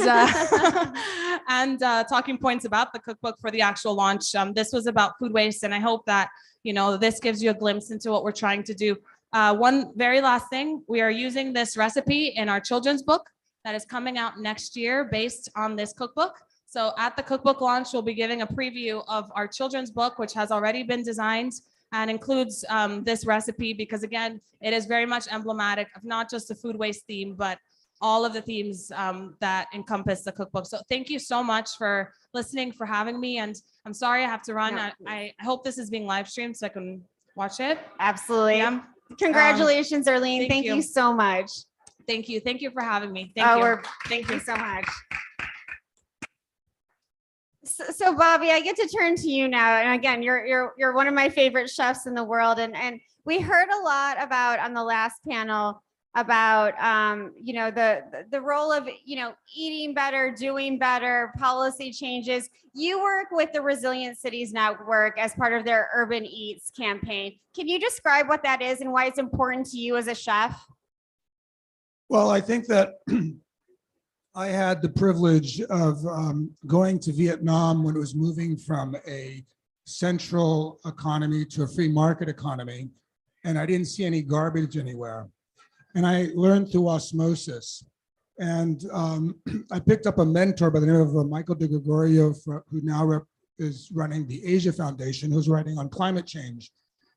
talking points about the cookbook for the actual launch. This was about food waste, and I hope that, you know, this gives you a glimpse into what we're trying to do. One very last thing, we are using this recipe in our children's book that is coming out next year based on this cookbook. So at the cookbook launch, we'll be giving a preview of our children's book, which has already been designed and includes this recipe, because again, it is very much emblematic of not just the food waste theme, but all of the themes that encompass the cookbook. So thank you so much for listening, for having me. And I'm sorry I have to run. No. I hope this is being live streamed so I can watch it. Absolutely. Yeah. Congratulations, Arlene. Thank you so much. Thank you. Thank you for having me. Thank you. Thank you so much. So Bobby, I get to turn to you now. And again, you're one of my favorite chefs in the world. And we heard a lot about on the last panel about you know, the role of, you know, eating better, doing better, policy changes. You work with the Resilient Cities Network as part of their Urban Eats campaign. Can you describe what that is and why it's important to you as a chef? Well, I think that I had the privilege of going to Vietnam when it was moving from a central economy to a free market economy, and I didn't see any garbage anywhere. And I learned through osmosis. And I picked up a mentor by the name of Michael de Gregorio, who now is running the Asia Foundation, who's writing on climate change.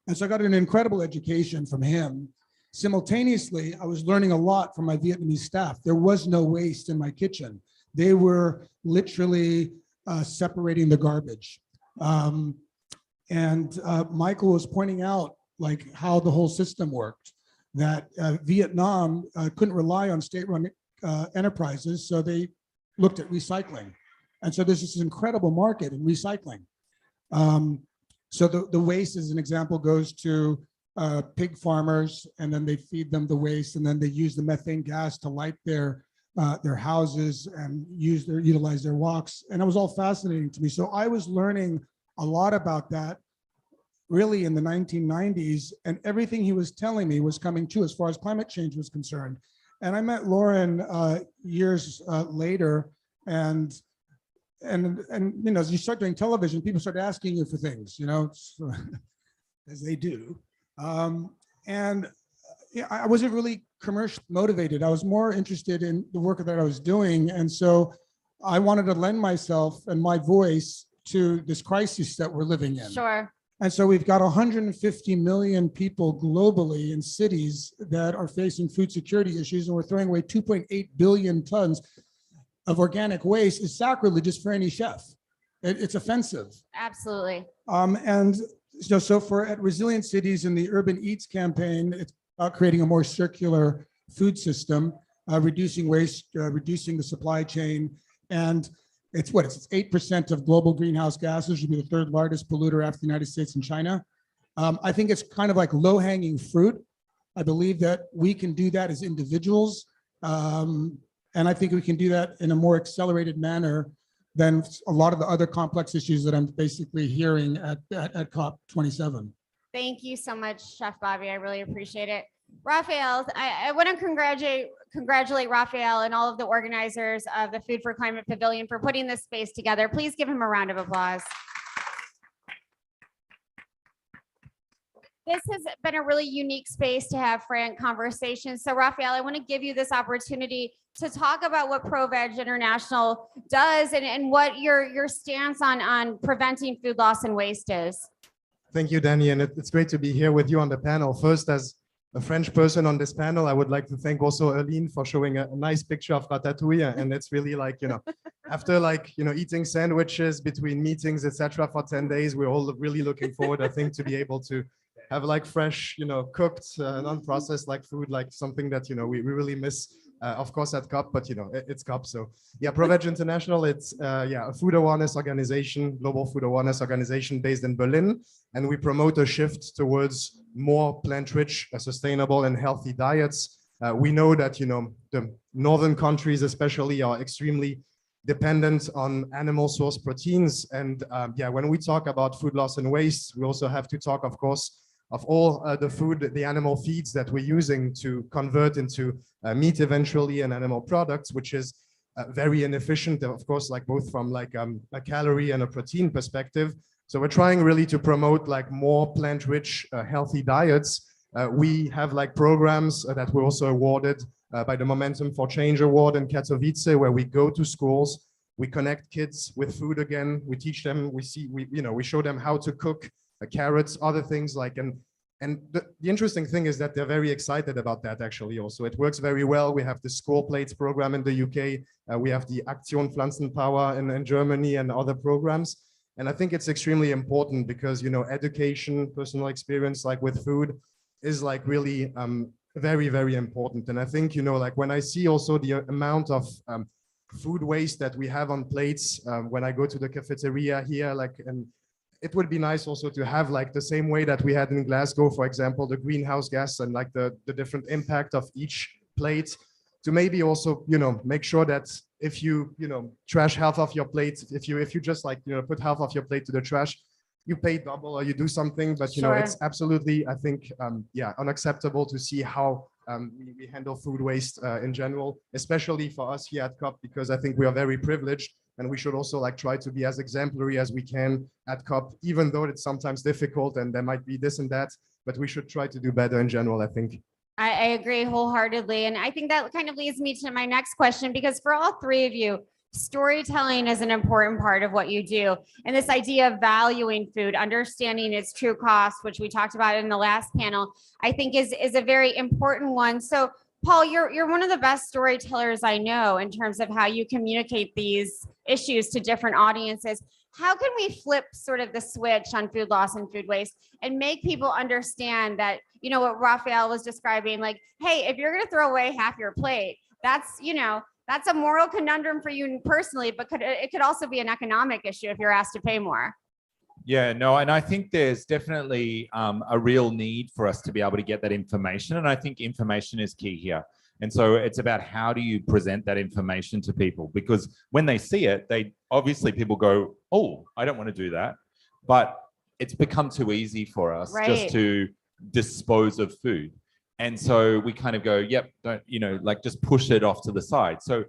And so I got an incredible education from him. Simultaneously, I was learning a lot from my Vietnamese staff. There was no waste in my kitchen. They were literally separating the garbage. Michael was pointing out like how the whole system worked, that Vietnam couldn't rely on state-run enterprises, so they looked at recycling. And so there's this incredible market in recycling. So the waste, as an example, goes to pig farmers, and then they feed them the waste, and then they use the methane gas to light their houses and utilize their walks. And it was all fascinating to me. So I was learning a lot about that really in the 1990s, and everything he was telling me was coming true as far as climate change was concerned. And I met Lauren years later, and you know, as you start doing television, people start asking you for things, you know, as they do. Yeah, I wasn't really commercially motivated. I was more interested in the work that I was doing, and so I wanted to lend myself and my voice to this crisis that we're living in. Sure. And so we've got 150 million people globally in cities that are facing food security issues, and we're throwing away 2.8 billion tons. of organic waste is sacrilegious for any chef. It's offensive. Absolutely. And so for at Resilient Cities and the Urban Eats campaign, it's about creating a more circular food system, reducing waste, reducing the supply chain. And it's 8% of global greenhouse gases, should be the third largest polluter after the United States and China. I think it's kind of like low-hanging fruit. I believe that we can do that as individuals. And I think we can do that in a more accelerated manner than a lot of the other complex issues that I'm basically hearing at COP27. Thank you so much, Chef Bobby. I really appreciate it. Raphael, I want to congratulate Raphael and all of the organizers of the Food for Climate Pavilion for putting this space together. Please give him a round of applause. This has been a really unique space to have frank conversations. So Raphael, I want to give you this opportunity to talk about what ProVeg International does and what your stance on preventing food loss and waste is. Thank you, Danny, and it's great to be here with you on the panel. First, as a French person on this panel, I would like to thank also Erline for showing a nice picture of Ratatouille. And it's really like, after eating sandwiches between meetings, etc., for 10 days, we're all really looking forward, I think, to be able to have like fresh, cooked, non-processed like food, like something that, we really miss, of course, at COP, but, it's COP. So yeah, ProVeg International, it's a food awareness organization, global food awareness organization based in Berlin. And we promote a shift towards more plant-rich, sustainable and healthy diets. We know that, the northern countries especially are extremely dependent on animal source proteins. And when we talk about food loss and waste, we also have to talk, of course, of all the food, the animal feeds that we're using to convert into meat eventually and animal products, which is very inefficient, of course, like both from like a calorie and a protein perspective. So we're trying really to promote like more plant-rich, healthy diets. We have like programs that were also awarded by the Momentum for Change Award in Katowice, where we go to schools, we connect kids with food again, we teach them, we show them how to cook carrots, other things like, and the interesting thing is that they're very excited about that actually also. It works very well. We have the Score Plates program in the UK. We have the Aktion Pflanzenpower in Germany and other programs. And I think it's extremely important because, education, personal experience, like with food is like really very, very important. And I think, like when I see also the amount of food waste that we have on plates, when I go to the cafeteria here, like, and it would be nice also to have like the same way that we had in Glasgow, for example, the greenhouse gas and like the different impact of each plate, to maybe also, make sure that if you, trash half of your plate, if you just like, put half of your plate to the trash, you pay double or you do something, but it's absolutely, I think, unacceptable to see how we handle food waste in general, especially for us here at COP, because I think we are very privileged and we should also like try to be as exemplary as we can at COP, even though it's sometimes difficult and there might be this and that, but we should try to do better in general, I think. I agree wholeheartedly. And I think that kind of leads me to my next question, because for all three of you, storytelling is an important part of what you do. And this idea of valuing food, understanding its true cost, which we talked about in the last panel, I think is a very important one. So Paul, you're one of the best storytellers I know in terms of how you communicate these issues to different audiences. How can we flip sort of the switch on food loss and food waste and make people understand that, what Raphael was describing, like, hey, if you're going to throw away half your plate, that's a moral conundrum for you personally, but it could also be an economic issue if you're asked to pay more. Yeah, no, and I think there's definitely a real need for us to be able to get that information. And I think information is key here. And so it's about how do you present that information to people? Because when they see it, people go, oh, I don't want to do that. But it's become too easy for us just to dispose of food. And so we kind of go, yep, don't, just push it off to the side. So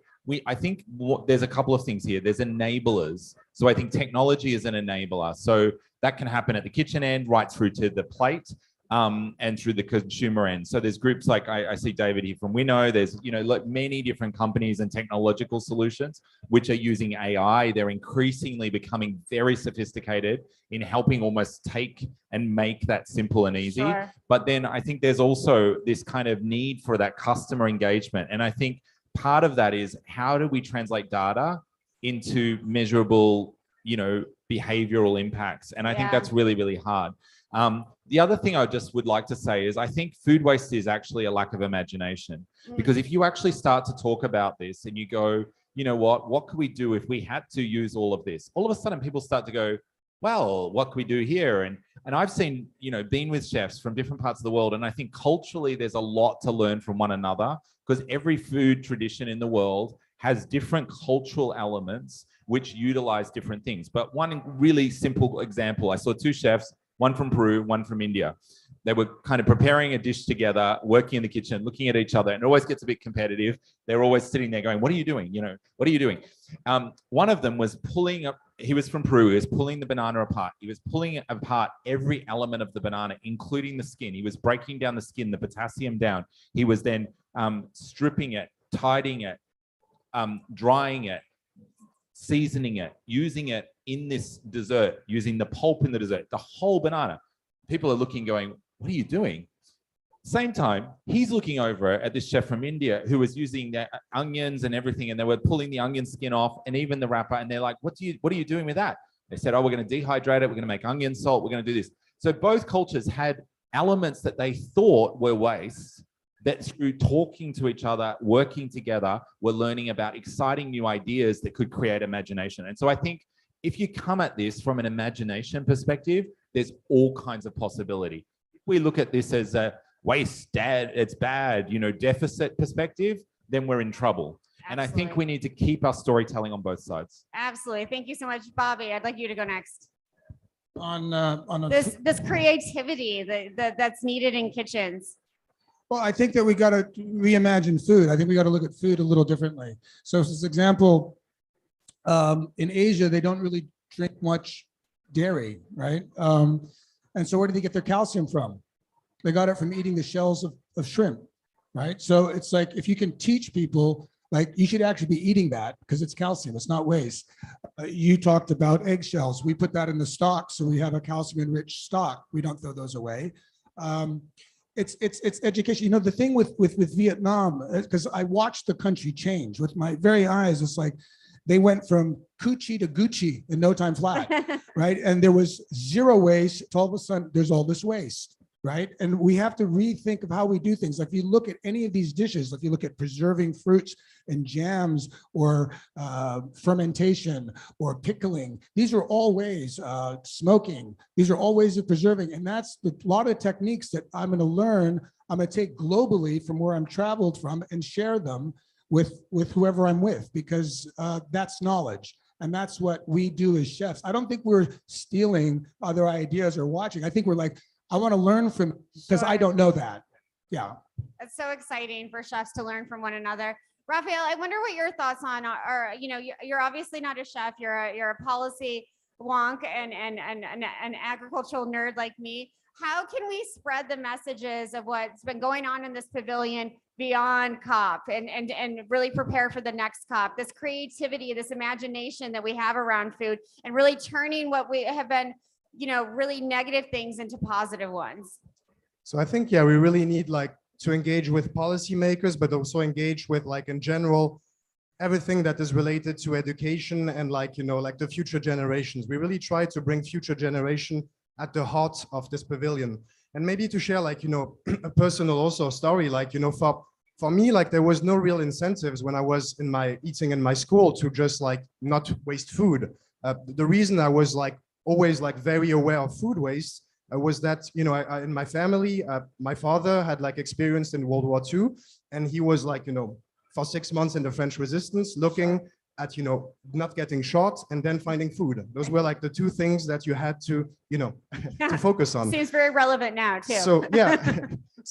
I think there's a couple of things here. There's enablers. So I think technology is an enabler. So that can happen at the kitchen end, right through to the plate, and through the consumer end. So there's groups like I see David here from Winnow. There's like many different companies and technological solutions which are using AI. They're increasingly becoming very sophisticated in helping almost take and make that simple and easy. But then I think there's also this kind of need for that customer engagement. And I think part of that is how do we translate data into measurable, behavioral impacts? And I think that's really, really hard. The other thing I just would like to say is I think food waste is actually a lack of imagination, because if you actually start to talk about this and you go, you know what could we do if we had to use all of this? All of a sudden people start to go, well, what can we do here? And I've seen, been with chefs from different parts of the world. And I think culturally there's a lot to learn from one another, because every food tradition in the world has different cultural elements which utilize different things. But one really simple example, I saw two chefs, one from Peru, one from India. They were kind of preparing a dish together, working in the kitchen, looking at each other, and it always gets a bit competitive. They're always sitting there going, what are you doing? What are you doing? One of them was pulling up, he was from Peru, he was pulling the banana apart. He was pulling apart every element of the banana, including the skin. He was breaking down the skin, the potassium down. He was then stripping it, tidying it, drying it, seasoning it, using it in this dessert, using the pulp in the dessert, the whole banana. People are looking, going, what are you doing? Same time, he's looking over at this chef from India who was using the onions and everything, and they were pulling the onion skin off and even the wrapper. And they're like, what are you doing with that? They said, oh, we're going to dehydrate it. We're going to make onion salt. We're going to do this. So both cultures had elements that they thought were waste, that through talking to each other, working together, were learning about exciting new ideas that could create imagination. And so I think if you come at this from an imagination perspective, there's all kinds of possibility. If we look at this as a waste, it's bad, deficit perspective, then we're in trouble. Absolutely. And I think we need to keep our storytelling on both sides. Absolutely. Thank you so much, Bobby. I'd like you to go next. On This creativity that's needed in kitchens. Well, I think that we got to reimagine food. I think we got to look at food a little differently. So, for example, in Asia, they don't really drink much dairy, right? And so where do they get their calcium from? They got it from eating the shells of shrimp, right? So it's like, if you can teach people, like, you should actually be eating that because it's calcium, it's not waste. You talked about eggshells. We put that in the stock, so we have a calcium-enriched stock. We don't throw those away. It's education. The thing with Vietnam, because I watched the country change with my very eyes. It's like they went from coochie to Gucci in no time flat, right? And there was zero waste. All of a sudden, there's all this waste, right? And we have to rethink of how we do things. Like, if you look at any of these dishes, if you look at preserving fruits and jams, or fermentation, or pickling, these are all ways, smoking, these are all ways of preserving. And that's a lot of techniques that I'm going to learn, I'm going to take globally from where I'm traveled from and share them with whoever I'm with, because that's knowledge. And that's what we do as chefs. I don't think we're stealing other ideas or watching. I think we're like, I want to learn from, because I don't know that. Yeah. It's so exciting for chefs to learn from one another. Raphael, I wonder what your thoughts on are. You're obviously not a chef. You're a policy wonk and an agricultural nerd like me. How can we spread the messages of what's been going on in this pavilion beyond COP and really prepare for the next COP? This creativity, this imagination that we have around food, and really turning what we have been, really negative things into positive ones. So I think, we really need to engage with policymakers, but also engage with, in general, everything that is related to education and the future generations. We really try to bring future generation at the heart of this pavilion. And maybe to share a personal also story, for me, there was no real incentives when I was eating in my school to just not waste food. The reason I was always very aware of food waste was that, in my family, my father had experienced in World War II, and he was for 6 months in the French resistance, looking at, not getting shot and then finding food. Those were the two things that you had to, to focus on. Seems very relevant now too. So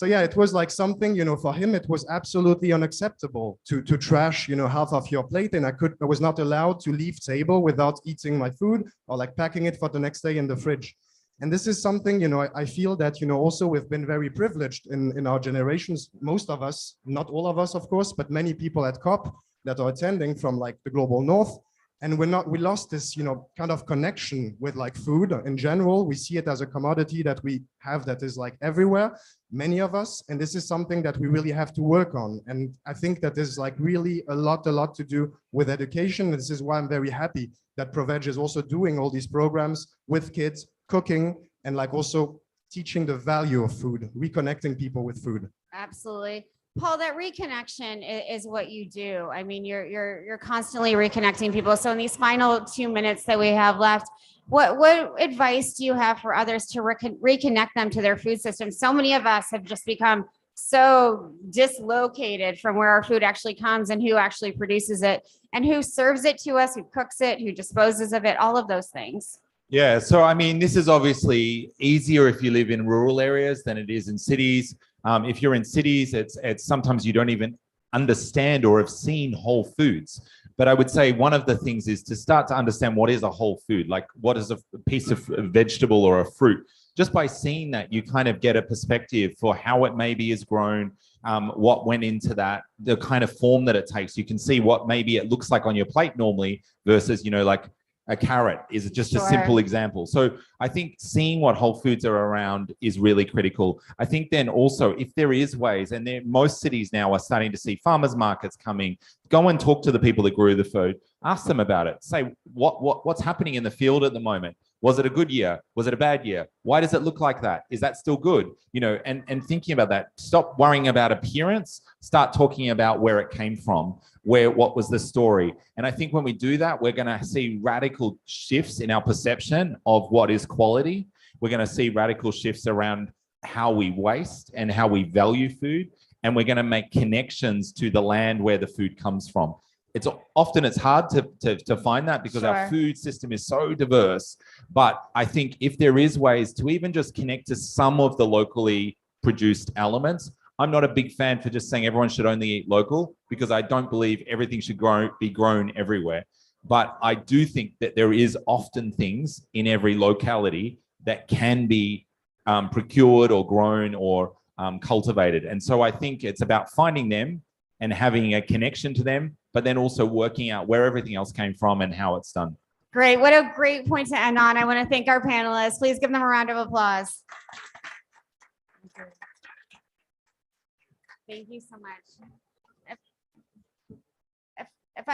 it was something, for him, it was absolutely unacceptable to trash, half of your plate. And I was not allowed to leave table without eating my food or packing it for the next day in the fridge. And this is something, I feel that, also we've been very privileged in our generations, most of us, not all of us, of course, but many people at COP that are attending from the global north, And we lost this, kind of connection with like food in general. We see it as a commodity that we have that is like everywhere, many of us. And this is something that we really have to work on. And I think that there's like really a lot to do with education. This is why I'm very happy that ProVeg is also doing all these programs with kids, cooking, and like also teaching the value of food, reconnecting people with food. Absolutely. Paul, that reconnection is what you do. I mean, you're constantly reconnecting people. So in these final 2 minutes that we have left, what advice do you have for others to reconnect them to their food system? So many of us have just become so dislocated from where our food actually comes and who actually produces it and who serves it to us, who cooks it, who disposes of it, all of those things. Yeah, so I mean, this is obviously easier if you live in rural areas than it is in cities. If you're in cities, it's sometimes you don't even understand or have seen whole foods. But I would say one of the things is to start to understand what is a whole food, like what is a piece of vegetable or a fruit. Just by seeing that, you kind of get a perspective for how it maybe is grown, what went into that, the kind of form that it takes. You can see what maybe it looks like on your plate normally versus, like a carrot is just a simple example. So I think seeing what whole foods are around is really critical. I think then also if there is ways, and most cities now are starting to see farmers markets coming, go and talk to the people that grew the food, ask them about it. Say what's happening in the field at the moment. Was it a good year? Was it a bad year? Why does it look like that? Is that still good? And thinking about that, stop worrying about appearance, start talking about where it came from, what was the story. And I think when we do that, we're going to see radical shifts in our perception of what is quality. We're going to see radical shifts around how we waste and how we value food. And we're going to make connections to the land where the food comes from. It's hard to find that because our food system is so diverse. But I think if there is ways to even just connect to some of the locally produced elements, I'm not a big fan for just saying everyone should only eat local because I don't believe everything should be grown everywhere. But I do think that there is often things in every locality that can be procured or grown or cultivated. And so I think it's about finding them and having a connection to them, but then also working out where everything else came from and how it's done. Great. What a great point to end on. I want to thank our panelists. Please give them a round of applause. Thank you so much. If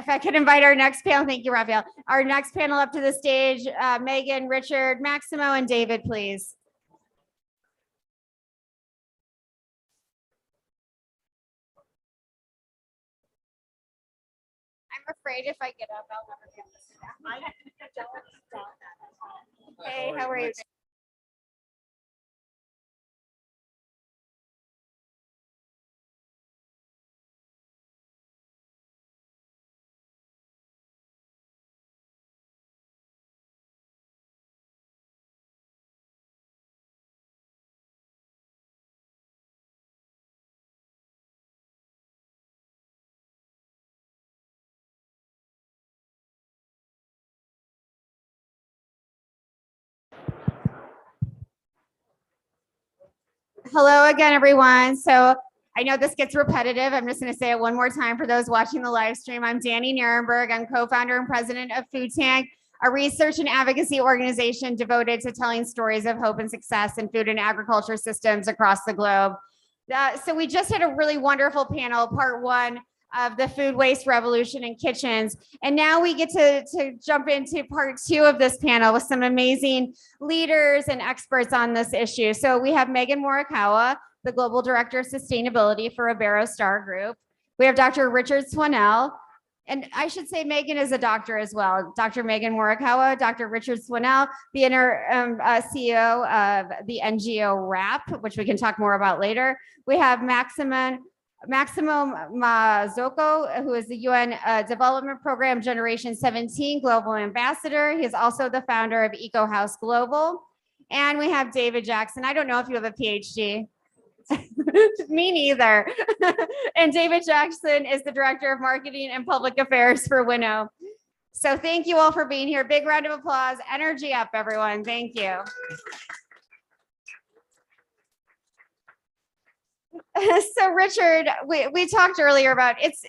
I could invite our next panel, thank you, Raphael. Our next panel up to the stage, Megan, Richard, Maximo, and David, please. I'm afraid if I get up, I'll never get this down. Hey, how are you? Hello again, everyone. So I know this gets repetitive. I'm just going to say it one more time for those watching the live stream. I'm Danny Nierenberg. I'm co-founder and president of Food Tank, a research and advocacy organization devoted to telling stories of hope and success in food and agriculture systems across the globe. So we just had a really wonderful panel, part one of the food waste revolution in kitchens. And now we get to jump into part two of this panel with some amazing leaders and experts on this issue. So we have Megan Morikawa, the Global Director of Sustainability for Iberostar Group. We have Dr. Richard Swannell, and I should say Megan is a doctor as well. Dr. Megan Morikawa, Dr. Richard Swannell, the CEO of the NGO WRAP, which we can talk more about later. We have Maximo Mazzocco, who is the UN Development Program Generation 17 Global Ambassador. He is also the founder of Eco House Global. And we have David Jackson. I don't know if you have a PhD. Me neither. And David Jackson is the Director of Marketing and Public Affairs for Winnow. So thank you all for being here. Big round of applause. Energy up, everyone. Thank you. So Richard, we talked earlier about it's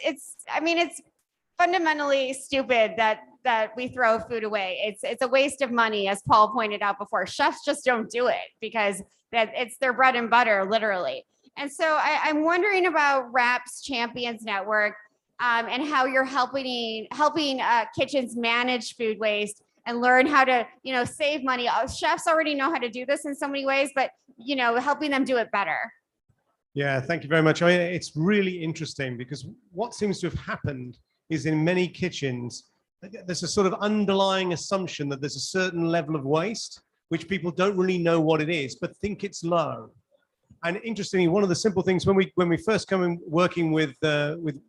fundamentally stupid that we throw food away. It's a waste of money, as Paul pointed out before. Chefs just don't do it because it's their bread and butter, literally. And so I'm wondering about RAP's Champions Network and how you're helping kitchens manage food waste and learn how to, save money. Chefs already know how to do this in so many ways, but, helping them do it better. Yeah, thank you very much. I mean, it's really interesting because what seems to have happened is in many kitchens, there's a sort of underlying assumption that there's a certain level of waste, which people don't really know what it is, but think it's low. And interestingly, one of the simple things when we first come in working with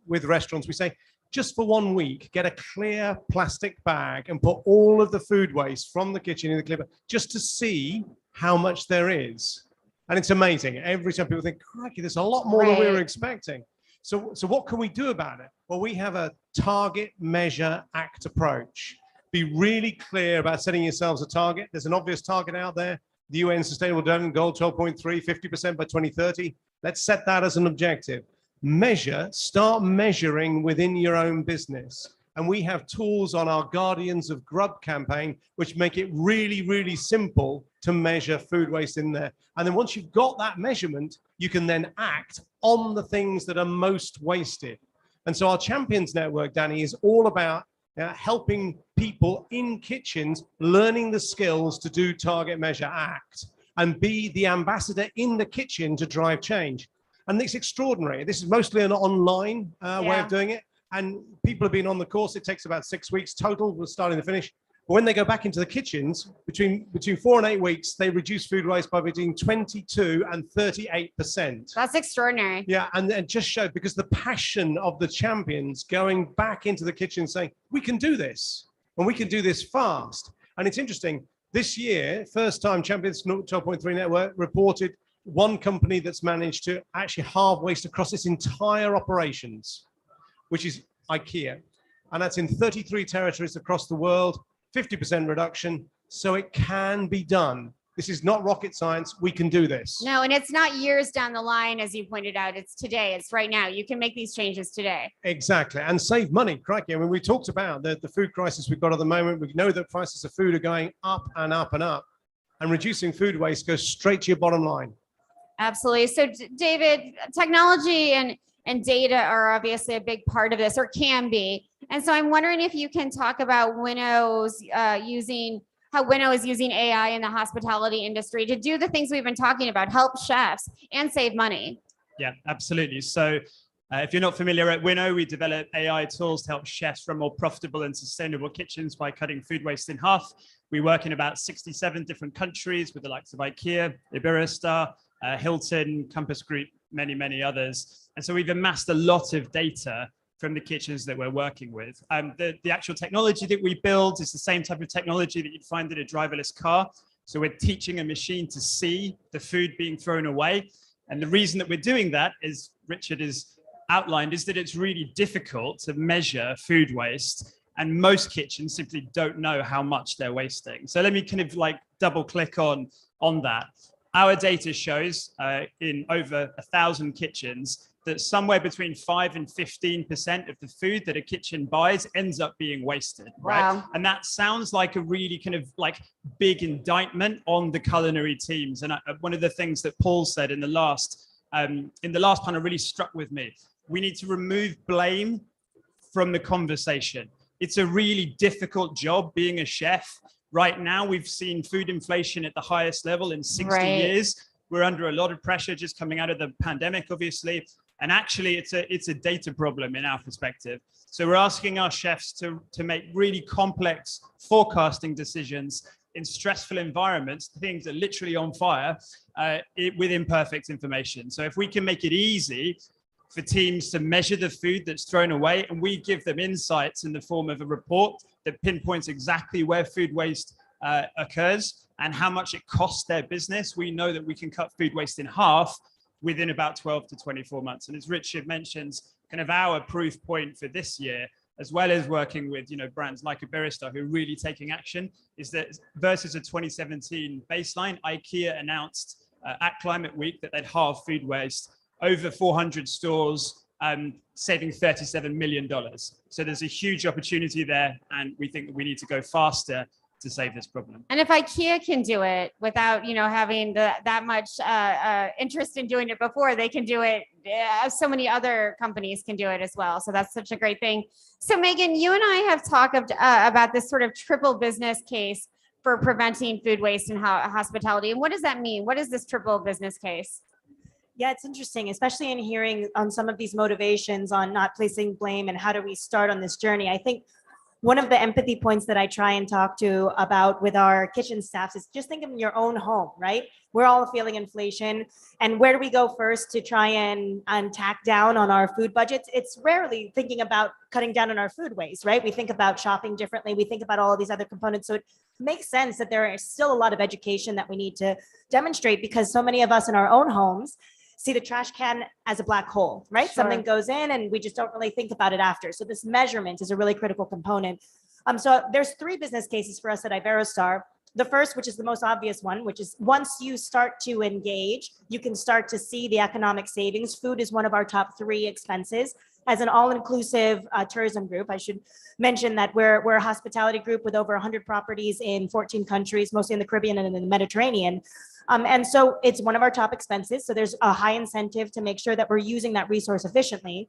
restaurants, we say, just for 1 week, get a clear plastic bag and put all of the food waste from the kitchen in the clear bag, just to see how much there is. And it's amazing. Every time people think, crikey, there's a lot more than we were expecting. So what can we do about it? Well, we have a target, measure, act approach. Be really clear about setting yourselves a target. There's an obvious target out there. The UN Sustainable Development Goal 12.3, 50% by 2030. Let's set that as an objective. Measure, start measuring within your own business. And we have tools on our Guardians of Grub campaign, which make it really, really simple to measure food waste in there. And then once you've got that measurement, you can then act on the things that are most wasted. And so our Champions Network, Danny, is all about helping people in kitchens, learning the skills to do target, measure, act, and be the ambassador in the kitchen to drive change. And it's extraordinary. This is mostly an online way of doing it. And people have been on the course. It takes about 6 weeks total, we're starting to finish. But when they go back into the kitchens, between 4 and 8 weeks, they reduce food waste by between 22 and 38%. That's extraordinary. Yeah, and it just showed because the passion of the champions going back into the kitchen saying, we can do this, and we can do this fast. And it's interesting, this year, first time Champions 12.3 Network reported one company that's managed to actually halve waste across its entire operations, which is IKEA. And that's in 33 territories across the world, 50% reduction. So it can be done. This is not rocket science. We can do this. No, and it's not years down the line, as you pointed out. It's today. It's right now. You can make these changes today. Exactly. And save money. Crikey. I mean, we talked about the food crisis we've got at the moment. We know that prices of food are going up and up and up. And reducing food waste goes straight to your bottom line. Absolutely. So, David, technology and data are obviously a big part of this, or can be. And so I'm wondering if you can talk about Winnow's how Winnow is using AI in the hospitality industry to do the things we've been talking about, help chefs and save money. Yeah, absolutely. So if you're not familiar, at Winnow, we develop AI tools to help chefs run more profitable and sustainable kitchens by cutting food waste in half. We work in about 67 different countries with the likes of IKEA, Iberostar, Hilton, Compass Group, many, many others. And so we've amassed a lot of data from the kitchens that we're working with. The actual technology that we build is the same type of technology that you'd find in a driverless car. So we're teaching a machine to see the food being thrown away. And the reason that we're doing that, as Richard has outlined, is that it's really difficult to measure food waste. And most kitchens simply don't know how much they're wasting. So let me kind of like double click on that. Our data shows in over 1,000 kitchens that somewhere between 5 and 15% of the food that a kitchen buys ends up being wasted, right? Wow. And that sounds like a really kind of like big indictment on the culinary teams. And one of the things that Paul said in the last panel really struck with me. We need to remove blame from the conversation. It's a really difficult job being a chef. Right now, we've seen food inflation at the highest level in 60 years. We're under a lot of pressure just coming out of the pandemic, obviously. And actually, it's a data problem in our perspective. So we're asking our chefs to make really complex forecasting decisions in stressful environments, things that are literally on fire with imperfect information. So if we can make it easy for teams to measure the food that's thrown away, and we give them insights in the form of a report that pinpoints exactly where food waste occurs and how much it costs their business, we know that we can cut food waste in half within about 12 to 24 months. And as Richard mentions, kind of our proof point for this year, as well as working with brands like Iberostar who are really taking action, is that versus a 2017 baseline, IKEA announced at Climate Week that they'd halve food waste. Over 400 stores saving $37 million. So there's a huge opportunity there, and we think that we need to go faster to save this problem. And if IKEA can do it without, having that much interest in doing it before, they can do it. So many other companies can do it as well. So that's such a great thing. So Megan, you and I have talked about this sort of triple business case for preventing food waste in hospitality. And what does that mean? What is this triple business case? Yeah, it's interesting, especially in hearing on some of these motivations on not placing blame and how do we start on this journey. I think one of the empathy points that I try and talk to about with our kitchen staffs is just think of your own home, right? We're all feeling inflation. And where do we go first to try and tack down on our food budgets? It's rarely thinking about cutting down on our food waste, right? We think about shopping differently. We think about all of these other components. So it makes sense that there is still a lot of education that we need to demonstrate, because so many of us in our own homes see the trash can as a black hole, right? Sure. Something goes in and we just don't really think about it after. So this measurement is a really critical component. So there's 3 business cases for us at Iberostar. The first, which is the most obvious one, which is once you start to engage, you can start to see the economic savings. Food is one of our top 3 expenses. As an all-inclusive tourism group, I should mention that we're a hospitality group with over 100 properties in 14 countries, mostly in the Caribbean and in the Mediterranean. And so it's one of our top expenses. So there's a high incentive to make sure that we're using that resource efficiently.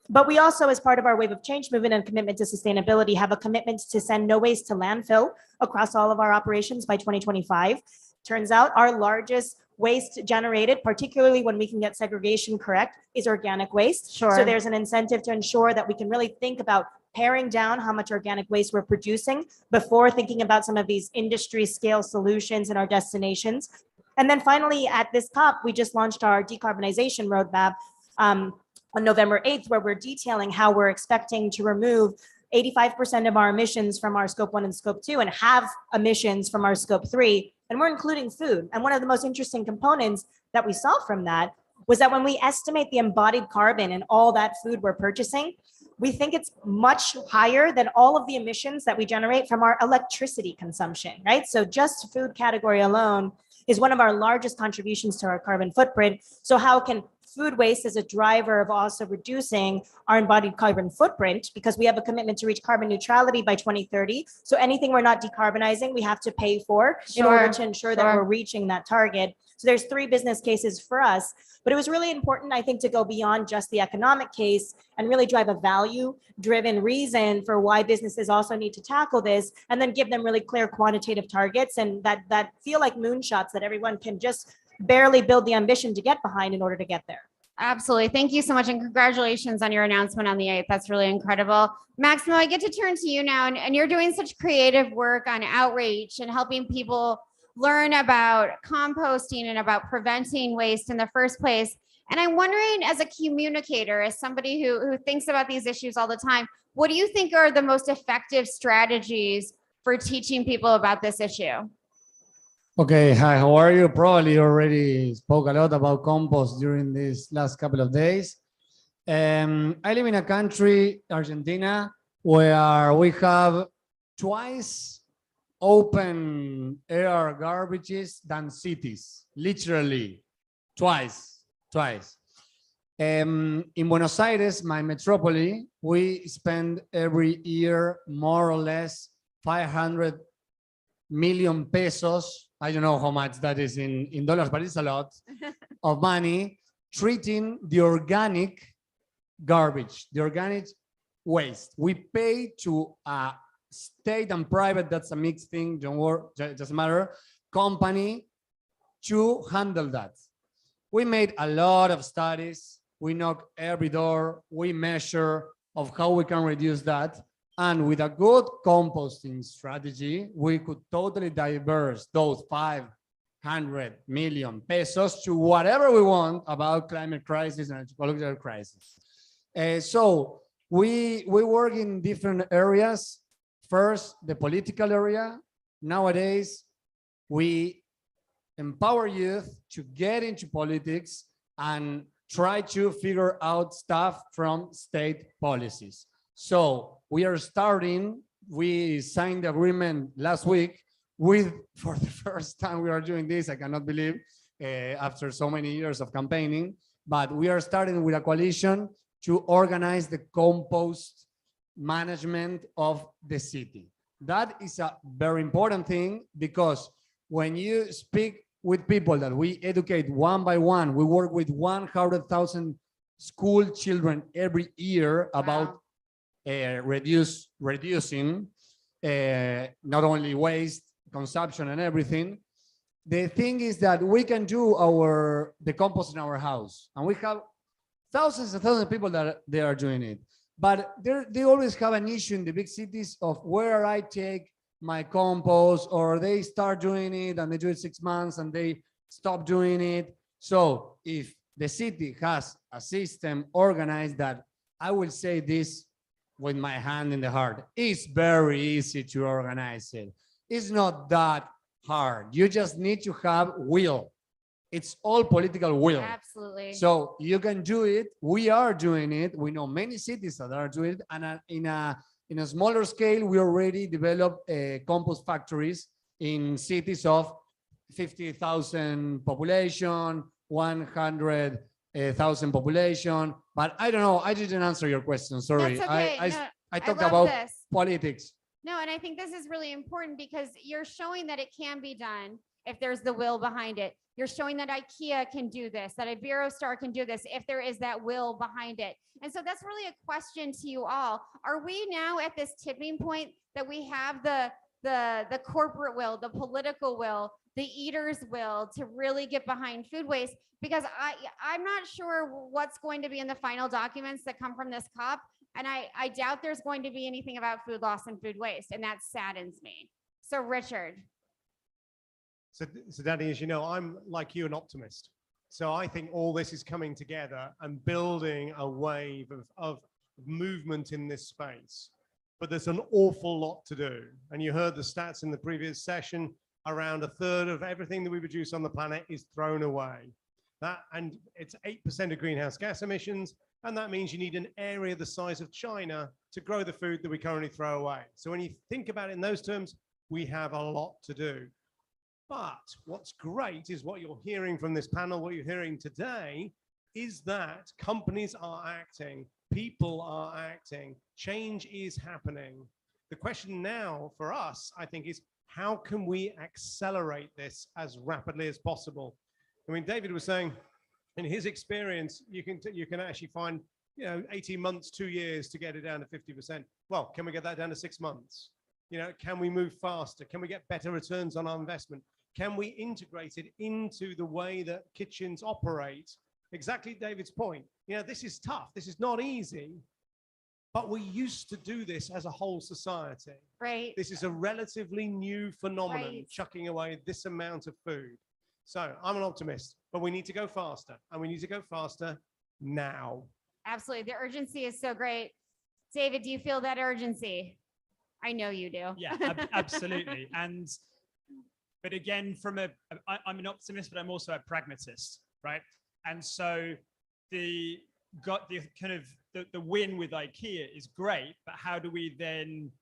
But we also, as part of our Wave of Change movement and commitment to sustainability, have a commitment to send no waste to landfill across all of our operations by 2025. Turns out our largest waste generated, particularly when we can get segregation correct, is organic waste. Sure. So there's an incentive to ensure that we can really think about paring down how much organic waste we're producing before thinking about some of these industry scale solutions in our destinations. And then finally, at this COP, we just launched our decarbonization roadmap on November 8th, where we're detailing how we're expecting to remove 85% of our emissions from our scope 1 and scope 2 and have emissions from our scope 3. And we're including food. And one of the most interesting components that we saw from that was that when we estimate the embodied carbon in all that food we're purchasing, we think it's much higher than all of the emissions that we generate from our electricity consumption, right? So just food category alone is one of our largest contributions to our carbon footprint. So how can food waste as a driver of also reducing our embodied carbon footprint, because we have a commitment to reach carbon neutrality by 2030. So anything we're not decarbonizing, we have to pay for in order to ensure that we're reaching that target. So there's 3 business cases for us, but it was really important, I think, to go beyond just the economic case and really drive a value-driven reason for why businesses also need to tackle this, and then give them really clear quantitative targets and that feel like moonshots that everyone can just barely build the ambition to get behind in order to get there. Absolutely. Thank you so much. And congratulations on your announcement on the 8th. That's really incredible. Maximo, I get to turn to you now. And you're doing such creative work on outreach and helping people learn about composting and about preventing waste in the first place. And I'm wondering, as a communicator, as somebody who thinks about these issues all the time, what do you think are the most effective strategies for teaching people about this issue? Okay, hi, how are you? Probably already spoke a lot about compost during these last couple of days. I live in a country, Argentina, where we have twice open air garbages than cities, literally twice. In Buenos Aires, my metropolis, we spend every year more or less 500 million pesos. I don't know how much that is in dollars, but it's a lot of money treating the organic garbage, the organic waste. We pay to a state and private, that's a mixed thing, don't worry, doesn't matter, company to handle that. We made a lot of studies. We knock every door. We measure of how we can reduce that. And with a good composting strategy, we could totally diverse those 500 million pesos to whatever we want about climate crisis and ecological crisis. So we work in different areas. First, the political area. Nowadays, we empower youth to get into politics and try to figure out stuff from state policies. So we are starting, we signed the agreement last week with, for the first time we are doing this, I cannot believe, after so many years of campaigning, but we are starting with a coalition to organize the compost management of the city. That is a very important thing, because when you speak with people that we educate one by one, we work with 100,000 school children every year about reducing not only waste, consumption and everything. The thing is that we can do the compost in our house, and we have thousands and thousands of people that they are doing it. But they always have an issue in the big cities of where I take my compost, or they start doing it and they do it 6 months and they stop doing it. So if the city has a system organized, that I will say this with my hand in the heart, it's very easy to organize it. It's not that hard. You just need to have will. It's all political will. Absolutely. So you can do it. We are doing it. We know many cities that are doing it. And in a smaller scale, we already developed compost factories in cities of 50,000 population, 100,000 population. But I don't know. I didn't answer your question. Sorry. That's okay. I No, talked love about this. politics. No, and I think this is really important because you're showing that it can be done if there's the will behind it. You're showing that IKEA can do this, that Iberostar can do this if there is that will behind it. And so that's really a question to you all. Are we now at this tipping point that we have the corporate will, the political will, the eaters' will to really get behind food waste? Because I'm not sure what's going to be in the final documents that come from this COP. And I doubt there's going to be anything about food loss and food waste. And that saddens me. So Richard. So Danny, as you know, I'm like you, an optimist. So I think all this is coming together and building a wave of movement in this space. But there's an awful lot to do. And you heard the stats in the previous session, around a third of everything that we produce on the planet is thrown away. And it's 8% of greenhouse gas emissions. And that means you need an area the size of China to grow the food that we currently throw away. So when you think about it in those terms, we have a lot to do. But what's great is what you're hearing from this panel, what you're hearing today, is that companies are acting, people are acting, change is happening. The question now for us, I think, is how can we accelerate this as rapidly as possible? I mean, David was saying, in his experience, you can actually find 18 months, 2 years to get it down to 50%. Well, can we get that down to 6 months? Can we move faster? Can we get better returns on our investment? Can we integrate it into the way that kitchens operate? Exactly David's point. This is tough. This is not easy, but we used to do this as a whole society. Right. This is a relatively new phenomenon, Right. chucking away this amount of food. So I'm an optimist, but we need to go faster, and we need to go faster now. Absolutely. The urgency is so great. David, do you feel that urgency? I know you do. Yeah, absolutely. But again, I'm an optimist, but I'm also a pragmatist, right? And so the win with IKEA is great, but how do we then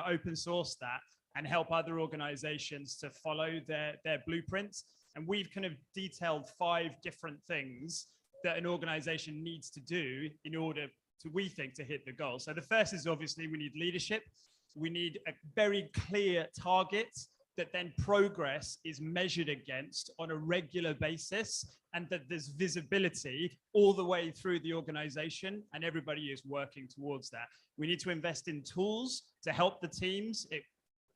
open source that and help other organizations to follow their blueprints? And we've kind of detailed 5 different things that an organization needs to do in order to, we think, to hit the goal. So the first is obviously we need leadership. We need a very clear target that then progress is measured against on a regular basis, and that there's visibility all the way through the organization and everybody is working towards that. We need to invest in tools to help the teams. It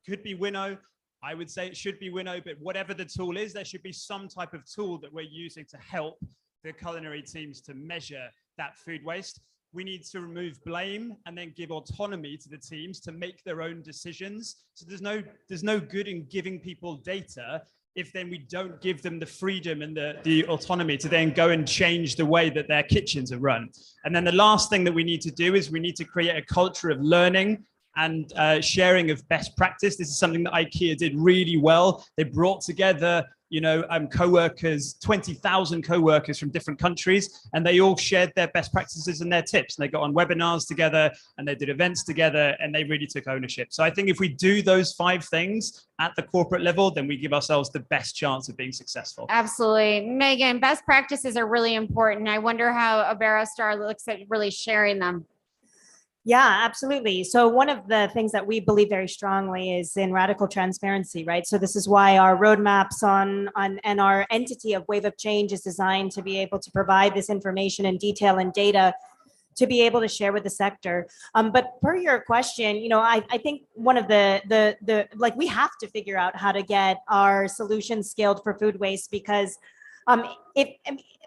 could be Winnow. I would say it should be Winnow, but whatever the tool is, there should be some type of tool that we're using to help the culinary teams to measure that food waste. We need to remove blame and then give autonomy to the teams to make their own decisions. So there's no good in giving people data if then we don't give them the freedom and the autonomy to then go and change the way that their kitchens are run. And then the last thing that we need to do is we need to create a culture of learning and sharing of best practice. This is something that IKEA did really well. They brought together co-workers, 20,000 co-workers from different countries, and they all shared their best practices and their tips. And they got on webinars together and they did events together and they really took ownership. So I think if we do those 5 things at the corporate level, then we give ourselves the best chance of being successful. Absolutely. Megan, best practices are really important. I wonder how Iberostar looks at really sharing them. Yeah, absolutely. So one of the things that we believe very strongly is in radical transparency, right? So this is why our roadmaps and our entity of Wave of Change is designed to be able to provide this information and detail and data to be able to share with the sector. But per your question, I think one of the like we have to figure out how to get our solutions scaled for food waste because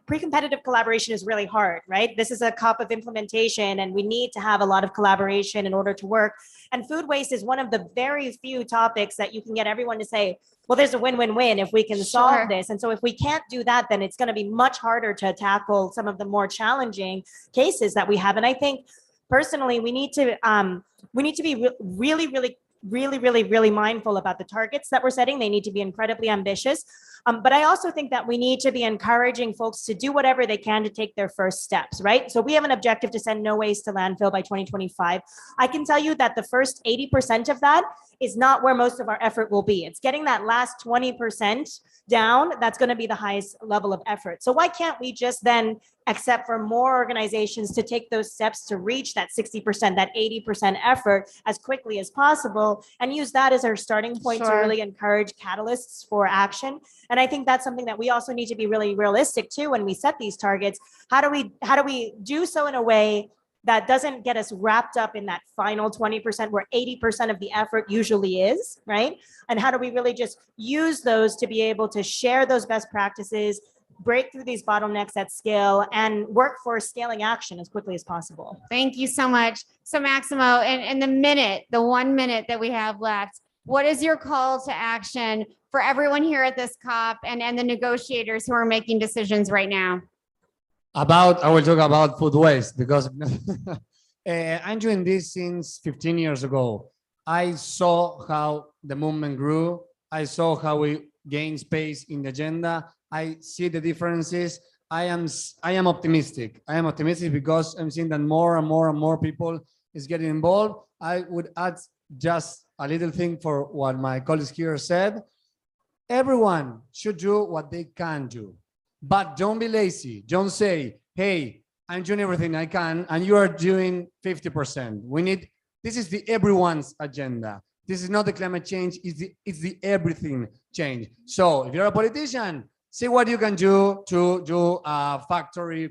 pre-competitive collaboration is really hard, right? This is a cup of implementation and we need to have a lot of collaboration in order to work. And food waste is one of the very few topics that you can get everyone to say, well, there's a win-win-win if we can solve this. And so if we can't do that, then it's going to be much harder to tackle some of the more challenging cases that we have. And I think personally, we need to be really mindful about the targets that we're setting. They need to be incredibly ambitious. But I also think that we need to be encouraging folks to do whatever they can to take their first steps, right? So we have an objective to send no waste to landfill by 2025. I can tell you that the first 80% of that is not where most of our effort will be. It's getting that last 20% down. That's going to be the highest level of effort. So why can't we just then accept for more organizations to take those steps to reach that 60%, that 80% effort as quickly as possible and use that as our starting point to really encourage catalysts for action. And I think that's something that we also need to be really realistic too when we set these targets. How do we do so in a way that doesn't get us wrapped up in that final 20% where 80% of the effort usually is, right? And how do we really just use those to be able to share those best practices, break through these bottlenecks at scale, and work for scaling action as quickly as possible? Thank you so much. So Maximo, in the 1 minute that we have left, what is your call to action for everyone here at this COP and the negotiators who are making decisions right now? I will talk about food waste because I'm doing this since 15 years ago. I saw how the movement grew. I saw how we gained space in the agenda. I see the differences. I am optimistic. I am optimistic because I'm seeing that more and more people is getting involved. I would add just a little thing for what my colleagues here said. Everyone should do what they can do. But don't be lazy. Don't say, hey, I'm doing everything I can and you are doing 50%. This is the everyone's agenda. This is not the climate change, it's the everything change. So if you're a politician, see what you can do to do a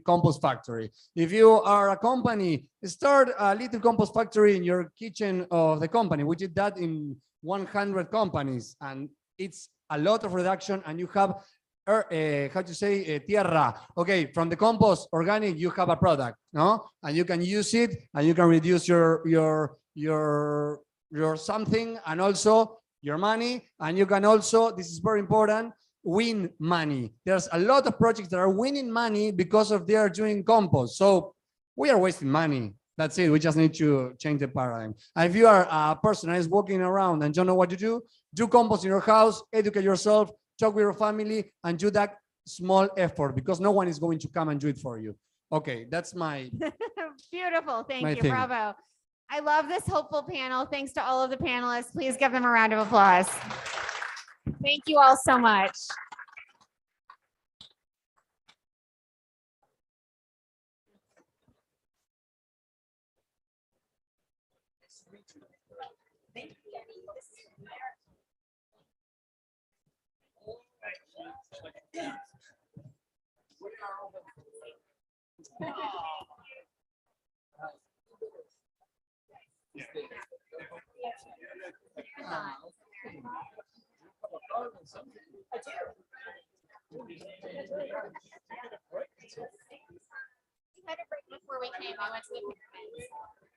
compost factory. If you are a company, start a little compost factory in your kitchen of the company. We did that in 100 companies and it's a lot of reduction and you have tierra. Okay, from the compost, organic, you have a product, no? And you can use it and you can reduce your something and also your money. And you can also, this is very important, win money. There's a lot of projects that are winning money because of they are doing compost. So we are wasting money. That's it. We just need to change the paradigm. And if you are a person that is walking around and don't know what to do compost in your house, educate yourself, talk with your family, and do that small effort because no one is going to come and do it for you. Okay, that's my Beautiful. Thank my you. thing. Bravo. I love this hopeful panel. Thanks to all of the panelists. Please give them a round of applause. Thank you all so much. We had a break before we came. I went to the pyramids.